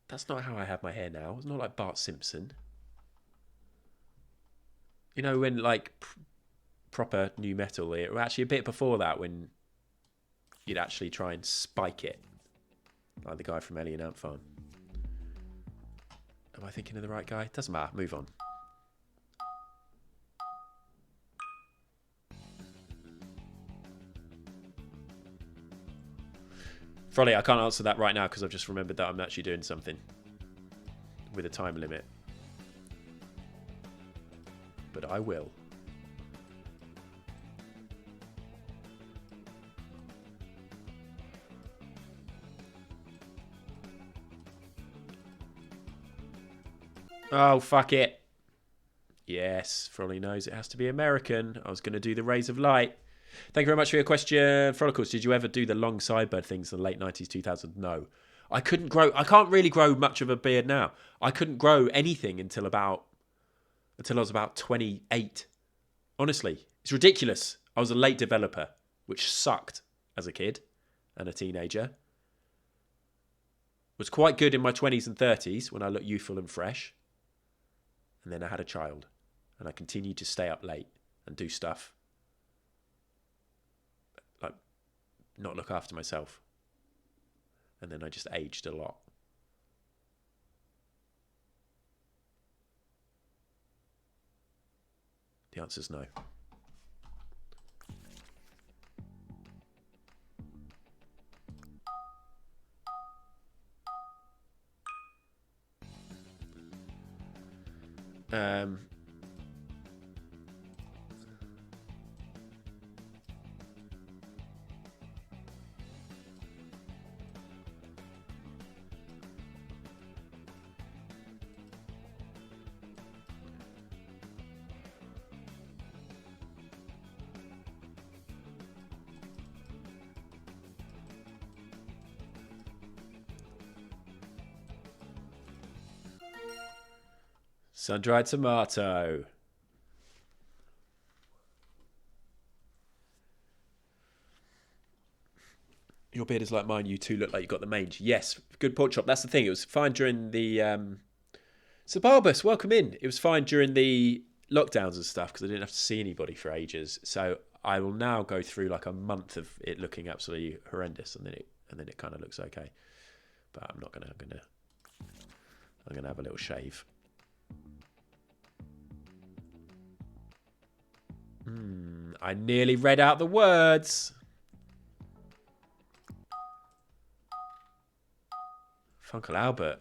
That's not how I have my hair now. It's not like Bart Simpson. You know, when like proper new metal, it was actually a bit before that when you'd actually try and spike it. Like the guy from Ellie and Ant Farm. Am I thinking of the right guy? Doesn't matter. Move on. Frolly, I can't answer that right now because I've just remembered that I'm actually doing something with a time limit. But I will. Oh, fuck it. Yes, Frolly knows it has to be American. I was going to do the Rays of Light. Thank you very much for your question. Frolicles, did you ever do the long sidebird things in the late 90s, 2000? No. I couldn't grow. I can't really grow much of a beard now. I couldn't grow anything until I was about 28. Honestly, it's ridiculous. I was a late developer, which sucked as a kid and a teenager. Was quite good in my 20s and 30s when I looked youthful and fresh. And then I had a child. And I continued to stay up late and do stuff. Like, not look after myself. And then I just aged a lot. The answer's no. Sun-dried tomato. Your beard is like mine. You two look like you got the mange. Yes, good pork chop. That's the thing. It was fine during the... Sabarbus, welcome in. It was fine during the lockdowns and stuff because I didn't have to see anybody for ages. So I will now go through like a month of it looking absolutely horrendous, and then it kind of looks okay. But I'm not gonna. I'm gonna have a little shave. I nearly read out the words. Funkle Albert.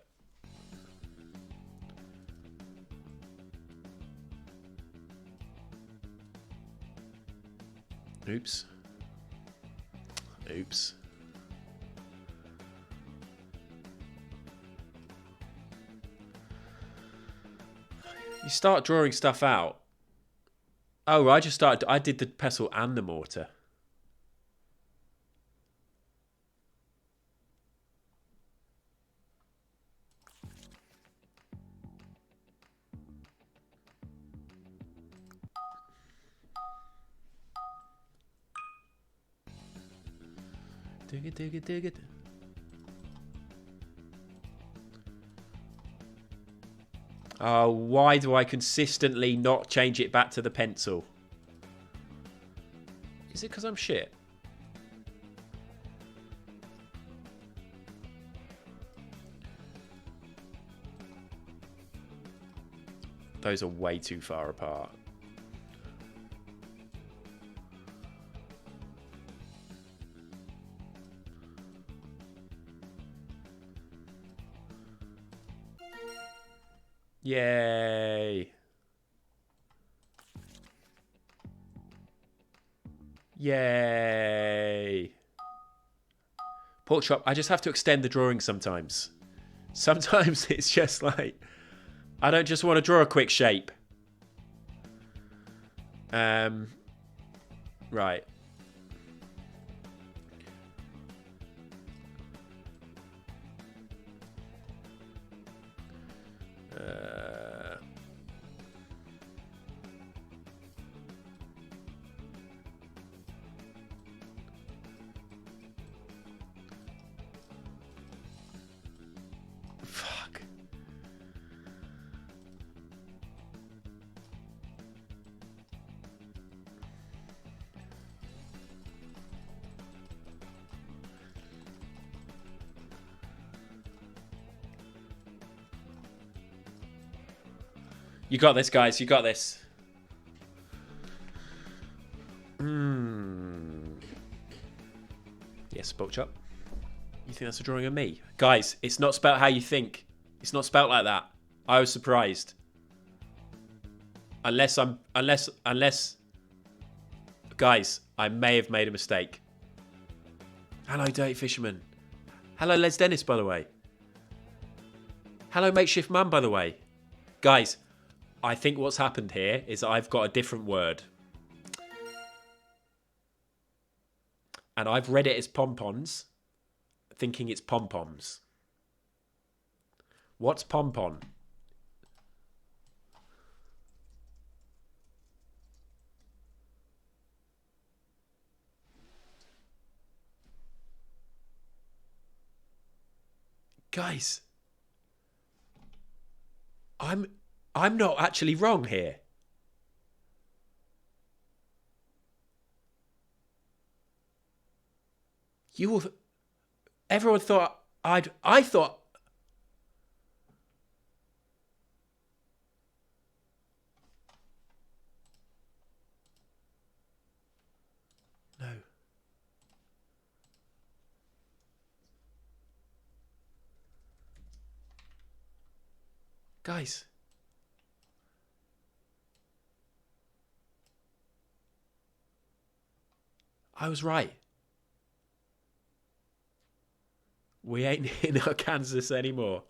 Oops. Oops. You start drawing stuff out. Oh, I did the pestle and the mortar. Dig it. Oh, why do I consistently not change it back to the pencil? Is it because I'm shit? Those are way too far apart. Yay. Yay. Pork chop, I just have to extend the drawing sometimes. Sometimes it's just like, I don't just want to draw a quick shape. Right. Fuck. You got this, guys. You got this. Yes, pork chop. You think that's a drawing of me? Guys, it's not spelt how you think. It's not spelt like that. I was surprised. Unless... Guys, I may have made a mistake. Hello, Dirty Fisherman. Hello, Les Dennis, by the way. Hello, Makeshift Mum, by the way. Guys, I think what's happened here is I've got a different word. And I've read it as pompons, thinking it's pom-poms. What's pompon? Guys, I'm not actually wrong here. Everyone thought I thought. No. Guys. I was right. We ain't in Arkansas anymore.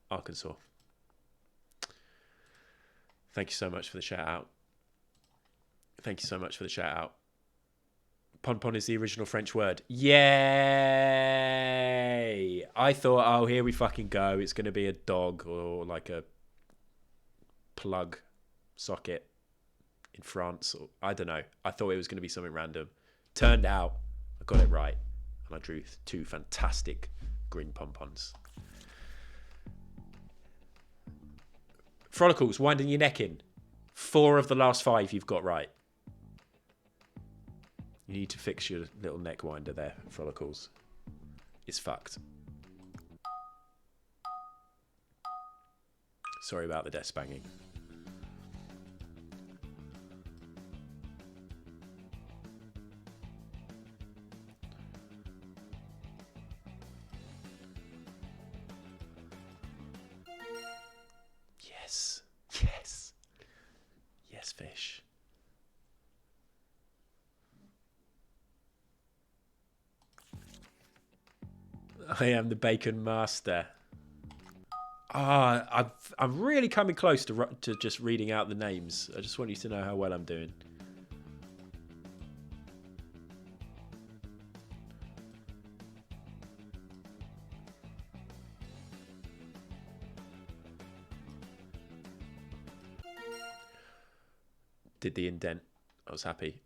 Arkansas. Thank you so much for the shout out. Thank you so much for the shout out. Pompon is the original French word. Yay! I thought, oh, here we fucking go. It's going to be a dog or like a plug socket in France. Or, I don't know. I thought it was going to be something random. Turned out, I got it right. And I drew 2 fantastic green pompons. Frolicles, winding your neck in. 4 of the last 5 you've got right. You need to fix your little neck winder there, Frolicles. It's fucked. Sorry about the desk banging. Yes. Yes. Yes, fish. I am the bacon master. I'm really coming close to just reading out the names. I just want you to know how well I'm doing. Did the indent. I was happy.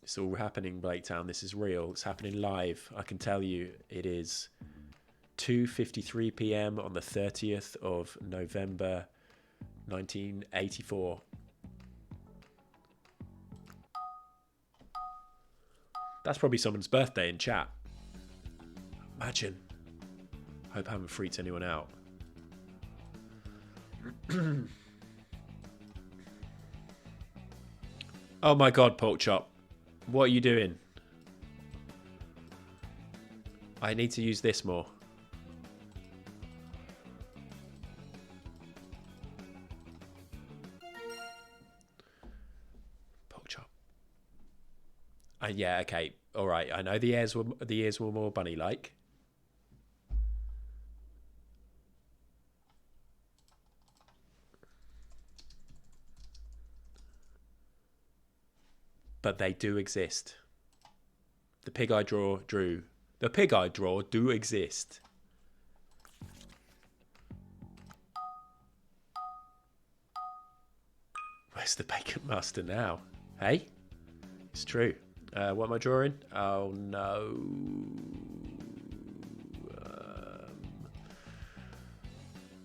It's all happening, Blaketown. This is real. It's happening live. I can tell you it is 2:53 p.m. on the 30th of November, 1984. That's probably someone's birthday in chat. Imagine. Hope I haven't freaked anyone out. Oh my God, Pork Chop. What are you doing? I need to use this more. Pork Chop. Yeah, okay. All right. I know the ears were more bunny-like. But they do exist. The pig I drew. The pig I draw do exist. Where's the bacon master now? Hey? It's true. What am I drawing? Oh no.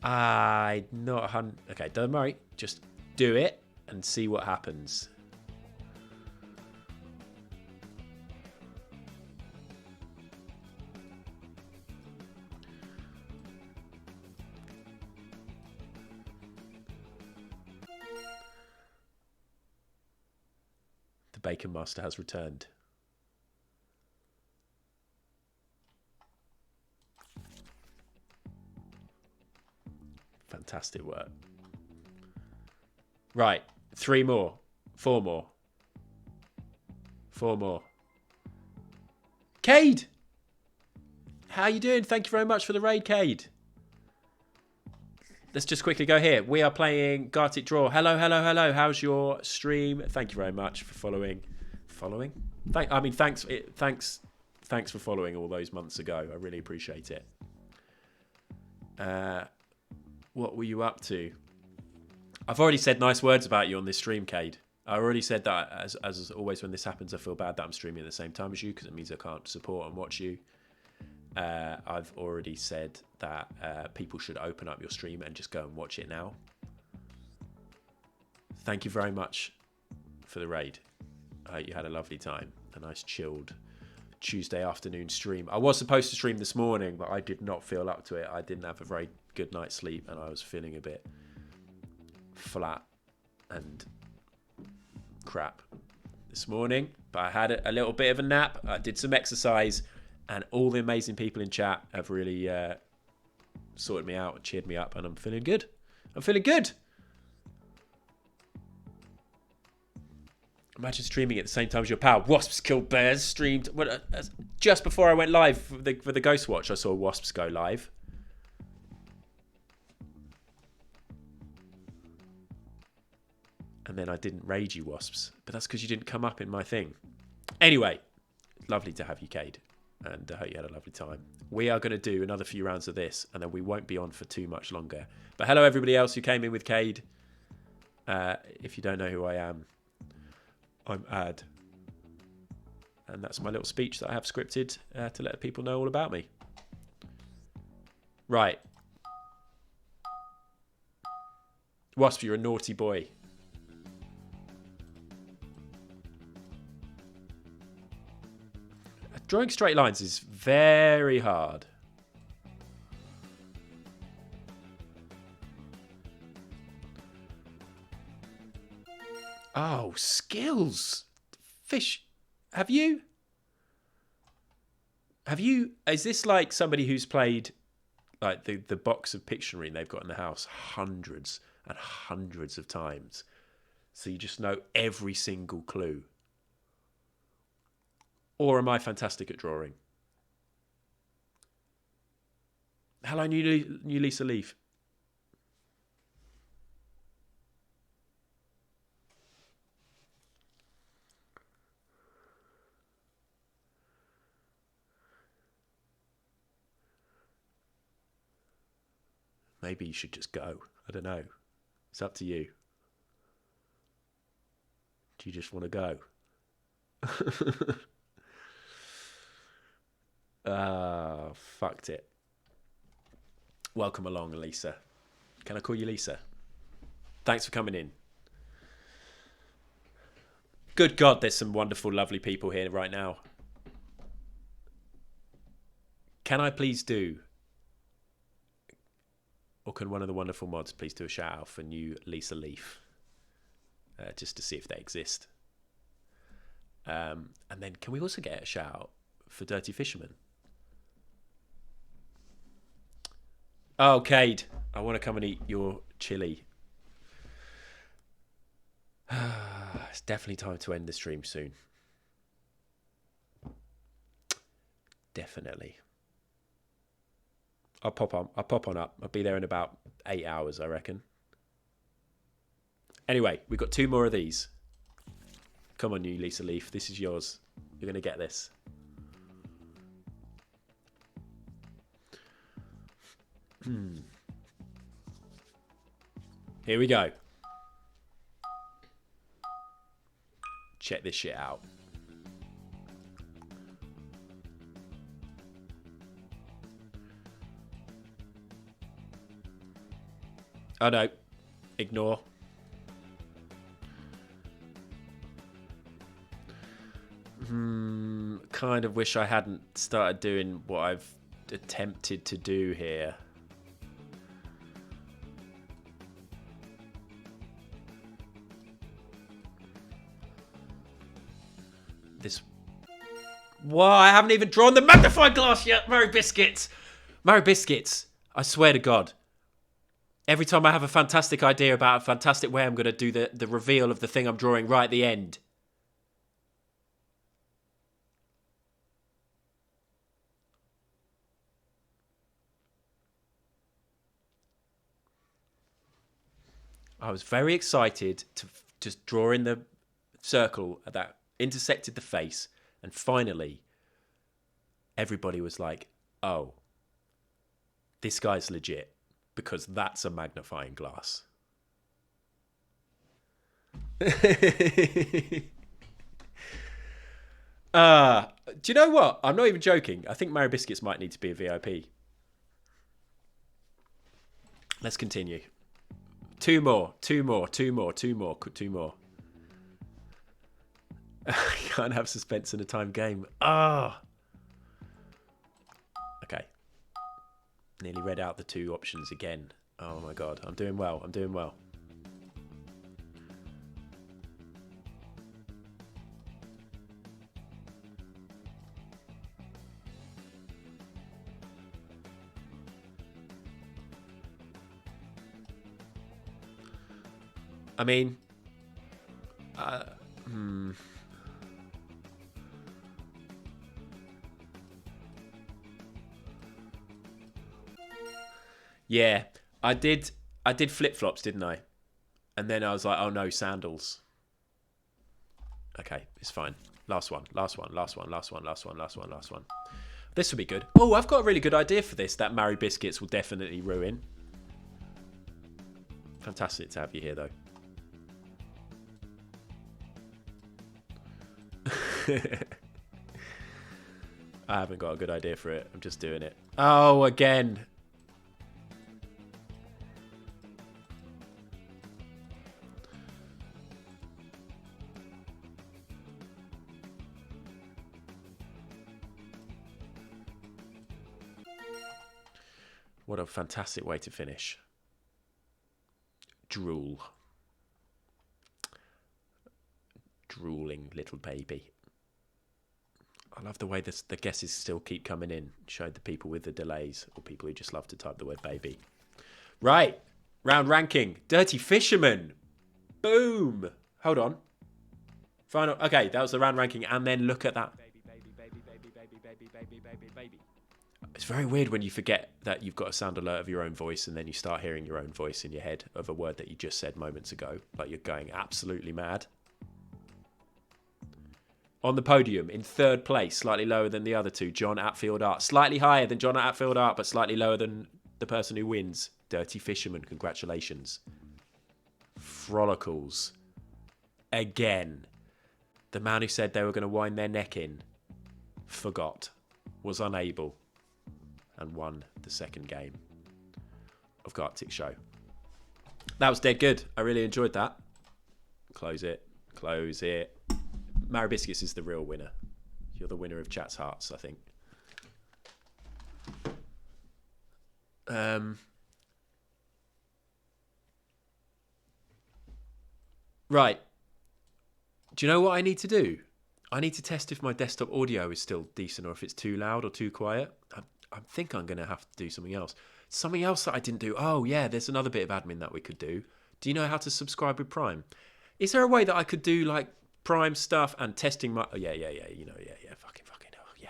I'm not 100. Okay, don't worry. Just do it and see what happens. Bacon Master has returned. Fantastic work. Right, 3 more, 4 more, 4 more. Cade! How you doing? Thank you very much for the raid, Cade. let's just quickly go here. We are playing Gartic Draw. Hello, hello, hello. How's your stream? Thank you very much for following. Thanks for following all those months ago. I really appreciate it. What were you up to? I've already said nice words about you on this stream, Cade. I already said that, as always when this happens, I feel bad that I'm streaming at the same time as you because it means I can't support and watch you. I've already said that people should open up your stream and just go and watch it now. Thank you very much for the raid. I hope you had a lovely time. A nice chilled Tuesday afternoon stream. I was supposed to stream this morning, but I did not feel up to it. I didn't have a very good night's sleep and I was feeling a bit flat and crap this morning, but I had a little bit of a nap. I did some exercise, and all the amazing people in chat have really sorted me out and cheered me up, and I'm feeling good. Imagine streaming at the same time as your pal. Wasps Kill Bears streamed just before I went live for the Ghost Watch. I saw Wasps go live. And then I didn't raid you, Wasps. But that's because you didn't come up in my thing. Anyway, lovely to have you, Cade. And I hope you had a lovely time. We are going to do another few rounds of this, and then we won't be on for too much longer. But hello, everybody else who came in with Cade. If you don't know who I am, I'm Ad. And that's my little speech that I have scripted to let people know all about me. Right. Wasp, you're a naughty boy. Drawing straight lines is very hard. Oh, skills. Fish. Have you? Is this like somebody who's played like the box of Pictionary they've got in the house hundreds and hundreds of times? So you just know every single clue. Or am I fantastic at drawing? Hello, new Lisa Leaf. Maybe you should just go. I don't know. It's up to you. Do you just want to go? Fucked it. Welcome along, Lisa. Can I call you Lisa? Thanks for coming in. Good God, there's some wonderful, lovely people here right now. Can I please do, or can one of the wonderful mods please do a shout out for new Lisa Leaf? Just to see if they exist. And then can we also get a shout out for Dirty Fisherman? Oh, Cade, I want to come and eat your chili. It's definitely time to end the stream soon. Definitely. I'll pop on up. I'll be there in about 8 hours, I reckon. Anyway, we've got 2 more of these. Come on, you Lisa Leaf. This is yours. You're going to get this. Here we go. Check this shit out. Oh no. Ignore. Kind of wish I hadn't started doing what I've attempted to do here. Whoa, I haven't even drawn the magnifying glass yet. Mary Biscuits. Mary Biscuits. I swear to God. Every time I have a fantastic idea about a fantastic way I'm going to do the reveal of the thing I'm drawing right at the end. I was very excited to just draw in the circle that intersected the face, and finally everybody was like, oh, this guy's legit, because that's a magnifying glass. Do you know what? I'm not even joking. I think Mary Biscuits might need to be a VIP. Let's continue. Two more. Can't have suspense in a timed game. Okay. Nearly read out the two options again. Oh my God. I'm doing well. I mean, yeah, I did flip-flops, didn't I? And then I was like, oh no, sandals. Okay, it's fine. Last one. This will be good. Oh, I've got a really good idea for this that Mary Biscuits will definitely ruin. Fantastic to have you here, though. I haven't got a good idea for it. I'm just doing it. Oh, again. What a fantastic way to finish. Drool. Drooling little baby. I love the way the guesses still keep coming in. Showed the people with the delays, or people who just love to type the word baby. Right. Round ranking. Dirty Fisherman. Boom. Hold on. Final. Okay, that was the round ranking. And then look at that. It's very weird when you forget that you've got a sound alert of your own voice, and then you start hearing your own voice in your head of a word that you just said moments ago. Like you're going absolutely mad. On the podium, in third place, slightly lower than the other two, John Atfield Art. Slightly higher than John Atfield Art, but slightly lower than the person who wins. Dirty Fisherman, congratulations. Frolicles. Again. The man who said they were going to wind their neck in. Forgot. Was unable. And won the second game of Gartic Show. That was dead good. I really enjoyed that. Close it. Mary Biscuits is the real winner. You're the winner of Chat's Hearts, I think. Right. Do you know what I need to do? I need to test if my desktop audio is still decent or if it's too loud or too quiet. I think I'm going to have to do something else. Something else that I didn't do. Oh, yeah, there's another bit of admin that we could do. Do you know how to subscribe with Prime? Is there a way that I could do, like, Prime stuff and testing my... Oh, yeah. You know, yeah. Fucking. Oh, yeah.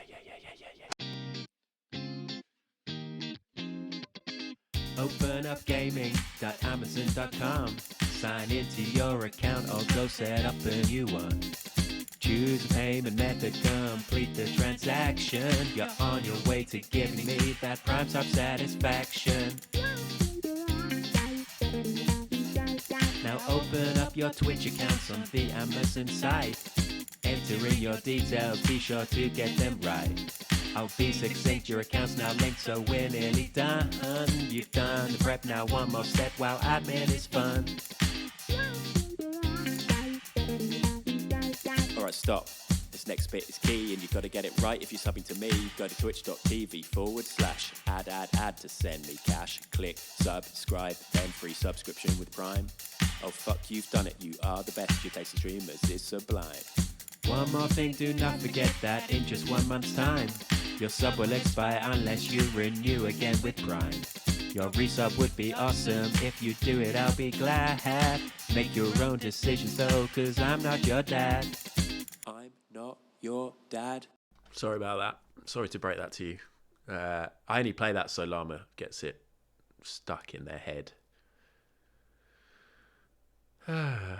Open up gaming.amazon.com. Sign into your account or go set up a new one. Choose a payment method, complete the transaction. You're on your way to giving me that Prime Sub satisfaction. Now open up your Twitch accounts on the Amazon site. Enter in your details, be sure to get them right. I'll be succinct, your account's now linked, so we're nearly done. You've done the prep, now one more step while admin is fun. Alright, stop. This next bit is key and you've got to get it right. If you're subbing to me, go to twitch.tv/add to send me cash. Click subscribe, then free subscription with Prime. Oh fuck, you've done it, you are the best. Your taste in streamers is sublime. One more thing, do not forget that in just 1 month's time, your sub will expire unless you renew again with Prime. Your resub would be awesome. If you do it, I'll be glad. Make your own decisions though, cause I'm not your dad. I'm not your dad. Sorry about that. Sorry to break that to you. I only play that so Llama gets it stuck in their head. Oh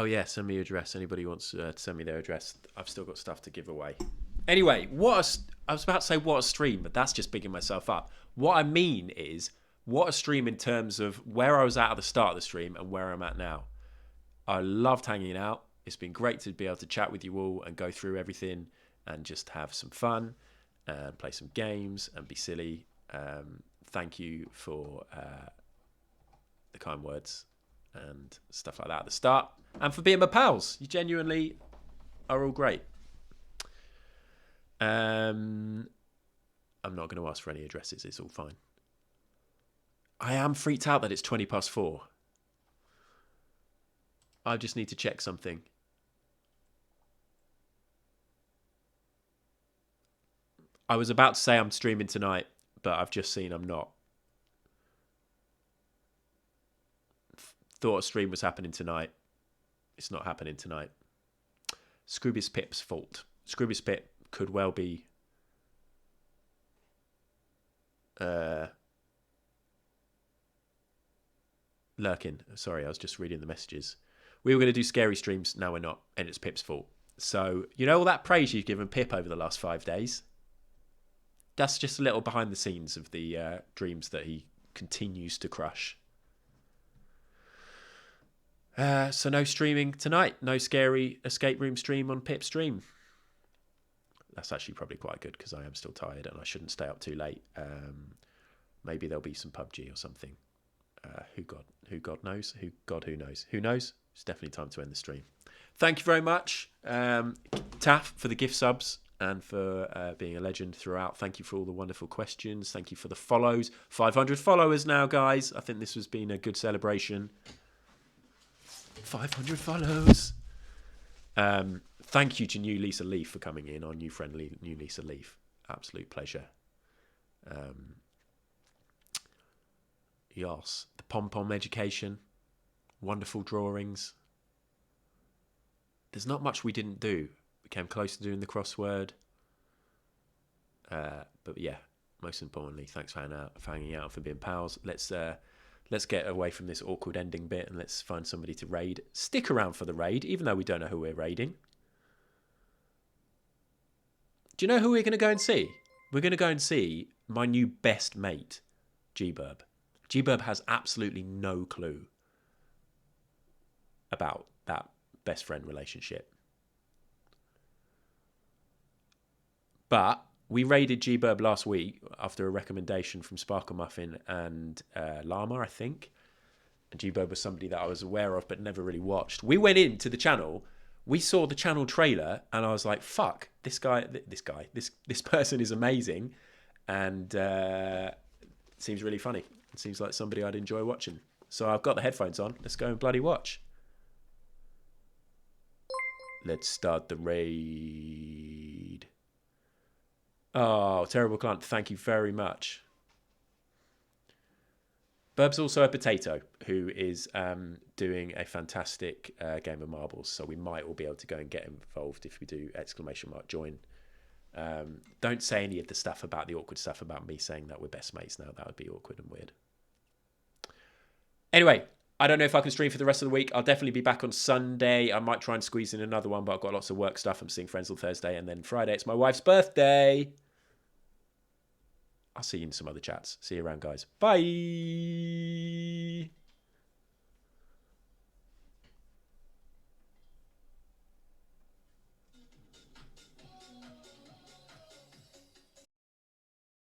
yeah, send me your address. Anybody wants to send me their address? I've still got stuff to give away. Anyway, I was about to say what a stream, but that's just bigging myself up. What I mean is, what a stream in terms of where I was at the start of the stream and where I'm at now. I loved hanging out. It's been great to be able to chat with you all and go through everything and just have some fun and play some games and be silly. Thank you for the kind words and stuff like that at the start, and for being my pals. You genuinely are all great. I'm not going to ask for any addresses. It's all fine. I am freaked out that it's 4:20. I just need to check something. I was about to say I'm streaming tonight, but I've just seen I'm not. Thought a stream was happening tonight. It's not happening tonight. Scroobius Pip's fault. Scroobius Pip could well be lurking. Sorry, I was just reading the messages. We were going to do scary streams. Now we're not, and it's Pip's fault. So, you know all that praise you've given Pip over the last 5 days? That's just a little behind the scenes of the dreams that he continues to crush. So no streaming tonight. No scary escape room stream on Pip's stream. That's actually probably quite good because I am still tired and I shouldn't stay up too late. Maybe there'll be some PUBG or something. Who God knows? Who knows? Who knows? It's definitely time to end the stream. Thank you very much, Taff, for the gift subs and for being a legend throughout. Thank you for all the wonderful questions. Thank you for the follows. 500 followers now, guys. I think this has been a good celebration. 500 follows. Thank you to new Lisa Leaf for coming in, our new friend new Lisa Leaf. Absolute pleasure. Yes, the pom-pom education, wonderful drawings. There's not much we didn't do. We came close to doing the crossword. But yeah, most importantly, thanks for hanging out, for being pals. Let's get away from this awkward ending bit and let's find somebody to raid. Stick around for the raid, even though we don't know who we're raiding. Do you know who we're going to go and see? We're going to go and see my new best mate, G-Burb. G-Burb has absolutely no clue about that best friend relationship. But we raided G-Burb last week after a recommendation from Sparkle Muffin and Llama, I think. And G-Burb was somebody that I was aware of but never really watched. We went into the channel, we saw the channel trailer, and I was like, fuck, this person is amazing and seems really funny. It seems like somebody I'd enjoy watching. So I've got the headphones on. Let's go and bloody watch. Let's start the raid. Oh, Terrible Client, thank you very much. Burb's also a potato who is doing a fantastic game of marbles. So we might all be able to go and get involved if we do ! Join. Don't say any of the stuff about the awkward stuff about me saying that we're best mates now. That would be awkward and weird. Anyway, I don't know if I can stream for the rest of the week. I'll definitely be back on Sunday. I might try and squeeze in another one, but I've got lots of work stuff. I'm seeing friends on Thursday, and then Friday it's my wife's birthday. I'll see you in some other chats. See you around, guys. Bye.